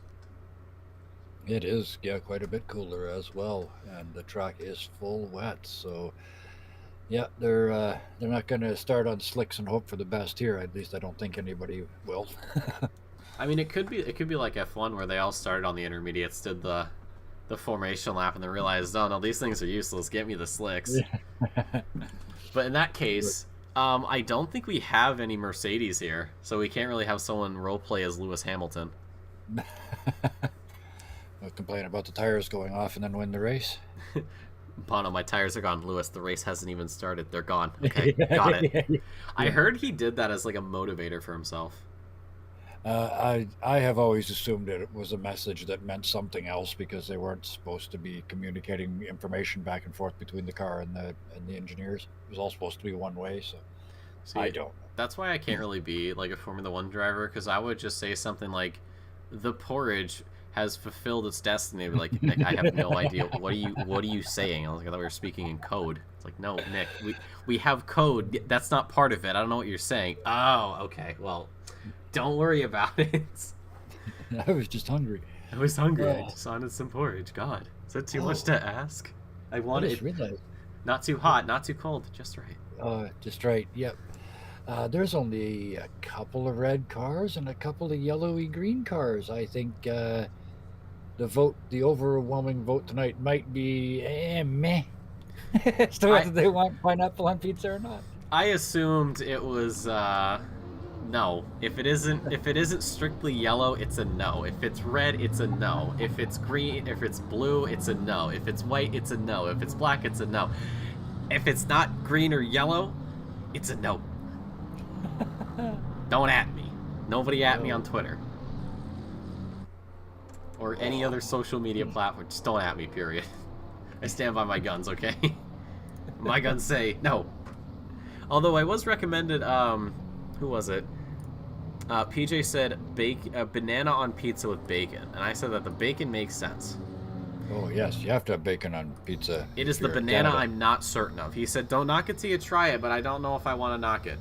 It is, yeah, quite a bit cooler as well, and the track is full wet. So yeah, they're not going to start on slicks and hope for the best here. At least I don't think anybody will. I mean, it could be like F1 where they all started on the intermediates, did the formation lap, and then realized, oh no, these things are useless, get me the slicks. But in that case, I don't think we have any Mercedes here, so we can't really have someone role play as Lewis Hamilton. We'll complain about the tires going off and then win the race. Bono, my tires are gone. Lewis, the race hasn't even started. They're gone. Okay, got it. Yeah. I heard he did that as like a motivator for himself. I have always assumed that it was a message that meant something else because they weren't supposed to be communicating information back and forth between the car and the engineers. It was all supposed to be one way, so See, I don't. that's why I can't really be like a Formula One driver, because I would just say something like, "The porridge has fulfilled its destiny." Like, Nick, I have no idea. What are you saying? I was like, I thought we were speaking in code. It's like, no, Nick, we have code. That's not part of it. I don't know what you're saying. Oh, okay. Well, don't worry about it. I was just hungry. I was hungry. I just wanted some porridge. God, is that too much to ask? I I wanted just it realized. not too hot, not too cold, just right. Just right. Yep. There's only a couple of red cars and a couple of yellowy green cars. I think the overwhelming vote tonight might be meh as to whether they want pineapple on pizza or not. I assumed it was no. If it isn't strictly yellow, it's a no. If it's red, it's a no. If it's green, if it's blue, it's a no. If it's white, it's a no. If it's black, it's a no. If it's not green or yellow, it's a no. Don't at me. Nobody at me on Twitter. Or any other social media platform. Just don't at me, period. I stand by my guns, okay? My guns say no. Although I was recommended, who was it? PJ said banana on pizza with bacon. And I said that the bacon makes sense. Oh, yes. You have to have bacon on pizza. It is the banana I'm not certain of. He said, don't knock it till you try it, but I don't know if I want to knock it.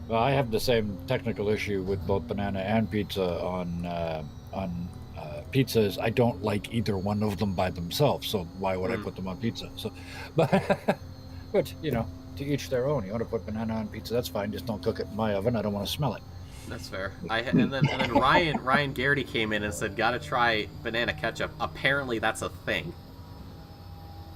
Well, I have the same technical issue with both banana and pizza on pizzas. I don't like either one of them by themselves, so why would I put them on pizza? So, but you know, to each their own. You want to put banana on pizza, that's fine. Just don't cook it in my oven. I don't want to smell it. That's fair. And then Ryan Garrity came in and said, gotta try banana ketchup. Apparently, that's a thing.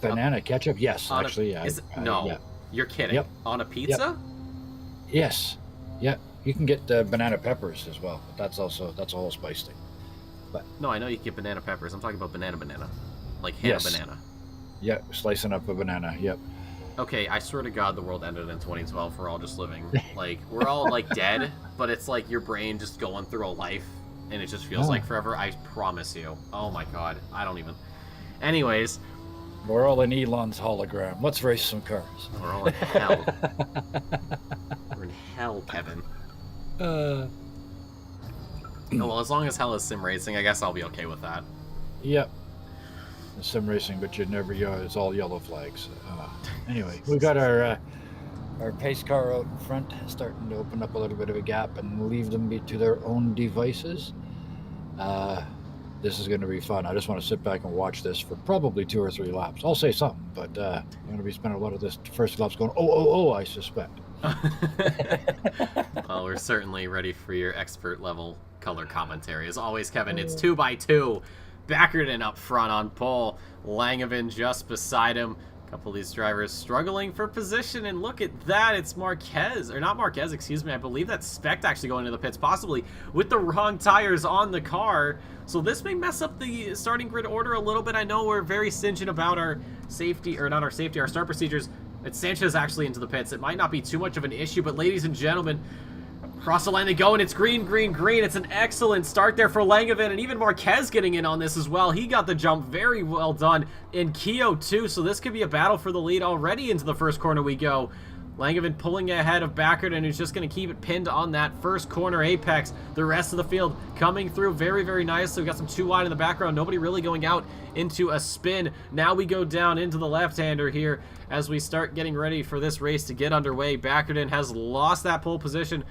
Banana ketchup? Yes, actually, yeah. No, yeah. You're kidding. Yep. On a pizza? Yep. Yes. Yeah. You can get banana peppers as well. But that's a whole spice thing. But no, I know you can get banana peppers. I'm talking about banana, like Hannah banana. Yeah, slicing up a banana. Yep. Okay, I swear to God, the world ended in 2012. We're all just living like we're all like dead, but it's like your brain just going through a life, and it just feels like forever. I promise you. Oh my God, I don't even. Anyways, we're all in Elon's hologram. Let's race some cars. We're all in hell. We're in hell, Kevin. Oh, well, as long as hell is sim racing, I guess I'll be okay with that. Yep. Sim racing, but it's all yellow flags. Anyway, we got our pace car out in front, starting to open up a little bit of a gap and leave them to their own devices. This is going to be fun. I just want to sit back and watch this for probably 2 or 3 laps. I'll say something, but I'm going to be spending a lot of this first laps going, oh, I suspect. Well, we're certainly ready for your expert level color commentary. As always, Kevin, it's 2x2. Backerton up front on pole. Langevin just beside him. A couple of these drivers struggling for position, and look at that. It's Marquez, or not Marquez, excuse me. I believe that's Specht actually going to the pits, possibly with the wrong tires on the car. So this may mess up the starting grid order a little bit. I know we're very stringent about our safety, or not our safety, our start procedures. It's Sanchez actually into the pits. It might not be too much of an issue, but ladies and gentlemen, across the line they go, and it's green. It's an excellent start there for Langevin, and even Marquez getting in on this as well. He got the jump, very well done, in Keo too, so this could be a battle for the lead already. Into the first corner we go. Langevin pulling ahead of Backerton, who's just going to keep it pinned on that first corner apex. The rest of the field coming through very, very nicely. We got some 2 wide in the background. Nobody really going out into a spin. Now we go down into the left-hander here as we start getting ready for this race to get underway. Backerton has lost that pole position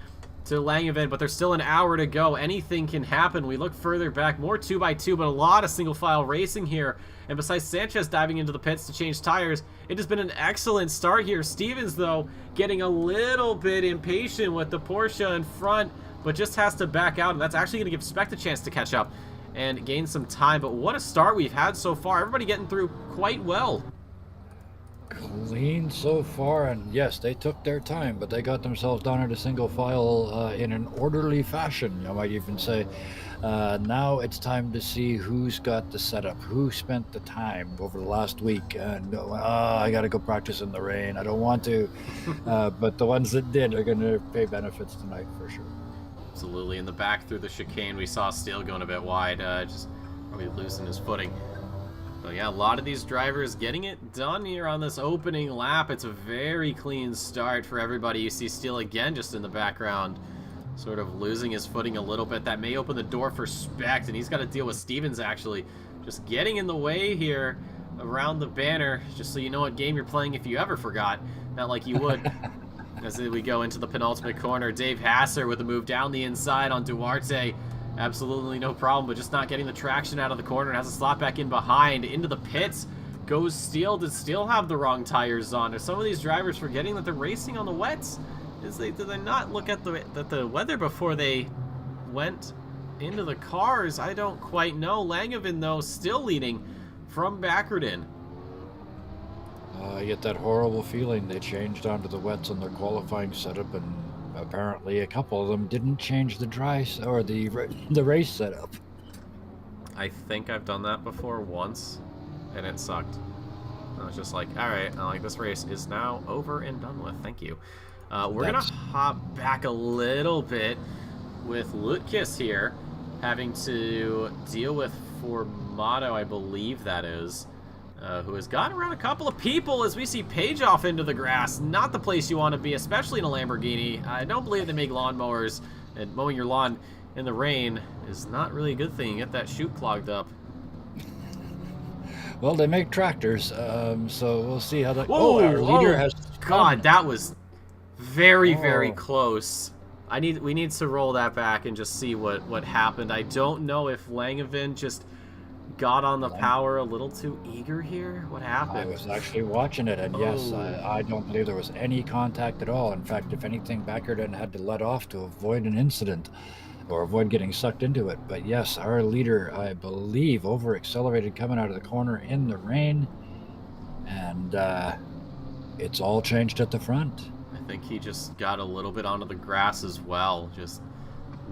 to Langevin, but there's still an hour to go. Anything can happen. We look further back, more 2x2, but a lot of single file racing here. And besides Sanchez diving into the pits to change tires, it has been an excellent start here. Stevens, though, getting a little bit impatient with the Porsche in front, but just has to back out, and that's actually going to give Specht a chance to catch up and gain some time. But what a start we've had so far. Everybody getting through quite well. Clean so far, and yes, they took their time, but they got themselves down into single file in an orderly fashion, I might even say. Now it's time to see who's got the setup, who spent the time over the last week and go, I got to go practice in the rain. I don't want to. But the ones that did are going to pay benefits tonight for sure. Absolutely. In the back through the chicane, we saw Steele going a bit wide, just probably losing his footing. But yeah, a lot of these drivers getting it done here on this opening lap. It's a very clean start for everybody. You see Steele again just in the background, sort of losing his footing a little bit. That may open the door for Specht, and he's got to deal with Stevens actually just getting in the way here around the banner, just so you know what game you're playing if you ever forgot. Not like you would. As we go into the penultimate corner, Dave Hasser with a move down the inside on Duarte. Absolutely no problem, but just not getting the traction out of the corner and has a slot back in behind. Into the pits goes Steele. Did Steele have the wrong tires on? Are some of these drivers forgetting that they're racing on the wets? Did they not look at the weather before they went into the cars? I don't quite know. Langevin, though, still leading from Backerton. I get that horrible feeling they changed onto the wets on their qualifying setup, and apparently a couple of them didn't change the the race setup. I think I've done that before once, and it sucked. I was just like, all right, this race is now over and done with. Thank you. We're gonna hop back a little bit with Lutkis here, having to deal with Formato, I believe that is. Who has gotten around a couple of people as we see Page off into the grass. Not the place you want to be, especially in a Lamborghini. I don't believe they make lawnmowers, and mowing your lawn in the rain is not really a good thing. You get that chute clogged up. Well, they make tractors, so we'll see how that... Whoa, our leader has... God, that was very, very close. We need to roll that back and just see what happened. I don't know if Langevin just got on the power a little too eager here. What happened? I was actually watching it, and yes, I don't believe there was any contact at all. In fact, if anything, Backerton had to let off to avoid an incident or avoid getting sucked into it. But yes, our leader, I believe, over-accelerated coming out of the corner in the rain, and it's all changed at the front. I think he just got a little bit onto the grass as well. Just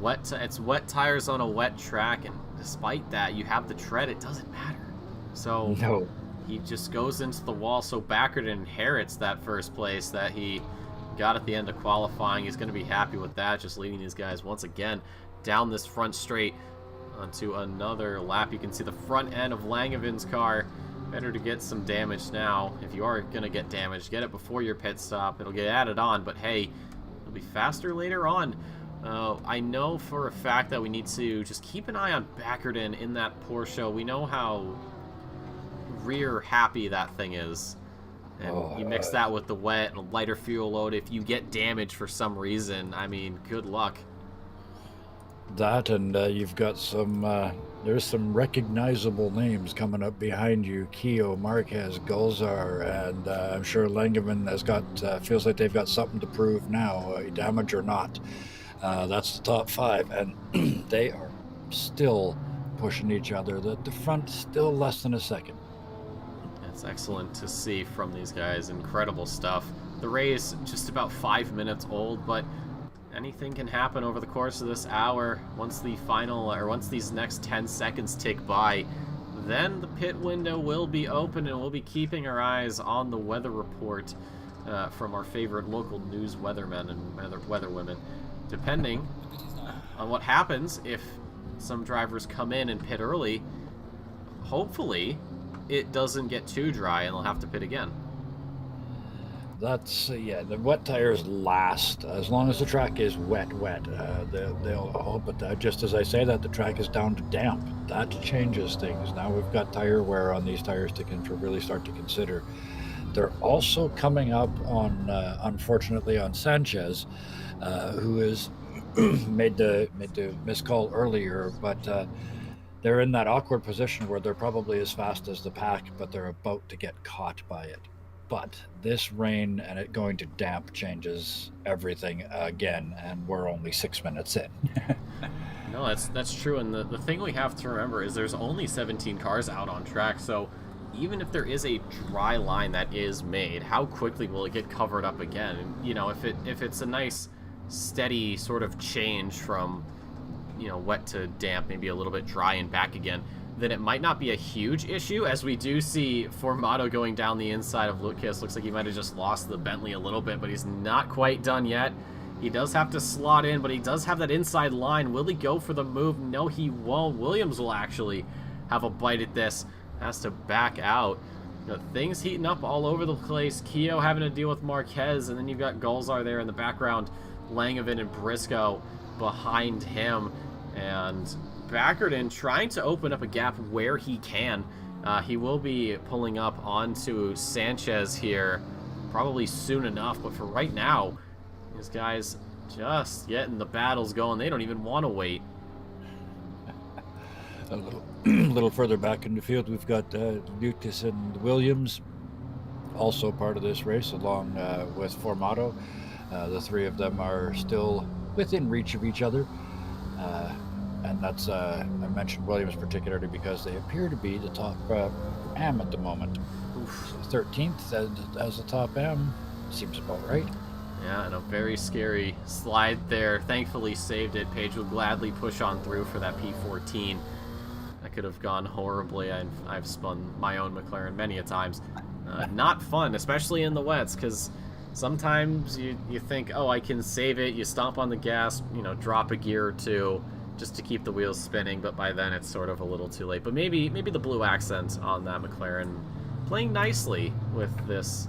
it's wet tires on a wet track, and despite that, you have the tread. It doesn't matter. So no. He just goes into the wall. So Backerton inherits that first place that he got at the end of qualifying. He's going to be happy with that, just leading these guys once again down this front straight onto another lap. You can see the front end of Langevin's car. Better to get some damage now. If you are going to get damage, get it before your pit stop. It'll get added on, but hey, it'll be faster later on. I know for a fact that we need to just keep an eye on Backerton in that Porsche. We know how rear happy that thing is. And you mix that with the wet and a lighter fuel load. If you get damage for some reason, I mean, good luck. That, and you've got some, there's some recognizable names coming up behind you. Keogh, Marquez, Gulzar, and I'm sure Langevin has got, feels like they've got something to prove now, damage or not. That's the top five, and they are still pushing each other. The front still less than a second. It's excellent to see from these guys. Incredible stuff. The race just about 5 minutes old, but anything can happen over the course of this hour. Once these next 10 seconds tick by, then the pit window will be open, and we'll be keeping our eyes on the weather report from our favorite local news weathermen and weatherwomen. Depending on what happens, if some drivers come in and pit early, hopefully it doesn't get too dry and they'll have to pit again. That's, yeah, the wet tires last. As long as the track is wet. They'll but just as I say that, the track is down to damp. That changes things. Now we've got tire wear on these tires to really start to consider. They're also coming up on, unfortunately, on Sanchez, who has made the missed call earlier, but they're in that awkward position where they're probably as fast as the pack, but they're about to get caught by it. But this rain and it going to damp changes everything again, and we're only 6 minutes in. No, that's true, and the thing we have to remember is there's only 17 cars out on track, so even if there is a dry line that is made, how quickly will it get covered up again? And, you know, if it's a nice steady sort of change from, you know, wet to damp, maybe a little bit dry and back again, then it might not be a huge issue, as we do see Formato going down the inside of Lucas. Looks like he might have just lost the Bentley a little bit, but he's not quite done yet. He does have to slot in, but he does have that inside line. Will he go for the move? No, he won't. Williams will actually have a bite at this. Has to back out. You know, things heating up all over the place. Keo having to deal with Marquez, and then you've got Gulzar there in the background. Langevin and Briscoe behind him. And Backerton trying to open up a gap where he can. He will be pulling up onto Sanchez here probably soon enough, but for right now, these guys just getting the battles going. They don't even want to wait. A little further back in the field, we've got Lucas and Williams, also part of this race, along with Formato. The three of them are still within reach of each other. And that's, I mentioned Williams particularly because they appear to be the top AM at the moment. 13th as the top AM, seems about right. Yeah, and a very scary slide there. Thankfully saved it. Page will gladly push on through for that P14. That could have gone horribly. I've spun my own McLaren many a times. Not fun, especially in the wets, because sometimes you think, oh, I can save it. You stomp on the gas, you know, drop a gear or two just to keep the wheels spinning, but by then it's sort of a little too late. But maybe the blue accent on that McLaren playing nicely with this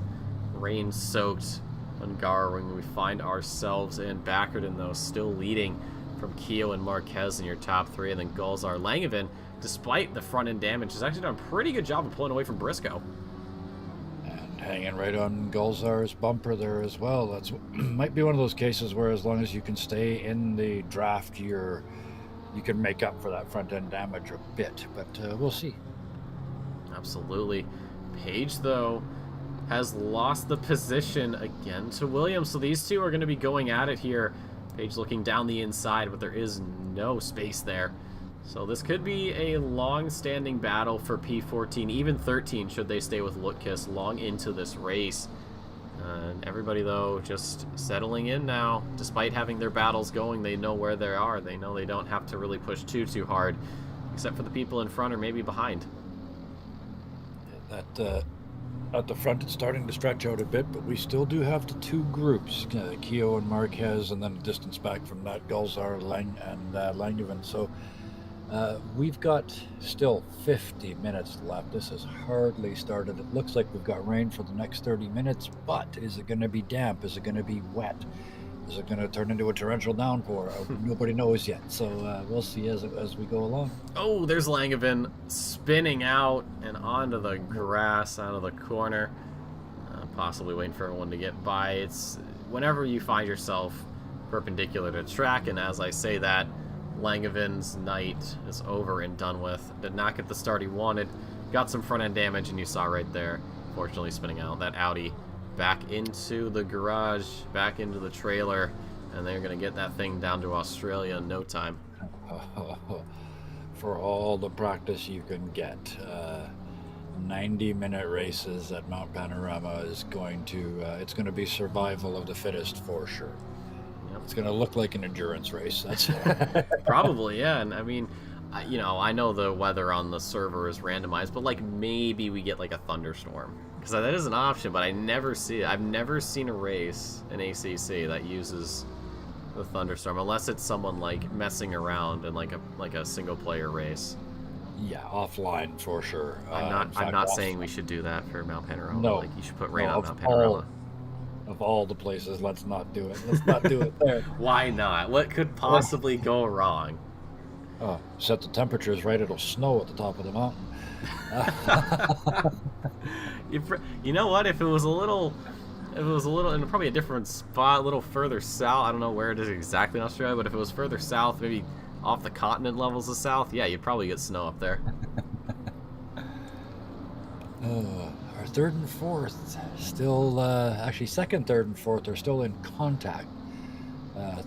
rain-soaked Hungary when we find ourselves in. Backerton, though, still leading from Keo and Marquez in your top three, and then Gulzar. Langevin, despite the front-end damage, has actually done a pretty good job of pulling away from Briscoe. And hanging right on Gulzar's bumper there as well. That's might be one of those cases where as long as you can stay in the draft, you can make up for that front-end damage a bit, but we'll see. Absolutely. Page, though, has lost the position again to Williams, so these two are going to be going at it here. Page looking down the inside, but there is no space there. So this could be a long-standing battle for P14, even 13, should they stay with Lucas long into this race. And everybody, though, just settling in now. Despite having their battles going, they know where they are. They know they don't have to really push too hard, except for the people in front or maybe behind. That at the front, it's starting to stretch out a bit, but we still do have the two groups, Keo and Marquez, and then a distance back from that, Gulzar and Langevin. So we've got still 50 minutes left. This has hardly started. It looks like we've got rain for the next 30 minutes, but is it going to be damp? Is it going to be wet? Is it going to turn into a torrential downpour? Nobody knows yet, so we'll see as we go along. Oh, there's Langevin spinning out and onto the grass out of the corner, possibly waiting for everyone to get by. It's whenever you find yourself perpendicular to track, and as I say that, Langevin's night is over and done with. Did not get the start he wanted. Got some front-end damage, and you saw right there, fortunately spinning out that Audi back into the garage, back into the trailer, and they're going to get that thing down to Australia in no time. For all the practice you can get, 90-minute races at Mount Panorama is going to it's going to be survival of the fittest for sure. Yep. It's going to look like an endurance race. That's probably, yeah. And I mean, you know, I know the weather on the server is randomized, but like maybe we get like a thunderstorm. Because that is an option, but I never see it. I've never seen a race in ACC that uses the thunderstorm, unless it's someone like messing around in like a single player race. Yeah, offline for sure. I'm not saying we should do that for Mount Panorama. No, like you should put rain on Mount Panorama. Of all the places, let's not do it. Let's not do it there. Why not? What could possibly go wrong? Oh, set the temperatures right. It'll snow at the top of the mountain. You know what? If it was a little in probably a different spot, a little further south. I don't know where it is exactly in Australia, but if it was further south, maybe off the continent levels of south, yeah, you'd probably get snow up there. Our third and fourth still, actually second, third, and fourth are still in contact.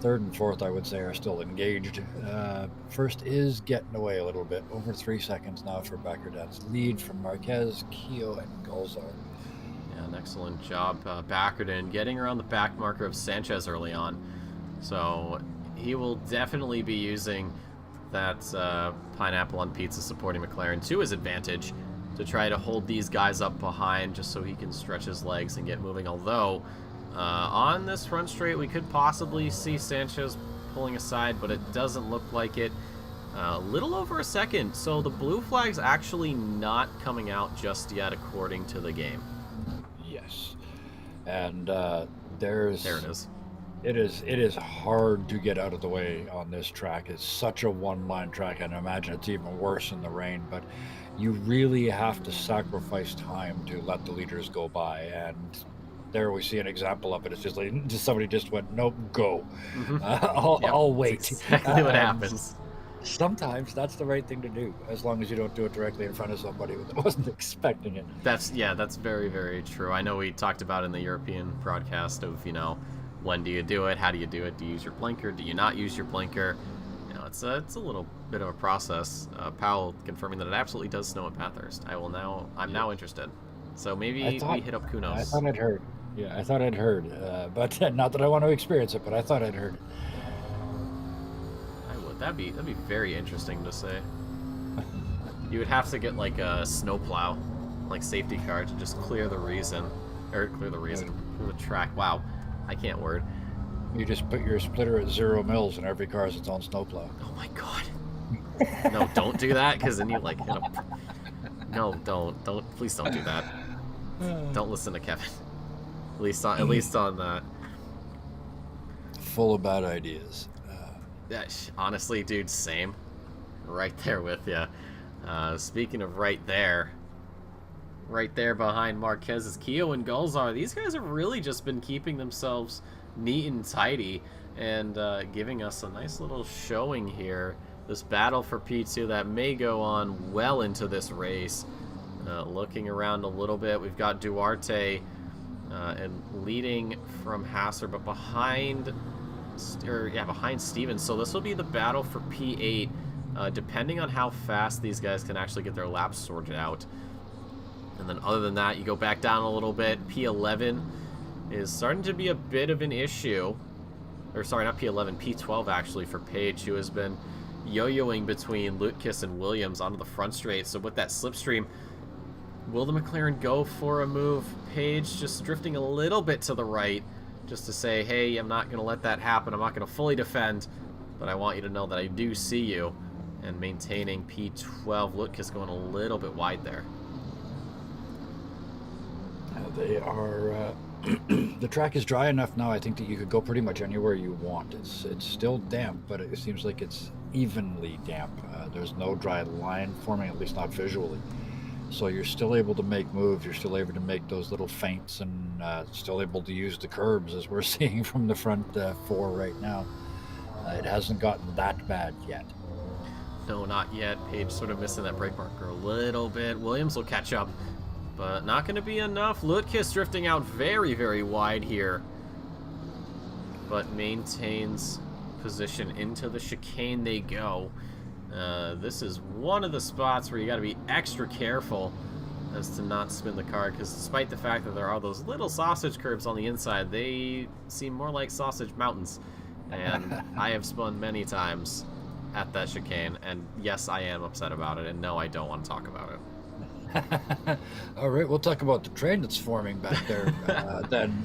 Third and fourth, I would say, are still engaged. First is getting away a little bit. Over 3 seconds now for Backerton's lead from Marquez, Keo, and Gulzar. Yeah, an excellent job, Backerton, getting around the back marker of Sanchez early on. So he will definitely be using that Pineapple on Pizza supporting McLaren to his advantage to try to hold these guys up behind just so he can stretch his legs and get moving. Although, on this front straight, we could possibly see Sanchez pulling aside, but it doesn't look like it. A little over a second, so the blue flag's actually not coming out just yet according to the game. Yes. And There it is. it is hard to get out of the way on this track. It's such a one-line track, and I imagine it's even worse in the rain, but you really have to sacrifice time to let the leaders go by, and there we see an example of it. It's just like somebody just went, nope, go. I'll wait. That's exactly what happens. Sometimes that's the right thing to do, as long as you don't do it directly in front of somebody that wasn't expecting it. That's very, very true. I know we talked about in the European broadcast of, when do you do it? How do you do it? Do you use your blinker? Do you not use your blinker? It's a little bit of a process. Powell confirming that it absolutely does snow at Bathurst. I'm now interested. So maybe we hit up Kunos. I thought I'd heard. Yeah, I thought I'd heard. But not that I want to experience it, but I thought I'd heard it. That'd be very interesting to say. You would have to get like a snowplow, like safety car, to just clear the track. Wow, I can't word. You just put your splitter at 0 mils, and every car has its own snowplow. Oh my god. No, don't do that, because then you like hit a... No, don't. Please don't do that. Don't listen to Kevin. At least on that. Full of bad ideas. Yeah, honestly, dude, same. Right there with you. Speaking of right there behind Marquez is Keo and Gulzar. These guys have really just been keeping themselves neat and tidy and giving us a nice little showing here. This battle for P2 that may go on well into this race. Looking around a little bit, we've got Duarte and leading from Hasser, but behind Stevens. So this will be the battle for P8, depending on how fast these guys can actually get their laps sorted out. And then other than that, you go back down a little bit. P11 is starting to be a bit of an issue. Or sorry, not P11, P12 actually for Page, who has been yo-yoing between Lutkis and Williams onto the front straight. So with that slipstream, will the McLaren go for a move? Page just drifting a little bit to the right, just to say, hey, I'm not going to let that happen. I'm not going to fully defend, but I want you to know that I do see you. And maintaining P12. Lutkis going a little bit wide there. They are... the track is dry enough now, I think, that you could go pretty much anywhere you want. It's still damp, but it seems like it's evenly damp. There's no dry line forming, at least not visually. So you're still able to make moves, you're still able to make those little feints, and still able to use the curbs, as we're seeing from the front four right now. It hasn't gotten that bad yet. No, not yet. Page sort of missing that brake marker a little bit. Williams will catch up, but not going to be enough. Lutkis drifting out very, very wide here, but maintains position into the chicane they go. This is one of the spots where you got to be extra careful as to not spin the car, because despite the fact that there are those little sausage curbs on the inside, they seem more like sausage mountains, and I have spun many times at that chicane, and yes, I am upset about it, and no, I don't want to talk about it. All right, we'll talk about the train that's forming back there. Then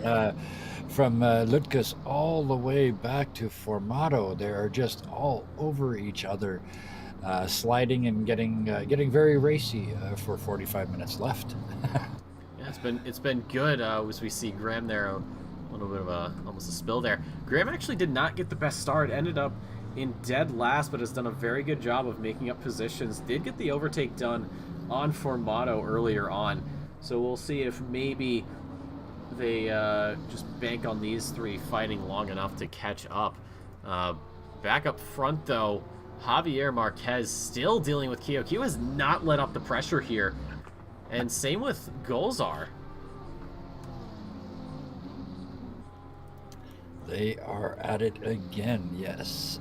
from Lutkis all the way back to Formato, they are just all over each other, sliding and getting very racy for 45 minutes left. Yeah, it's been good as we see Graham there, a little bit of almost a spill there. Graham actually did not get the best start, ended up in dead last, but has done a very good job of making up positions. Did get the overtake done on Formato earlier on, so we'll see if maybe they just bank on these three fighting long enough to catch up. Back up front though, Javier Marquez still dealing with Keo. Keo has not let up the pressure here, and same with Gulzar. They are at it again, yes.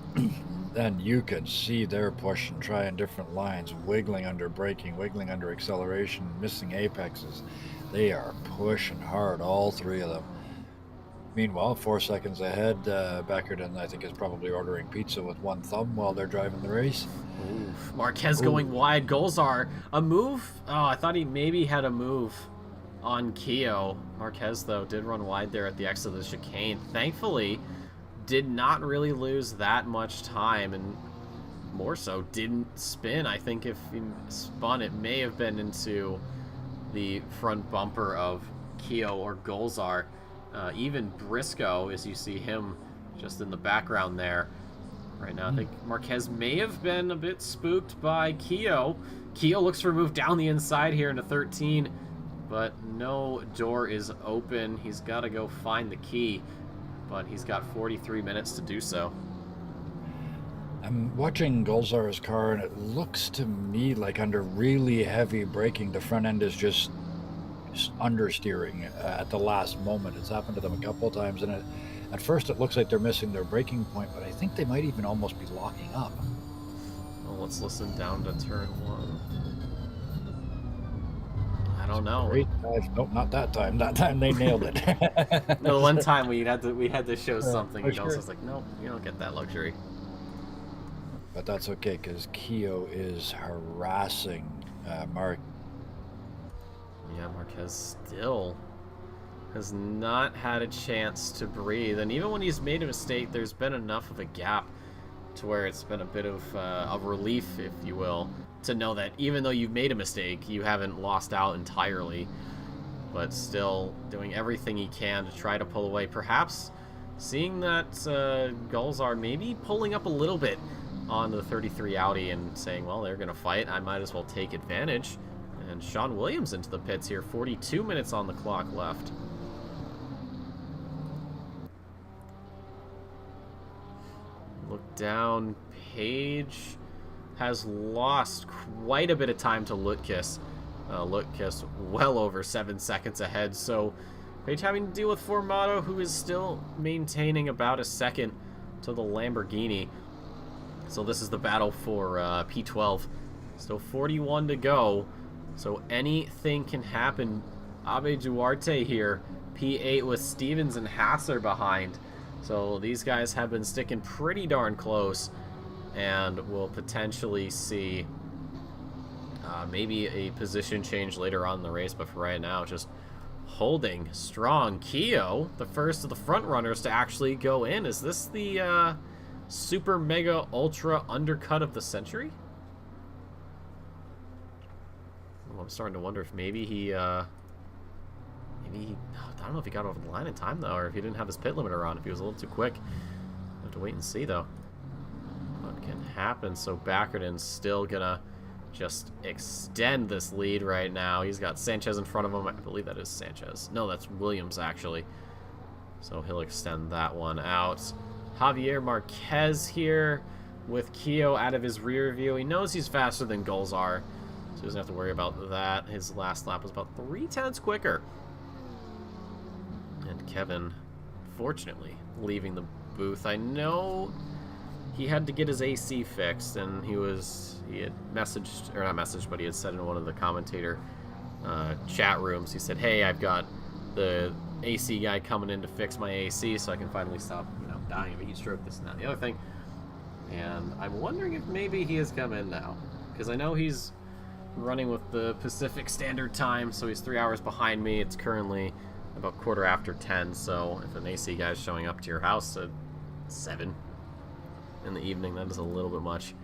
And you can see they're pushing, trying different lines, wiggling under braking, wiggling under acceleration, missing apexes. They are pushing hard, all three of them. Meanwhile, 4 seconds ahead, Beckerton, I think, is probably ordering pizza with one thumb while they're driving the race. Oof. Marquez going wide. Golzar, a move? Oh, I thought he maybe had a move on Keo. Marquez, though, did run wide there at the exit of the chicane. Thankfully, did not really lose that much time, and more so, didn't spin. I think if he spun, it may have been into the front bumper of Keo or Golzar. Even Briscoe, as you see him just in the background there. Right now, I think Marquez may have been a bit spooked by Keo. Keo looks for a move down the inside here into 13, but no door is open. He's got to go find the key, but he's got 43 minutes to do so. I'm watching Golzar's car, and it looks to me like under really heavy braking, the front end is just understeering at the last moment. It's happened to them a couple of times, and at first it looks like they're missing their braking point, but I think they might even almost be locking up. Well, let's listen down to turn 1. I don't know. Great. Nope, not that time. That time they nailed it. The one time we had to show something, and sure. Golzar's like, nope, you don't get that luxury. But that's okay, because Keo is harassing Mark. Yeah, Marquez still has not had a chance to breathe. And even when he's made a mistake, there's been enough of a gap to where it's been a bit of a relief, if you will, to know that even though you've made a mistake, you haven't lost out entirely, but still doing everything he can to try to pull away. Perhaps seeing that Golzar maybe pulling up a little bit on the 33 Audi and saying, well, they're going to fight, I might as well take advantage. And Sean Williams into the pits here. 42 minutes on the clock left. Look down. Page has lost quite a bit of time to Lutkiss. Lutkiss well over 7 seconds ahead. So Page having to deal with Formato, who is still maintaining about a second to the Lamborghini. So this is the battle for P12. Still 41 to go. So anything can happen. Abe Duarte here, P8 with Stevens and Hasser behind. So these guys have been sticking pretty darn close, and we'll potentially see maybe a position change later on in the race. But for right now, just holding strong. Keo, the first of the front runners to actually go in. Is this the super mega ultra undercut of the century? I'm starting to wonder if maybe he, I don't know if he got over the line in time, though, or if he didn't have his pit limiter on, if he was a little too quick. We'll have to wait and see, though. What can happen? So Beckerton's still gonna just extend this lead right now. He's got Sanchez in front of him. I believe that is Sanchez. No, that's Williams, actually. So he'll extend that one out. Javier Marquez here with Keo out of his rear view. He knows he's faster than Golzar, so he doesn't have to worry about that. His last lap was about 3/10 quicker. And Kevin, fortunately, leaving the booth. I know he had to get his AC fixed, and he had messaged, or not messaged, but he had said in one of the commentator chat rooms, he said, hey, I've got the AC guy coming in to fix my AC so I can finally stop, dying of a heat stroke, this and that, the other thing. And I'm wondering if maybe he has come in now, because I know he's running with the Pacific Standard Time, so he's 3 hours behind me. It's currently about 10:15, so if an AC guy's showing up to your house at 7 in the evening, that is a little bit much.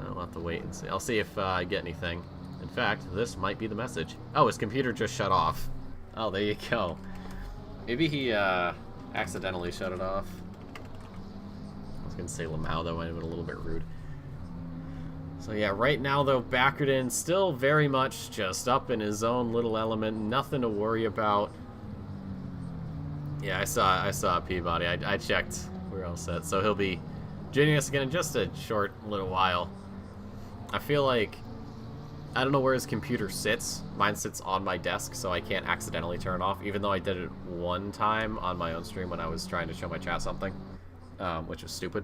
We'll have to wait and see. I'll see if I get anything. In fact, this might be the message. Oh, his computer just shut off. Oh, there you go. Maybe he accidentally shut it off. I was going to say Lamau, though, might have been a little bit rude. So yeah, right now, though, Beckerton still very much just up in his own little element. Nothing to worry about. Yeah, I saw Peabody. I checked. We're all set. So he'll be joining us again in just a short little while. I feel like, I don't know where his computer sits. Mine sits on my desk, so I can't accidentally turn it off, even though I did it one time on my own stream when I was trying to show my chat something, which was stupid.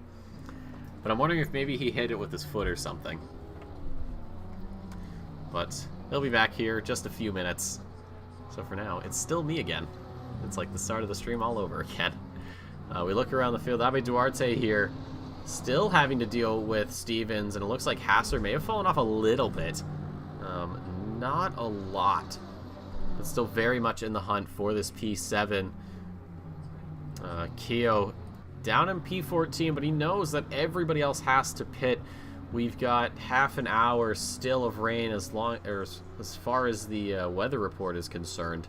But I'm wondering if maybe he hit it with his foot or something. But he'll be back here just a few minutes. So for now, it's still me again. It's like the start of the stream all over again. We look around the field. Abe Duarte here, still having to deal with Stevens, and it looks like Hasser may have fallen off a little bit. Not a lot, but still very much in the hunt for this P7. Keo down in P14, but he knows that everybody else has to pit. We've got half an hour still of rain as far as the weather report is concerned.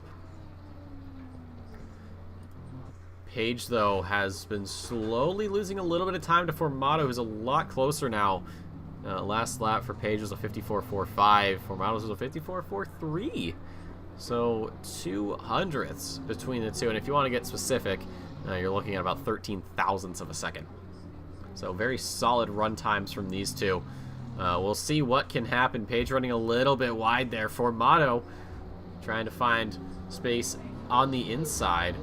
Page, though, has been slowly losing a little bit of time to Formato, who's a lot closer now. Last lap for Page was a 54.45. Formato's was a 54.43. So 200ths between the two. And if you want to get specific, you're looking at about 13 thousandths of a second. So very solid run times from these two. We'll see what can happen. Page running a little bit wide there. Formato trying to find space on the inside,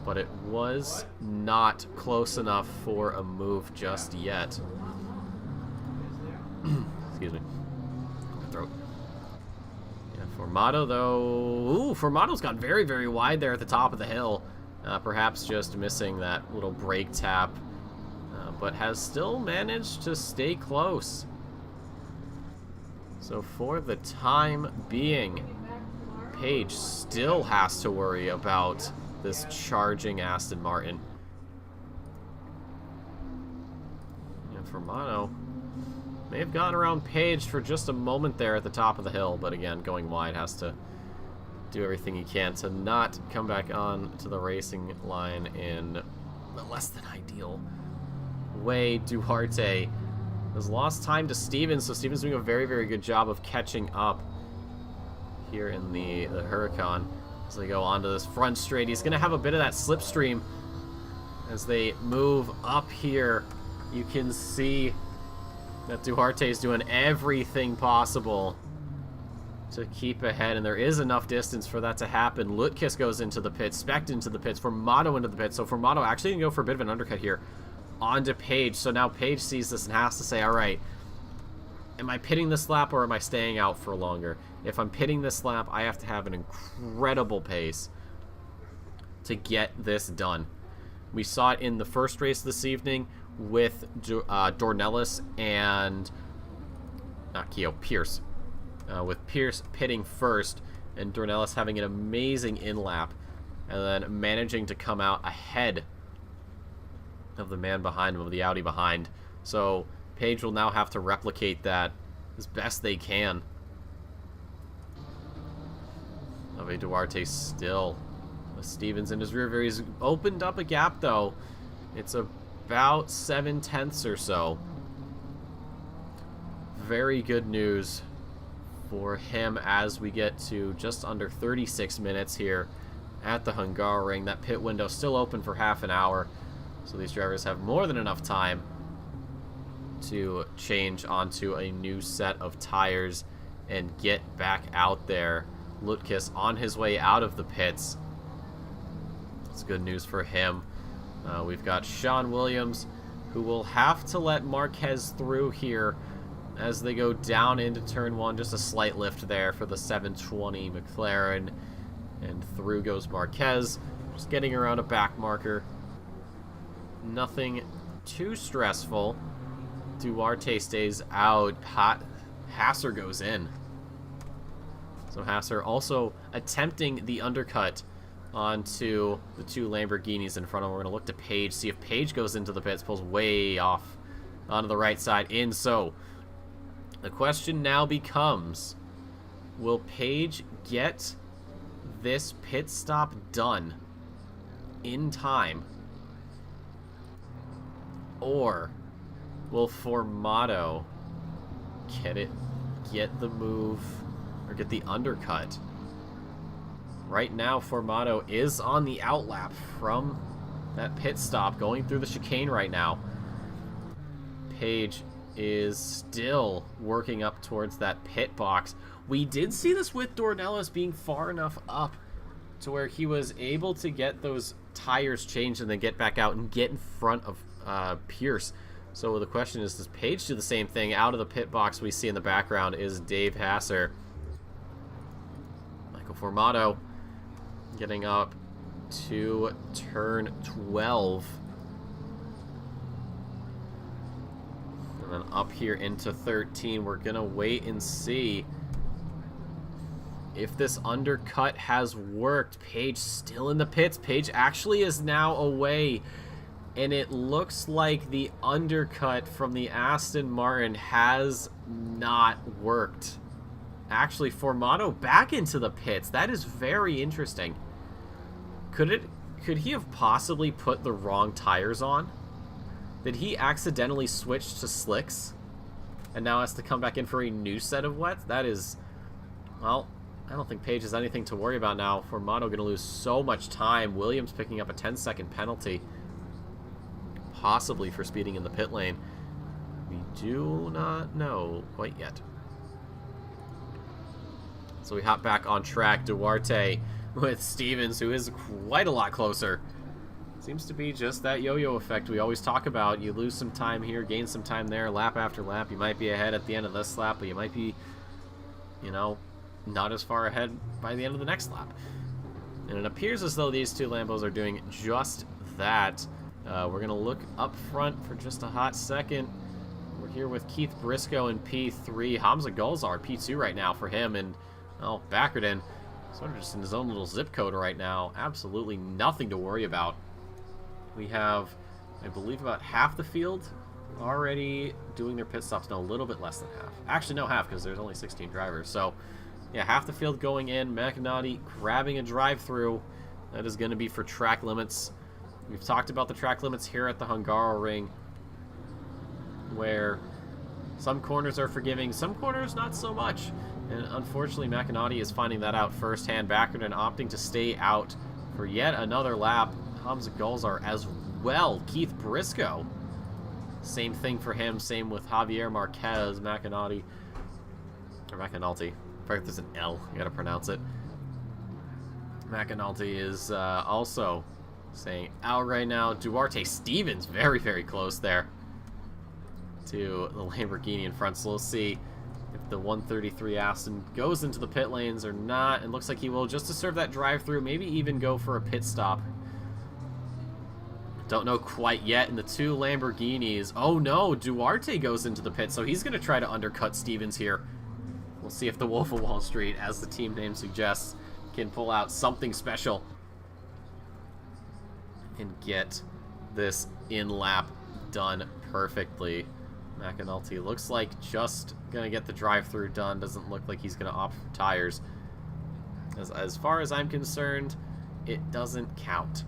but it was not close enough for a move just yet. Excuse me. Throat. Yeah, Formato, though. Ooh, Formato's gone very, very wide there at the top of the hill. Perhaps just missing that little brake tap, but has still managed to stay close. So for the time being, Page still has to worry about this charging Aston Martin. And Formato may have gone around Page for just a moment there at the top of the hill, but again, going wide, has to do everything he can to not come back on to the racing line in a less than ideal way. Duarte has lost time to Stevens, so Stevens doing a very, very good job of catching up here in the Huracan as they go onto this front straight. He's going to have a bit of that slipstream as they move up here. You can see that Duarte is doing everything possible to keep ahead, and there is enough distance for that to happen. Lutkis goes into the pits, Specht into the pits, Formato into the pits. So Formato actually going to go for a bit of an undercut here onto Page. So now Page sees this and has to say, all right, am I pitting this lap or am I staying out for longer? If I'm pitting this lap, I have to have an incredible pace to get this done. We saw it in the first race this evening with Dornelis and Pierce. With Pierce pitting first and Dornelis having an amazing in-lap and then managing to come out ahead of the man behind him, of the Audi behind. So Page will now have to replicate that as best they can. Ave Duarte still with Stevens in his rear view. He's opened up a gap, though. It's about 7/10 or so. Very good news for him as we get to just under 36 minutes here at the Hungaroring. That pit window still open for half an hour, so these drivers have more than enough time to change onto a new set of tires and get back out there. Lutkis on his way out of the pits. It's good news for him. We've got Sean Williams, who will have to let Marquez through here as they go down into turn one. Just a slight lift there for the 720 McLaren, and through goes Marquez, just getting around a back marker. Nothing too stressful. Duarte stays out. Hasser goes in. So Hasser also attempting the undercut onto the two Lamborghinis in front of him. We're going to look to Page, see if Page goes into the pits, pulls way off onto the right side in. So the question now becomes, will Page get this pit stop done in time? Or will Formato get the move, or get the undercut? Right now, Formato is on the outlap from that pit stop, going through the chicane right now. Page is still working up towards that pit box. We did see this with Dornelis being far enough up to where he was able to get those tires changed and then get back out and get in front of Pierce. So the question is, does Page do the same thing? Out of the pit box we see in the background is Dave Hasser. Michael Formato getting up to turn 12. And then up here into 13. We're going to wait and see if this undercut has worked. Paige still in the pits. Paige actually is now away. And it looks like the undercut from the Aston Martin has not worked. Actually, Formato back into the pits. That is very interesting. Could he have possibly put the wrong tires on? Did he accidentally switch to slicks and now has to come back in for a new set of wets? That is, well, I don't think Paige has anything to worry about now. Formato going to lose so much time. Williams picking up a 10-second penalty, possibly for speeding in the pit lane. We do not know quite yet. So we hop back on track. Duarte with Stevens, who is quite a lot closer. Seems to be just that yo-yo effect we always talk about. You lose some time here, gain some time there, lap after lap. You might be ahead at the end of this lap, but you might be, you know, not as far ahead by the end of the next lap. And it appears as though these two Lambos are doing just that. We're going to look up front for just a hot second. We're here with Keith Briscoe in P3. Hamza Gulzar, P2 right now for him. And, well, Backerden sort of just in his own little zip code right now. Absolutely nothing to worry about. We have, I believe, about half the field already doing their pit stops. No, a little bit less than half. Actually, no, half, because there's only 16 drivers. So, yeah, half the field going in. McInerney grabbing a drive-through. That is going to be for track limits. We've talked about the track limits here at the Hungaroring, where some corners are forgiving, some corners not so much. And unfortunately, McInerney is finding that out firsthand. Backerden opting to stay out for yet another lap. Hamza Gulzar as well. Keith Briscoe, same thing for him. Same with Javier Marquez. McInerney, or McAnulty. In fact, there's an L. You gotta pronounce it. McAnulty is also staying out right now. Duarte Stevens, very, very close there to the Lamborghini in front. So we'll see if the 133 Aston goes into the pit lanes or not. It looks like he will, just to serve that drive-through, maybe even go for a pit stop. Don't know quite yet. And the two Lamborghinis, oh no, Duarte goes into the pit, so he's going to try to undercut Stevens here. We'll see if the Wolf of Wall Street, as the team name suggests, can pull out something special and get this in-lap done perfectly. McAnulty looks like just going to get the drive-through done. Doesn't look like he's going to opt for tires. As far as I'm concerned, it doesn't count.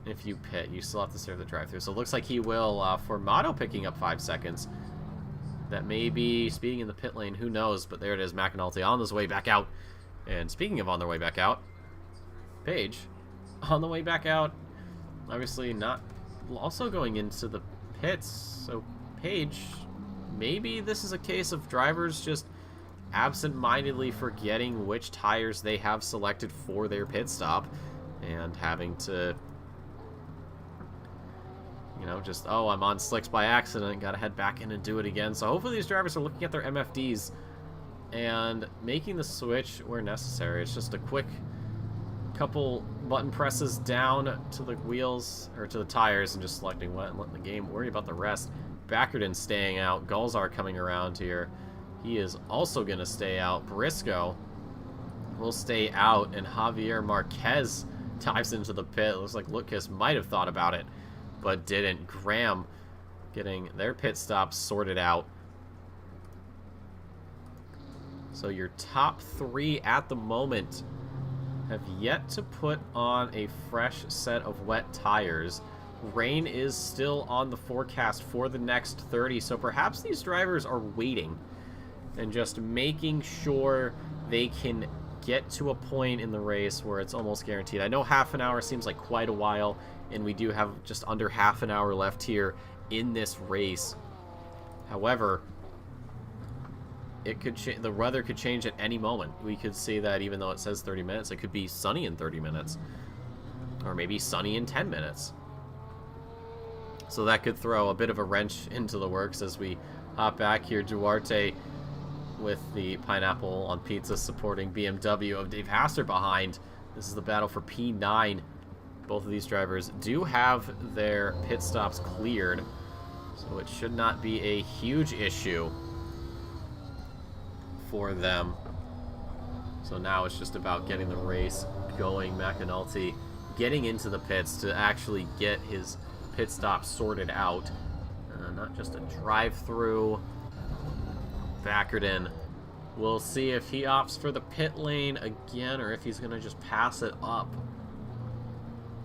If you pit, you still have to serve the drive-through. So it looks like he will. Formato picking up 5 seconds. That may be speeding in the pit lane. Who knows? But there it is. McAnulty on his way back out. And speaking of on their way back out, Paige on the way back out. Obviously not also going into the pits. So Paige, maybe this is a case of drivers just absent-mindedly forgetting which tires they have selected for their pit stop and having to, you know, just, oh, I'm on slicks by accident, gotta head back in and do it again. So hopefully these drivers are looking at their MFDs and making the switch where necessary. It's just a quick couple button presses down to the wheels, or to the tires, and just selecting wet and letting the game worry about the rest. Backerden staying out. Gulzar coming around here. He is also going to stay out. Briscoe will stay out, and Javier Marquez dives into the pit. It looks like Lucas might have thought about it, but didn't. Graham getting their pit stops sorted out. So your top three at the moment have yet to put on a fresh set of wet tires. Rain is still on the forecast for the next 30, so perhaps these drivers are waiting and just making sure they can get to a point in the race where it's almost guaranteed. I know half an hour seems like quite a while, and we do have just under half an hour left here in this race. However, it could the weather could change at any moment. We could see that even though it says 30 minutes, it could be sunny in 30 minutes. Or maybe sunny in 10 minutes. So that could throw a bit of a wrench into the works as we hop back here. Duarte with the pineapple on pizza supporting BMW of Dave Hasser behind. This is the battle for P9. Both of these drivers do have their pit stops cleared, so it should not be a huge issue for them. So now it's just about getting the race going. McAnulty getting into the pits to actually get his pit stop sorted out. Not just a drive-through. Backerton. We'll see if he opts for the pit lane again or if he's going to just pass it up.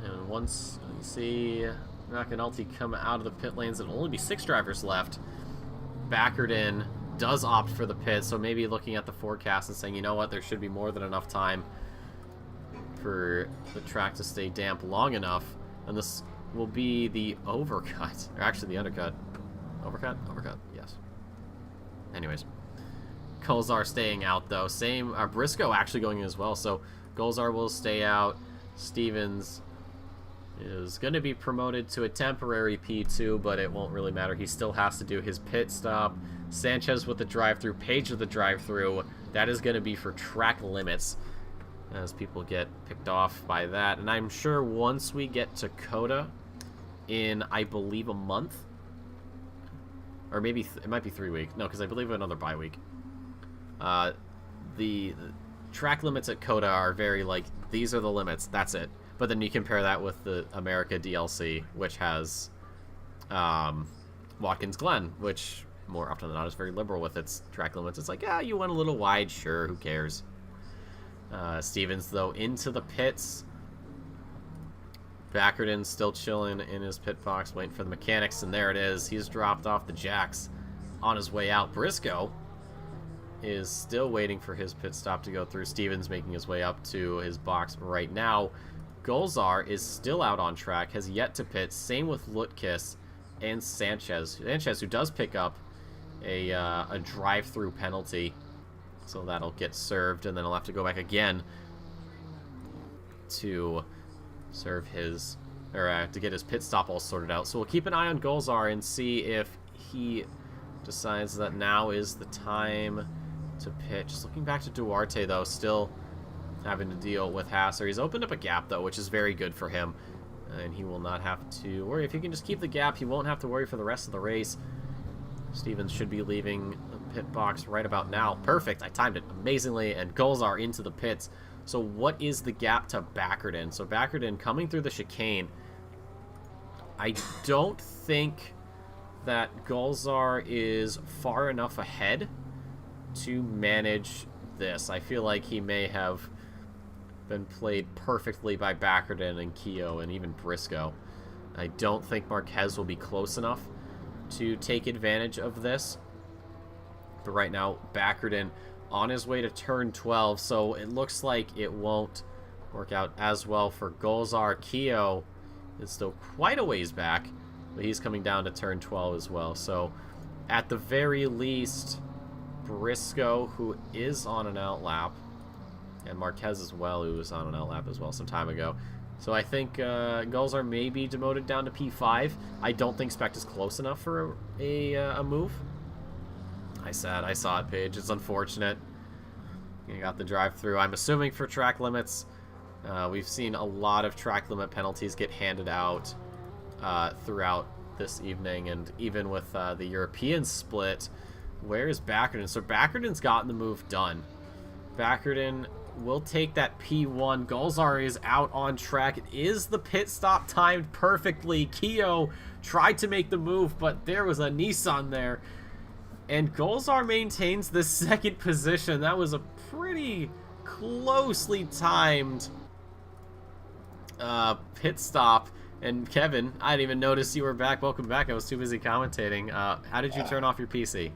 And once we see McAnulty come out of the pit lanes, there'll only be 6 drivers left. Backerton does opt for the pit, so maybe looking at the forecast and saying, you know what, there should be more than enough time for the track to stay damp long enough. And this will be the overcut, or actually the undercut. Overcut? Overcut, yes. Anyways. Golzar staying out, though. Same, Briscoe actually going in as well, so Golzar will stay out. Stevens is going to be promoted to a temporary P2, but it won't really matter. He still has to do his pit stop. Sanchez with the drive-through, Page with the drive-through. That is going to be for track limits, as people get picked off by that. And I'm sure once we get to Coda in, I believe, a month, or maybe it might be 3 weeks. No, because I believe another bye week. The track limits at Coda are very like, these are the limits, that's it. But then you compare that with the America DLC, which has Watkins Glen, which more often than not is very liberal with its track limits. It's like, yeah, you went a little wide, sure, who cares? Stevens, though, into the pits. Backerton still chilling in his pit box, waiting for the mechanics, and there it is. He's dropped off the jacks on his way out. Briscoe is still waiting for his pit stop to go through. Stevens making his way up to his box right now. Golzar is still out on track, has yet to pit. Same with Lutkis and Sanchez. Sanchez, who does pick up a drive-through penalty, so that'll get served, and then he'll have to go back again to serve his, or to get his pit stop all sorted out. So we'll keep an eye on Golzar and see if he decides that now is the time to pit. Just looking back to Duarte, though, still having to deal with Hasser. He's opened up a gap, though, which is very good for him, and he will not have to worry. If he can just keep the gap, he won't have to worry for the rest of the race. Stevens should be leaving the pit box right about now. Perfect. I timed it amazingly, and Golzar into the pits. So what is the gap to Backerton? So Backerton coming through the chicane. I don't think that Golzar is far enough ahead to manage this. I feel like he may have been played perfectly by Backerton and Keogh and even Briscoe. I don't think Marquez will be close enough to take advantage of this. But right now, Backerton on his way to turn 12, so it looks like it won't work out as well for Golzar. Keogh is still quite a ways back, but he's coming down to turn 12 as well. So at the very least, Briscoe, who is on an outlap, and Marquez as well, who was on an outlap as well some time ago. So I think Golzar may be demoted down to P5. I don't think Spect is close enough for a move. I saw it, Paige. It's unfortunate. You got the drive-through. I'm assuming for track limits. We've seen a lot of track limit penalties get handed out throughout this evening, and even with the European split. Where is Backerton? So Backerton's gotten the move done. Backerton will take that P1. Golzar is out on track. It is the pit stop timed perfectly. Keogh tried to make the move, but there was a Nissan there. And Golzar maintains the second position. That was a pretty closely timed pit stop. And Kevin, I didn't even notice you were back. Welcome back. I was too busy commentating. How did you turn off your PC?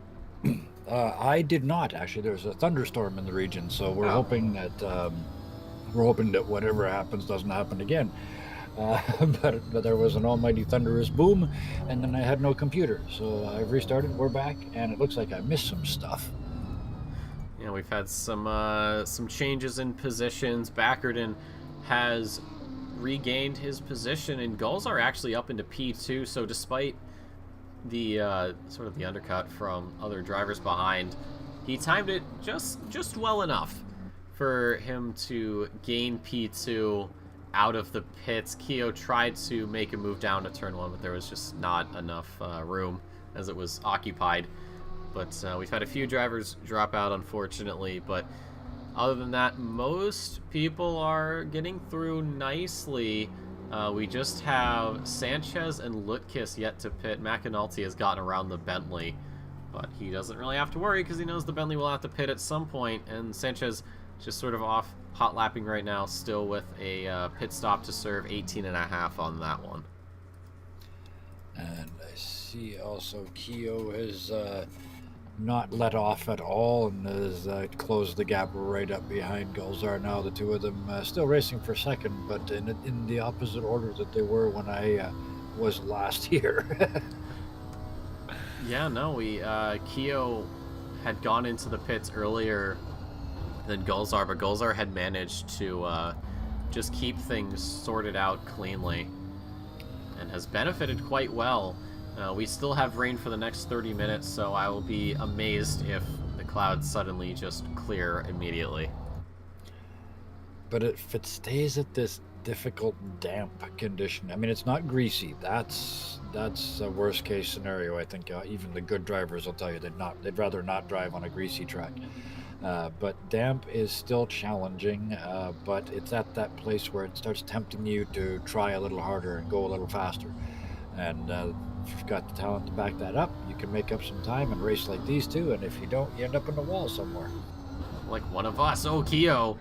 I did not, actually. There was a thunderstorm in the region, so we're hoping that whatever happens doesn't happen again. But there was an almighty thunderous boom, and then I had no computer, so I've restarted. We're back, and it looks like I missed some stuff. Yeah, we've had some changes in positions. Backerton has regained his position, and Golzar actually up into P2. So despite the sort of the undercut from other drivers behind, he timed it just well enough for him to gain P2 out of the pits. Keo tried to make a move down to turn 1, but there was just not enough room as it was occupied. But we've had a few drivers drop out, unfortunately. But other than that, most people are getting through nicely. We just have Sanchez and Lutkis yet to pit. McAnulty has gotten around the Bentley, but he doesn't really have to worry because he knows the Bentley will have to pit at some point. And Sanchez just sort of off hot lapping right now, still with a pit stop to serve 18.5 on that one. And I see also Keo has not let off at all and has closed the gap right up behind Gulzar now. The two of them still racing for second, but in the opposite order that they were when I was last here. Yeah, no, Keo had gone into the pits earlier than Gulzar, but Gulzar had managed to just keep things sorted out cleanly and has benefited quite well. We still have rain for the next 30 minutes, so I will be amazed if the clouds suddenly just clear immediately. But if it stays at this difficult damp condition, I mean, it's not greasy. That's a worst case scenario. I think even the good drivers will tell you they'd rather not drive on a greasy track. But damp is still challenging, but it's at that place where it starts tempting you to try a little harder and go a little faster. And if you've got the talent to back that up, you can make up some time and race like these two, and if you don't, you end up in the wall somewhere. Like one of us. Oh, Keo.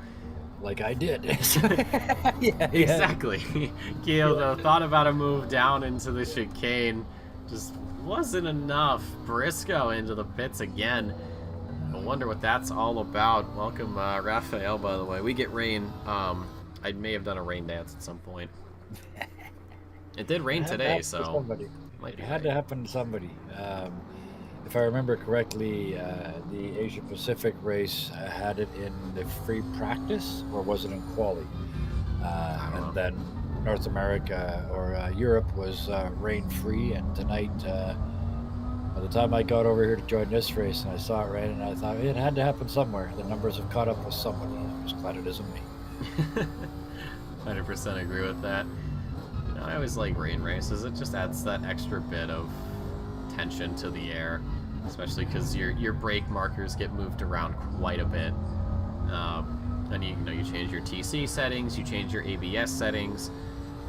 Like I did. Yeah, exactly. Keo, though, thought about a move down into the chicane. Just wasn't enough. Briscoe into the pits again. I wonder what that's all about. Welcome, Raphael, by the way. We get rain. I may have done a rain dance at some point. It did rain today, so... It had to happen to somebody. If I remember correctly, the Asia Pacific race had it in the free practice, or was it in quali? And then North America or Europe was rain-free, and tonight, by the time I got over here to join this race and I saw it rain, and I thought it had to happen somewhere. The numbers have caught up with somebody. I'm just glad it isn't me. 100% agree with that. I always like rain races. It just adds that extra bit of tension to the air, especially because your brake markers get moved around quite a bit. And you change your TC settings, you change your ABS settings.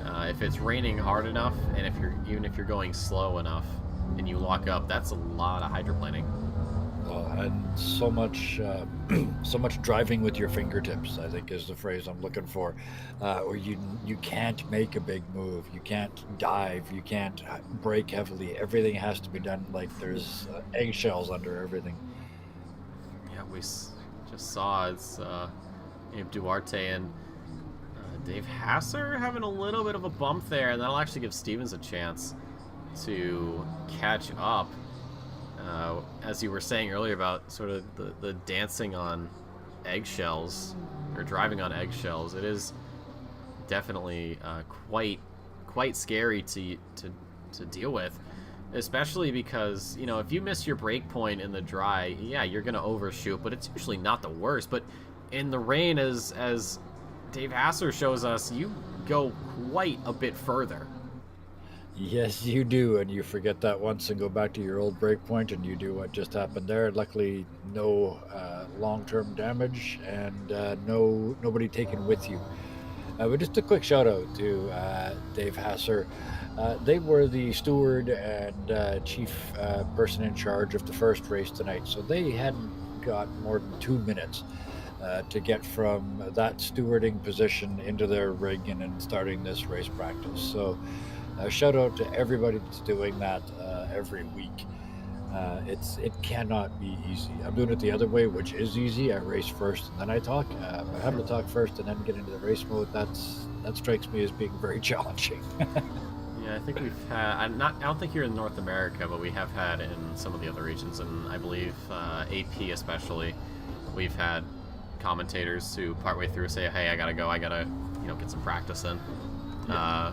If it's raining hard enough, and even if you're going slow enough, and you lock up, that's a lot of hydroplaning. And so much driving with your fingertips, I think, is the phrase I'm looking for. Where you can't make a big move, you can't dive, you can't brake heavily. Everything has to be done like there's eggshells under everything. Yeah, we just saw it's Duarte and Dave Hasser having a little bit of a bump there, and that'll actually give Stevens a chance to catch up. As you were saying earlier about sort of the dancing on eggshells, or driving on eggshells, it is definitely quite scary to deal with, especially because, if you miss your brake point in the dry, yeah, you're going to overshoot, but it's usually not the worst. But in the rain, as Dave Hasser shows us, you go quite a bit further. Yes, you do, and you forget that once and go back to your old break point, and you do what just happened there. Luckily, no long-term damage, and nobody taken with you. But just a quick shout-out to Dave Hasser. They were the steward and chief person in charge of the first race tonight, so they hadn't got more than 2 minutes to get from that stewarding position into their rig and then starting this race practice. So shout out to everybody that's doing that every week. It cannot be easy. I'm doing it the other way, which is easy. I race first and then I talk. But having to talk first and then get into the race mode, that strikes me as being very challenging. Yeah, I think we've had. I don't think here in North America, but we have had in some of the other regions, and I believe AP especially, we've had commentators who partway through say, "Hey, I gotta go. I gotta get some practice in." Yeah.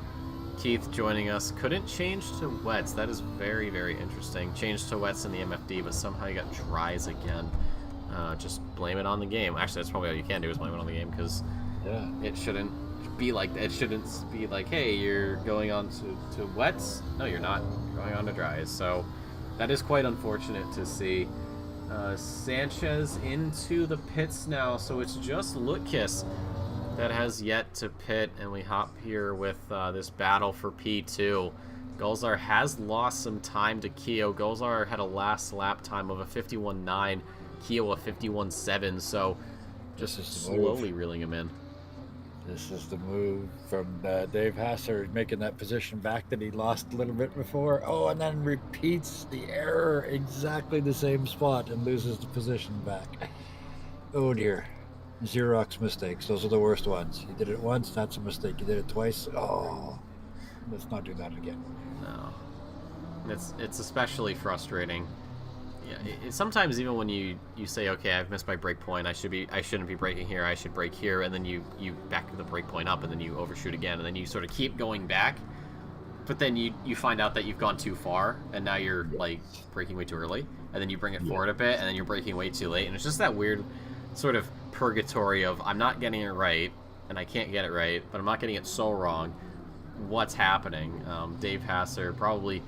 Keith joining us couldn't change to wets. That is very, very interesting. Changed to wets in the MFD, but somehow you got dries again. Just blame it on the game. Actually, that's probably all you can do is blame it on the game, because it shouldn't be like that. It shouldn't be like, hey, you're going on to wets. No, you're not. You're going on to dries. So that is quite unfortunate to see. Sanchez into the pits now, so it's just Lutkis that has yet to pit, and we hop here with this battle for P2. Gulzar has lost some time to Keo. Gulzar had a last lap time of a 51.9, Keo a 51.7, so just slowly reeling him in. This is the move from Dave Hasser, making that position back that he lost a little bit before. Oh, and then repeats the error, exactly the same spot, and loses the position back. Oh dear. Xerox mistakes. Those are the worst ones. You did it once, that's a mistake. You did it twice. Oh, let's not do that again. No. It's especially frustrating. Yeah, sometimes even when you say, okay, I've missed my break point, I shouldn't be braking here, I should brake here, and then you back the break point up, and then you overshoot again, and then you sort of keep going back, but then you find out that you've gone too far, and now you're like braking way too early, and then you bring it forward a bit, and then you're braking way too late, and it's just that weird sort of purgatory of, I'm not getting it right, and I can't get it right, but I'm not getting it so wrong. What's happening? Dave Hasser probably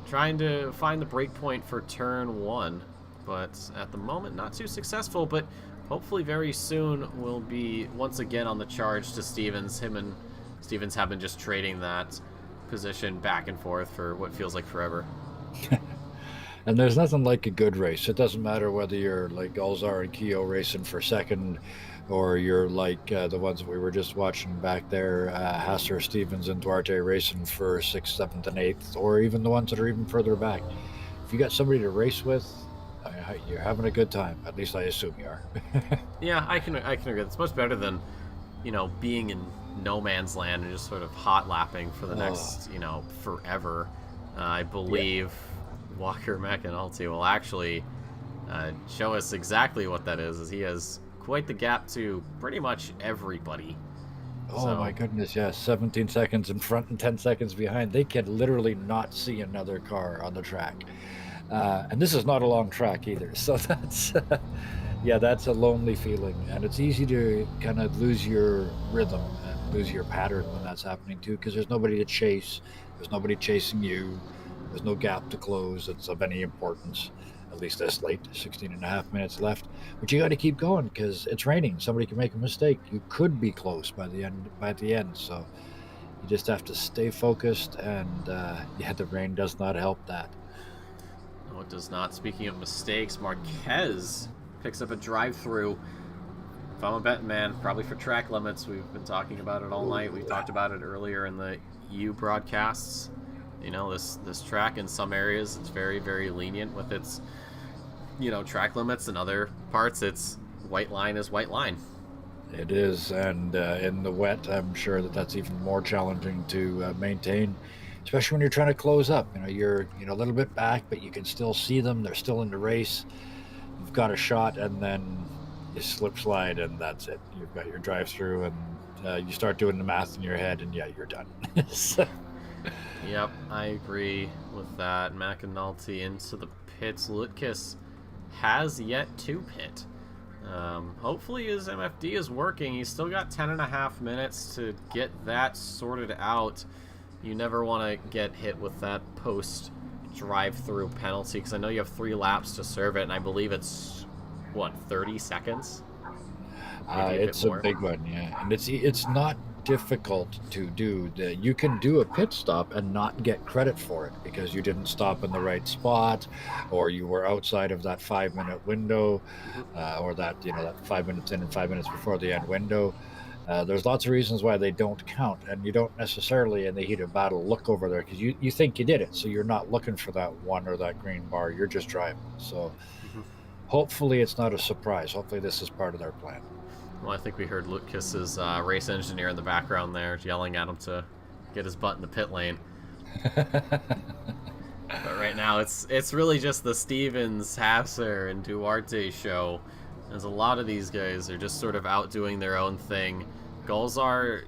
trying to find the break point for turn 1, but at the moment not too successful, but hopefully very soon we'll be once again on the charge to Stevens. Him and Stevens have been just trading that position back and forth for what feels like forever. And there's nothing like a good race. It doesn't matter whether you're like Gulzar and Keo racing for second, or you're like the ones that we were just watching back there, Hasser, Stevens, and Duarte racing for 6th, 7th, and 8th, or even the ones that are even further back. If you got somebody to race with, you're having a good time. At least I assume you are. Yeah, I can agree. It's much better than, being in no man's land and just sort of hot lapping for the next, forever. I believe Walker McAnulty will actually show us exactly what that is, as he has quite the gap to pretty much everybody. Oh my goodness, yes. 17 seconds in front and 10 seconds behind. They can literally not see another car on the track. And this is not a long track either. So that's, that's a lonely feeling. And it's easy to kind of lose your rhythm and lose your pattern when that's happening too, because there's nobody to chase. There's nobody chasing you. There's no gap to close that's of any importance, at least this late, 16 and a half minutes left. But you got to keep going because it's raining. Somebody can make a mistake. You could be close by the end. So you just have to stay focused, and the rain does not help that. No, it does not. Speaking of mistakes, Marquez picks up a drive-through. If I'm a betting man, probably for track limits. We've been talking about it all night. We talked about it earlier in the U broadcasts. This track in some areas, it's very, very lenient with its, track limits. In other parts, it's white line is white line. It is, and in the wet, I'm sure that's even more challenging to maintain, especially when you're trying to close up. You're a little bit back, but you can still see them. They're still in the race. You've got a shot, and then you slip slide, and that's it. You've got your drive-through, and you start doing the math in your head, and you're done. So. Yep, I agree with that. McAnulty into the pits. Lutkis has yet to pit. Hopefully his MFD is working. He's still got 10.5 minutes to get that sorted out. You never want to get hit with that post drive-through penalty, because I know you have 3 laps to serve it, and I believe it's 30 seconds? It's a big one, yeah. And it's not difficult to do. You can do a pit stop and not get credit for it because you didn't stop in the right spot, or you were outside of that 5-minute window, or that that 5 minutes in and 5 minutes before the end window. There's lots of reasons why they don't count, and you don't necessarily in the heat of battle look over there because you think you did it, so you're not looking for that one or that green bar. You're just driving. So hopefully it's not a surprise. Hopefully this is part of their plan. Well, I think we heard Lutkis's race engineer in the background there yelling at him to get his butt in the pit lane. But right now, it's really just the Stevens, Hasser, and Duarte show. As a lot of these guys are just sort of out doing their own thing. Gulzar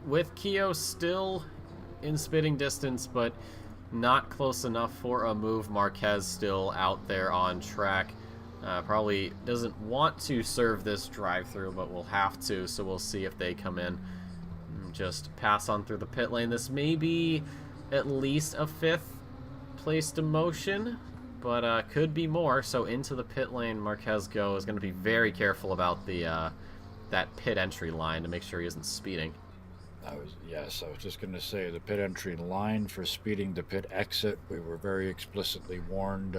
with Keo still in spitting distance, but not close enough for a move. Marquez still out there on track. Probably doesn't want to serve this drive-through, but will have to, so we'll see if they come in. just pass on through the pit lane. This may be at least a 5th place demotion, but could be more. So into the pit lane, Marquez Go is going to be very careful about the that pit entry line to make sure he isn't speeding. I was just going to say the pit entry line for speeding the pit exit. We were very explicitly warned,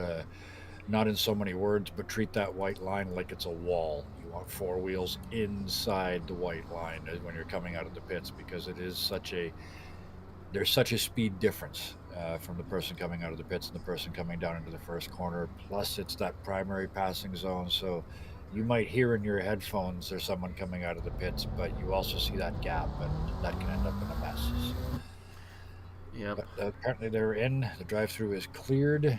not in so many words, but treat that white line like it's a wall. You want 4 wheels inside the white line when you're coming out of the pits, because there's such a speed difference from the person coming out of the pits and the person coming down into the first corner. Plus, it's that primary passing zone, so you might hear in your headphones there's someone coming out of the pits, but you also see that gap, and that can end up in a mess. Yep. But apparently they're in. The drive-through is cleared.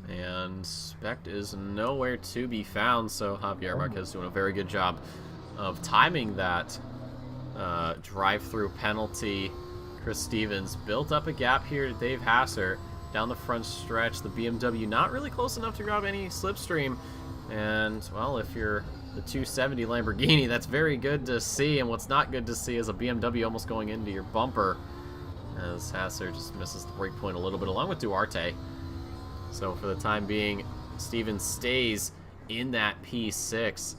And Spect is nowhere to be found, so Javier Marquez doing a very good job of timing that drive-through penalty. Chris Stevens built up a gap here to Dave Hasser down the front stretch. The BMW not really close enough to grab any slipstream. And, well, if you're the 270 Lamborghini, that's very good to see. And what's not good to see is a BMW almost going into your bumper, as Hasser just misses the brake point a little bit, along with Duarte. So for the time being, Stevens stays in that P6.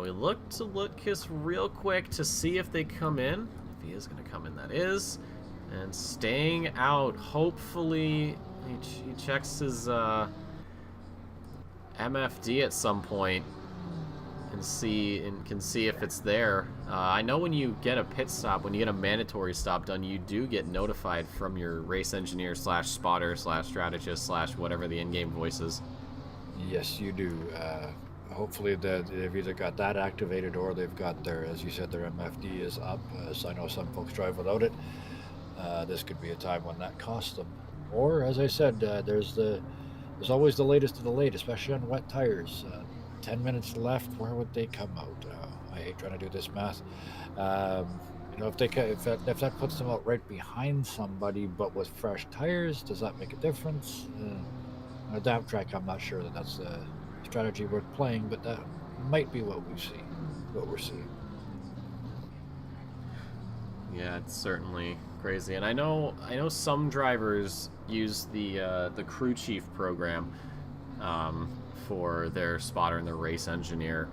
We look to Lucas real quick to see if they come in. If he is going to come in, that is. And staying out, hopefully, he checks his MFD at some point and can see if it's there. I know when you get a pit stop, when you get a mandatory stop done, you do get notified from your race engineer / spotter / strategist / whatever the in-game voice is. Yes, you do. Hopefully they've either got that activated or they've got their, as you said, their MFD is up. So I know some folks drive without it. This could be a time when that costs them. Or, as I said, there's always the latest of the late, especially on wet tires. 10 minutes left, where would they come out? I hate trying to do this math. If that puts them out right behind somebody, but with fresh tires, does that make a difference? On a damp track, I'm not sure that's a strategy worth playing, but that might be what we're seeing. Yeah, it's certainly crazy, and I know some drivers use the crew chief program for their spotter and their race engineer,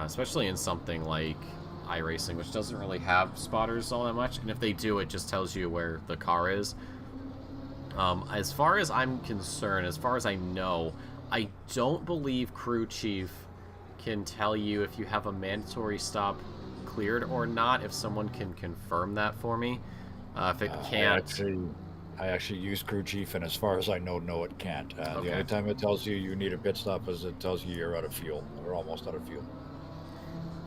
especially in something like iRacing, which doesn't really have spotters all that much, and if they do, it just tells you where the car is. As far as I'm concerned, as far as I know, I don't believe crew chief can tell you if you have a mandatory stop cleared or not, if someone can confirm that for me. If it can't... I actually use crew chief, and as far as I know, no, it can't. Okay. The only time it tells you need a pit stop is it tells you you're out of fuel, or almost out of fuel.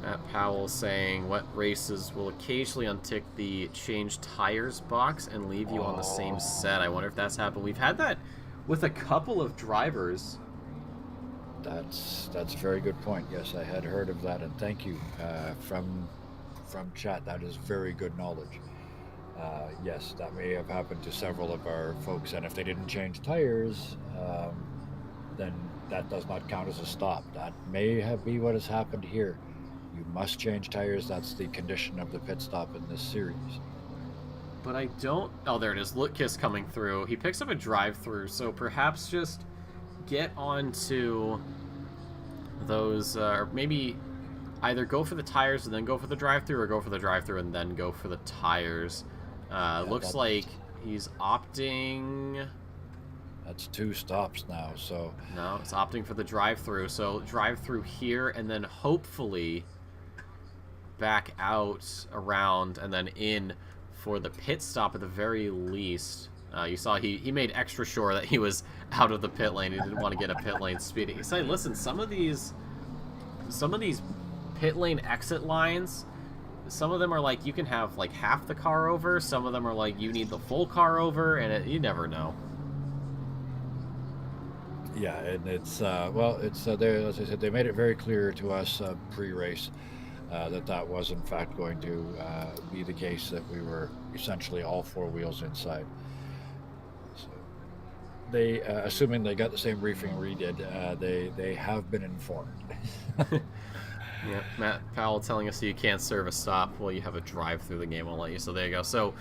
Matt Powell saying, what races will occasionally untick the change tires box and leave you on the same set? I wonder if that's happened. We've had that with a couple of drivers. That's a very good point. Yes, I had heard of that, and thank you from chat. That is very good knowledge. Yes, that may have happened to several of our folks, and if they didn't change tires, then that does not count as a stop. That may be what has happened here. You must change tires. That's the condition of the pit stop in this series. But I don't... Oh, there it is. Lucas coming through. He picks up a drive-through, so perhaps just get onto those, or maybe either go for the tires and then go for the drive-through, or go for the drive-through and then go for the tires. Looks like he's opting... That's 2 stops now, so... No, it's opting for the drive-through. So drive-through here, and then hopefully back out around and then in for the pit stop at the very least. You saw he made extra sure that he was out of the pit lane. He didn't want to get a pit lane speeding. He said, listen, some of these pit lane exit lines, some of them are like you can have like half the car over. Some of them are like you need the full car over, and you never know. Yeah, and it's there. As I said, they made it very clear to us pre-race that was in fact going to be the case, that we were essentially all 4 wheels inside. So they, assuming they got the same briefing we did, they have been informed. Yeah, Matt Powell telling us you can't serve a stop. Well, you have a drive through the game won't let you, so there you go. So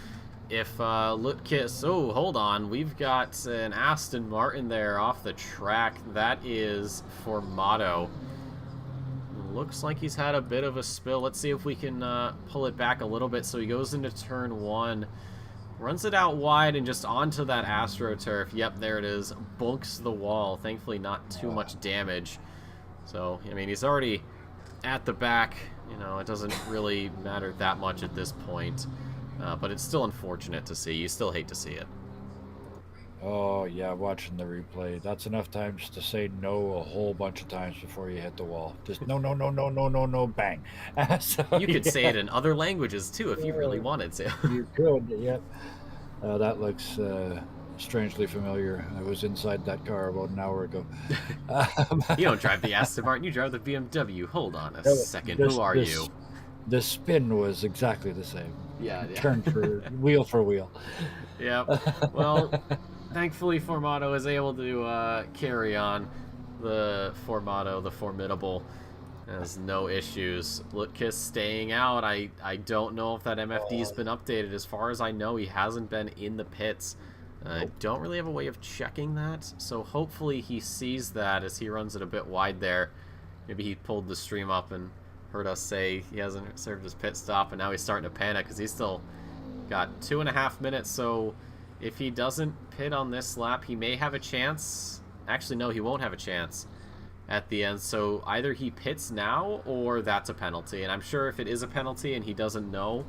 if Lutkis, oh, hold on, we've got an Aston Martin there off the track. That is Formato. Looks like he's had a bit of a spill. Let's see if we can pull it back a little bit. So he goes into turn 1, runs it out wide and just onto that AstroTurf. Yep, there it is. Bunks the wall. Thankfully not too much damage. So, I mean, he's already at the back. You know, it doesn't really matter that much at this point. But it's still unfortunate to see. You still hate to see it. Oh, yeah, watching the replay. That's enough times to say no a whole bunch of times before you hit the wall. Just no, no, no, no, no, no, no, bang. So, You could say it in other languages, too, if you really wanted to. You could, yep. That looks strangely familiar. I was inside that car about an hour ago. You don't drive the Aston Martin, you drive the BMW. Hold on a second. Who are you? The spin was exactly the same. Yeah. Turn for wheel for wheel. Yeah. Well, thankfully Formato is able to carry on. The Formato, the formidable, has no issues. Lutkis staying out. I don't know if that MFD's been updated. As far as I know, he hasn't been in the pits. I don't really have a way of checking that, so hopefully he sees that as he runs it a bit wide there. Maybe he pulled the stream up and heard us say he hasn't served his pit stop, and now he's starting to panic because he's still got 2.5 minutes. So if he doesn't pit on this lap, he may have a chance. Actually, no, he won't have a chance at the end. So either he pits now or that's a penalty. And I'm sure if it is a penalty and he doesn't know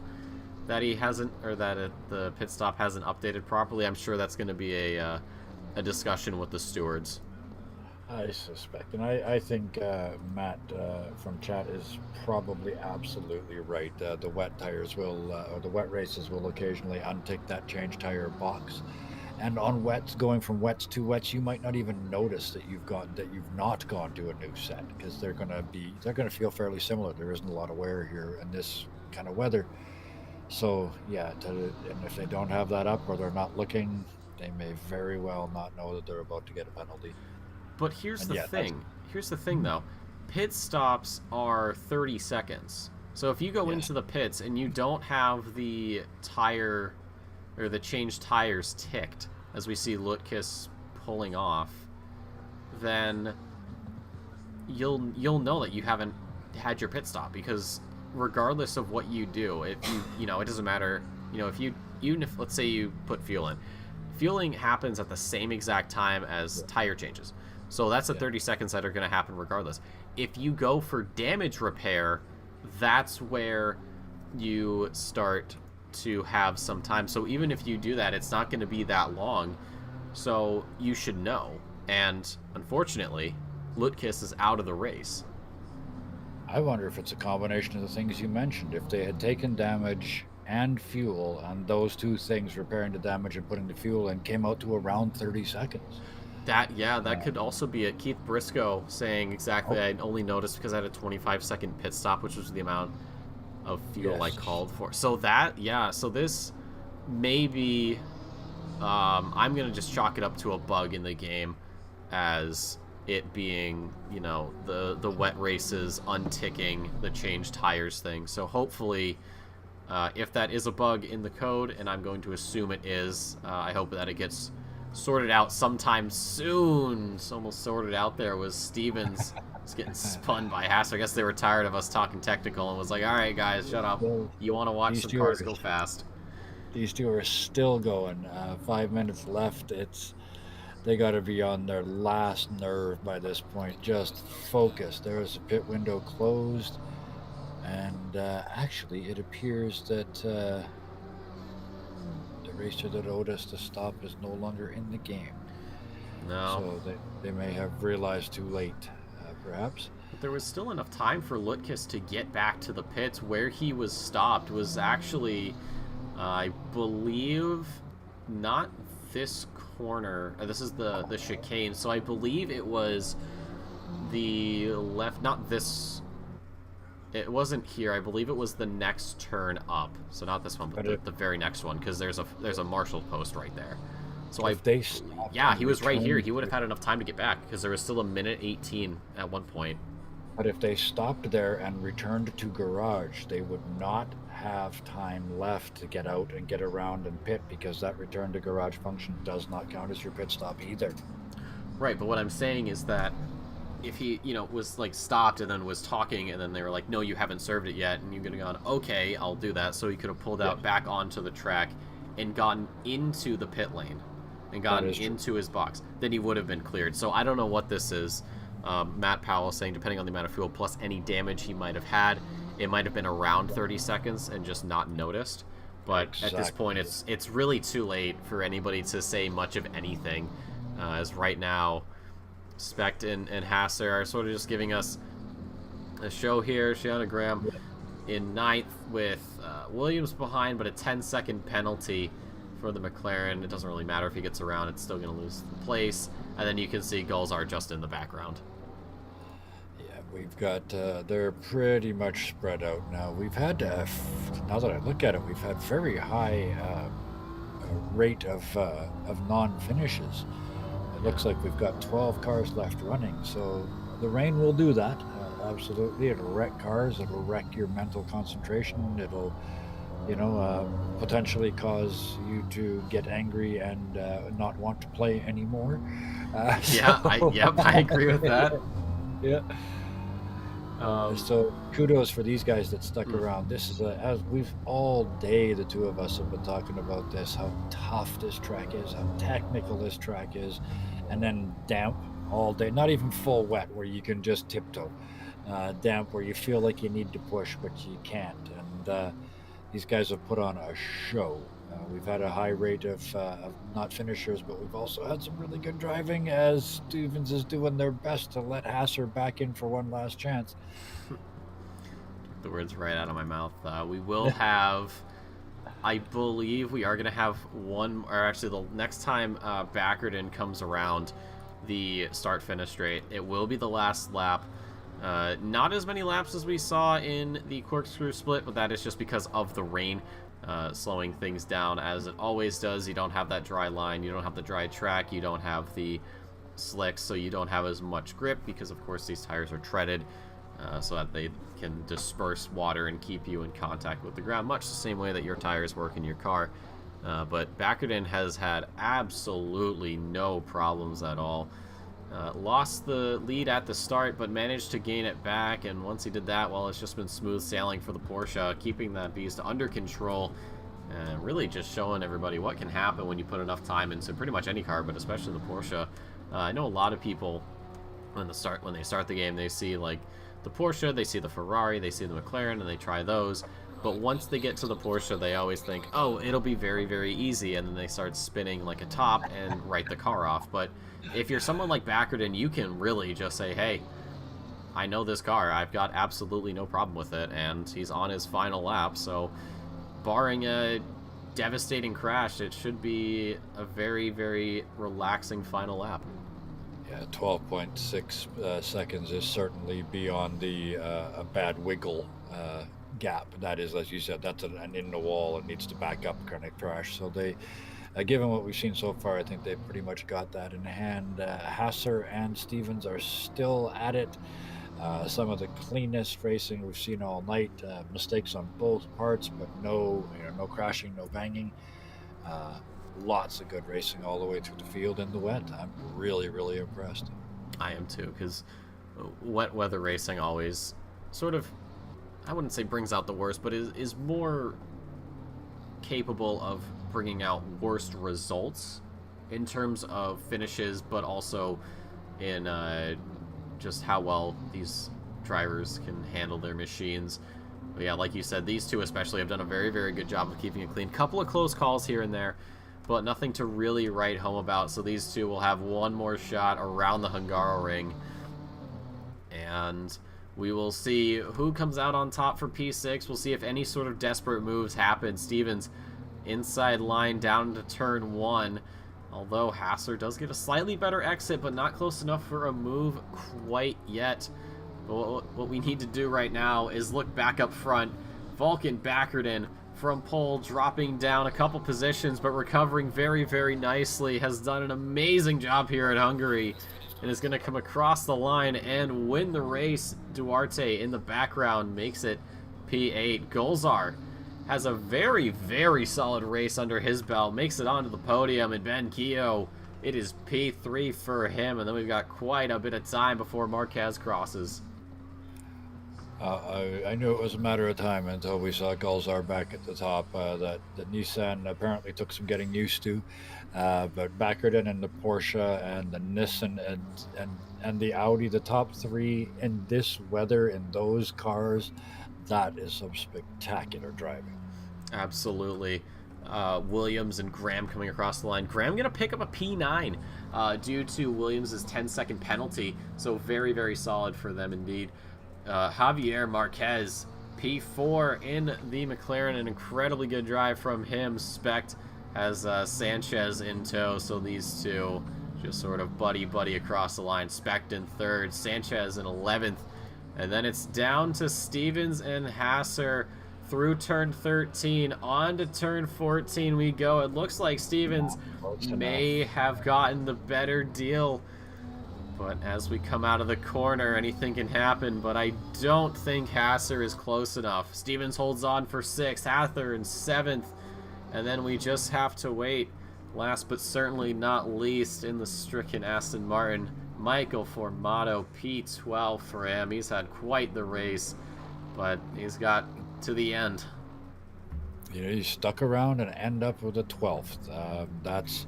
that he hasn't, or that the pit stop hasn't updated properly, I'm sure that's going to be a discussion with the stewards. I suspect, and I think Matt from chat is probably absolutely right. The wet tires will, or the wet races will occasionally untick that change tire box, and on wets, going from wets to wets, you might not even notice that you've not gone to a new set, because they're gonna feel fairly similar. There isn't a lot of wear here in this kind of weather, so yeah. And if they don't have that up or they're not looking, they may very well not know that they're about to get a penalty. But here's the thing. Here's the thing, though. Pit stops are 30 seconds. So if you go into the pits and you don't have the tire or the changed tires ticked, as we see Lutkis pulling off, then you'll know that you haven't had your pit stop, because regardless of what you do, if you know, it doesn't matter. You know, even if let's say you put fuel in, fueling happens at the same exact time as tire changes. So that's the 30 seconds that are going to happen regardless. If you go for damage repair, that's where you start to have some time. So even if you do that, it's not going to be that long. So you should know. And unfortunately, Lutkis is out of the race. I wonder if it's a combination of the things you mentioned. If they had taken damage and fuel, and those two things, repairing the damage and putting the fuel in, came out to around 30 seconds. That could also be it. Keith Briscoe saying exactly, I only noticed because I had a 25-second pit stop, which was the amount of fuel I called for. So so this may be, I'm going to just chalk it up to a bug in the game, as it being, you know, the wet races unticking the change tires thing. So hopefully, if that is a bug in the code, and I'm going to assume it is, I hope that it gets sorted out sometime soon. It's almost sorted out there. Was Stevens was getting spun by Haas. I guess they were tired of us talking technical and was like, all right, guys, shut up. You want to watch some cars go fast. These two are still going. 5 minutes left. They got to be on their last nerve by this point. Just focus. There's a pit window closed. And actually, it appears that the racer that owed us to stop is no longer in the game. No. So they may have realized too late, perhaps. But there was still enough time for Lutkis to get back to the pits. Where he was stopped was actually, I believe, not this corner. This is the chicane. So I believe it was the left, not this. It wasn't here. I believe it was the next turn up. So not this one, but the very next one, because there's a marshal post right there. So he was right here. He would have had enough time to get back, because there was still a minute 18 at one point. But if they stopped there and returned to garage, they would not have time left to get out and get around and pit, because that return to garage function does not count as your pit stop either. Right, but what I'm saying is that if he, was like stopped and then was talking and then they were like, no, you haven't served it yet, and you could have gone, okay, I'll do that. So he could have pulled out back onto the track and gotten into the pit lane and gotten into his box. Then he would have been cleared. So I don't know what this is. Matt Powell saying, depending on the amount of fuel plus any damage he might have had, it might have been around 30 seconds and just not noticed. But at this point, it's really too late for anybody to say much of anything, as right now Specht and Hasser are sort of just giving us a show here. Shiana Graham in 9th with Williams behind, but a 10-second penalty for the McLaren. It doesn't really matter if he gets around, it's still going to lose the place. And then you can see goals are just in the background. Yeah, we've got, they're pretty much spread out now. We've had, now that I look at it, we've had very high rate of non-finishes. It looks like we've got 12 cars left running, so the rain will do that. Absolutely, it'll wreck cars, it'll wreck your mental concentration, it'll, potentially cause you to get angry and not want to play anymore. I agree with that. Yeah. So kudos for these guys that stuck around. This is as we've all day, the two of us have been talking about this, how tough this track is, how technical this track is, and then damp all day, not even full wet where you can just tiptoe, damp where you feel like you need to push but you can't. And these guys have put on a show. We've had a high rate of not finishers, but we've also had some really good driving, as Stevens is doing their best to let Hasser back in for one last chance. Took the words right out of my mouth. We will have, I believe we are going to have one, or actually the next time Backerton comes around the start-finish straight, it will be the last lap. Not as many laps as we saw in the Corkscrew split, but that is just because of the rain. Slowing things down as it always does. You don't have that dry line, you don't have the dry track, you don't have the slicks, so you don't have as much grip because of course these tires are treaded so that they can disperse water and keep you in contact with the ground, much the same way that your tires work in your car. But Backerton has had absolutely no problems at all. Lost the lead at the start, but managed to gain it back, and once he did that, well, it's just been smooth sailing for the Porsche, keeping that beast under control, and really just showing everybody what can happen when you put enough time into pretty much any car, but especially the Porsche. I know a lot of people, when they start the game, they see like the Porsche, they see the Ferrari, they see the McLaren, and they try those. But once they get to the Porsche, they always think, oh, it'll be very, very easy, and then they start spinning like a top and write the car off. But if you're someone like Backerton, you can really just say, hey, I know this car. I've got absolutely no problem with it, and he's on his final lap. So barring a devastating crash, it should be a very, very relaxing final lap. Yeah, 12.6 seconds is certainly beyond the a bad wiggle gap. That is, as you said, that's an in the wall and needs to back up kind of crash. So they, given what we've seen so far, I think they've pretty much got that in hand. Hasser and Stevens are still at it. Some of the cleanest racing we've seen all night. Mistakes on both parts, but no crashing, no banging. Lots of good racing all the way through the field in the wet. I'm really, really impressed. I am too, because wet weather racing always sort of, I wouldn't say brings out the worst, but is more capable of bringing out worst results in terms of finishes, but also in just how well these drivers can handle their machines. But yeah, like you said, these two especially have done a very, very good job of keeping it clean. Couple of close calls here and there, but nothing to really write home about. So these two will have one more shot around the Hungaroring, and we will see who comes out on top for P6. We'll see if any sort of desperate moves happen. Stevens inside line down to turn 1. Although Hasser does get a slightly better exit, but not close enough for a move quite yet. But what we need to do right now is look back up front. Vulcan Backerton from pole, dropping down a couple positions, but recovering very, very nicely. Has done an amazing job here at Hungary. and is going to come across the line and win the race. Duarte in the background makes it P8. Golzar has a very, very solid race under his belt, makes it onto the podium, and Ben Keogh, it is P3 for him, and then we've got quite a bit of time before Marquez crosses. I knew it was a matter of time until we saw Golzar back at the top. That Nissan apparently took some getting used to, but Backerton and the Porsche and the Nissan and the Audi, the top three in this weather in those cars, that is some spectacular driving. Absolutely. Williams and Graham coming across the line. Graham going to pick up a P9 due to Williams' 10-second penalty, so very, very solid for them indeed. Javier Marquez, P4 in the McLaren, an incredibly good drive from him. Specht has Sanchez in tow, so these two just sort of buddy across the line. Specht in 3rd, Sanchez in 11th, and then it's down to Stevens and Hasser through turn 13. On to turn 14 we go. It looks like Stevens may have gotten the better deal, but as we come out of the corner, anything can happen, but I don't think Hasser is close enough. Stevens holds on for 6th, Hather in 7th, and then we just have to wait. Last but certainly not least, in the stricken Aston Martin, Michael Formato, P12 for him. He's had quite the race, but he's got to the end. You know, he stuck around and end up with a 12th. That's...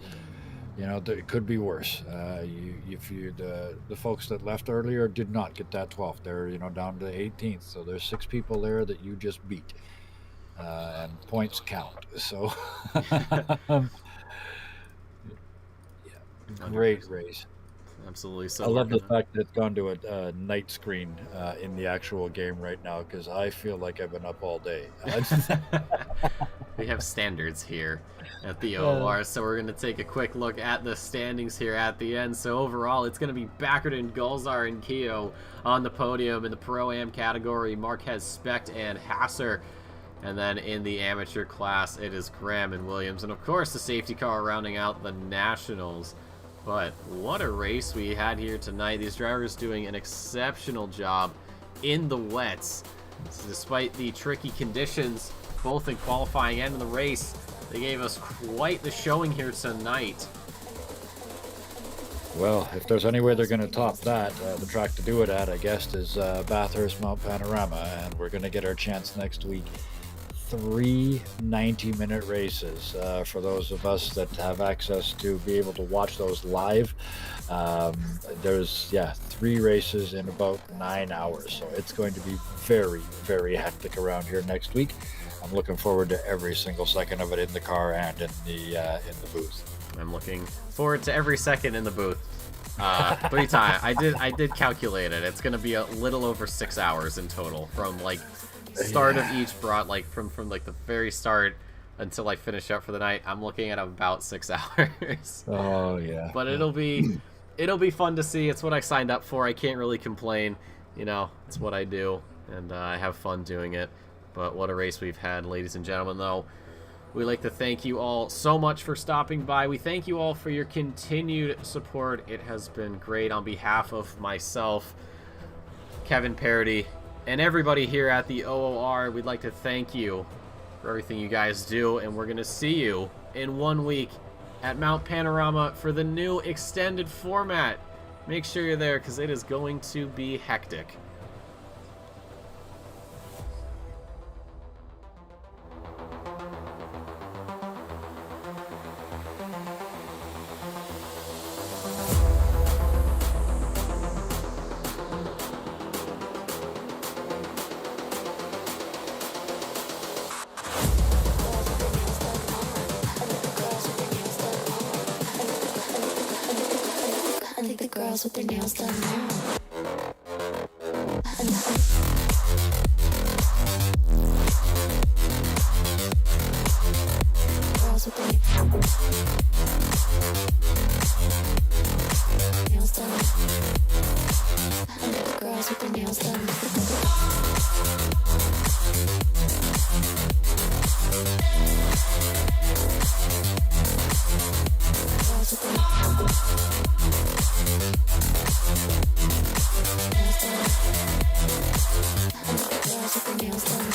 You know, it could be worse. The folks that left earlier did not get that 12th. They're, you know, down to 18th. So there's 6 people there that you just beat, and points count. So, yeah, great race. Absolutely. So I love the fact that it's gone to a night screen in the actual game right now, because I feel like I've been up all day. We have standards here at the OOR, so we're going to take a quick look at the standings here at the end. So overall, it's going to be Backerton, Golzar, and Keogh on the podium. In the Pro-Am category, Marquez, Specht, and Hasser. And then in the amateur class, it is Graham and Williams. And of course, the safety car rounding out the Nationals. But what a race we had here tonight. These drivers doing an exceptional job in the wets. So despite the tricky conditions, both in qualifying and in the race, they gave us quite the showing here tonight. Well, if there's any way they're going to top that, the track to do it at, I guess, is Bathurst Mount Panorama, and we're going to get our chance next week. 3 90-minute races for those of us that have access to be able to watch those live. There's 3 races in about 9 hours, so it's going to be very, very hectic around here next week. I'm looking forward to every single second of it in the car and in the booth. I'm looking forward to every second in the booth. 3 times. I did calculate it. It's going to be a little over 6 hours in total from like start of each brought, like from like the very start until I finish up for the night. I'm looking at about 6 hours. Oh yeah. But it'll be fun to see. It's what I signed up for. I can't really complain. You know, it's what I do, and I have fun doing it. But what a race we've had, ladies and gentlemen, though. We'd like to thank you all so much for stopping by. We thank you all for your continued support. It has been great. On behalf of myself, Kevin Parody, and everybody here at the OOR, we'd like to thank you for everything you guys do, and we're going to see you in 1 week at Mount Panorama for the new extended format. Make sure you're there, because it is going to be hectic. With their nails done now. Girls with their nails done. Girls with their nails done. Girls with their girls with their nails done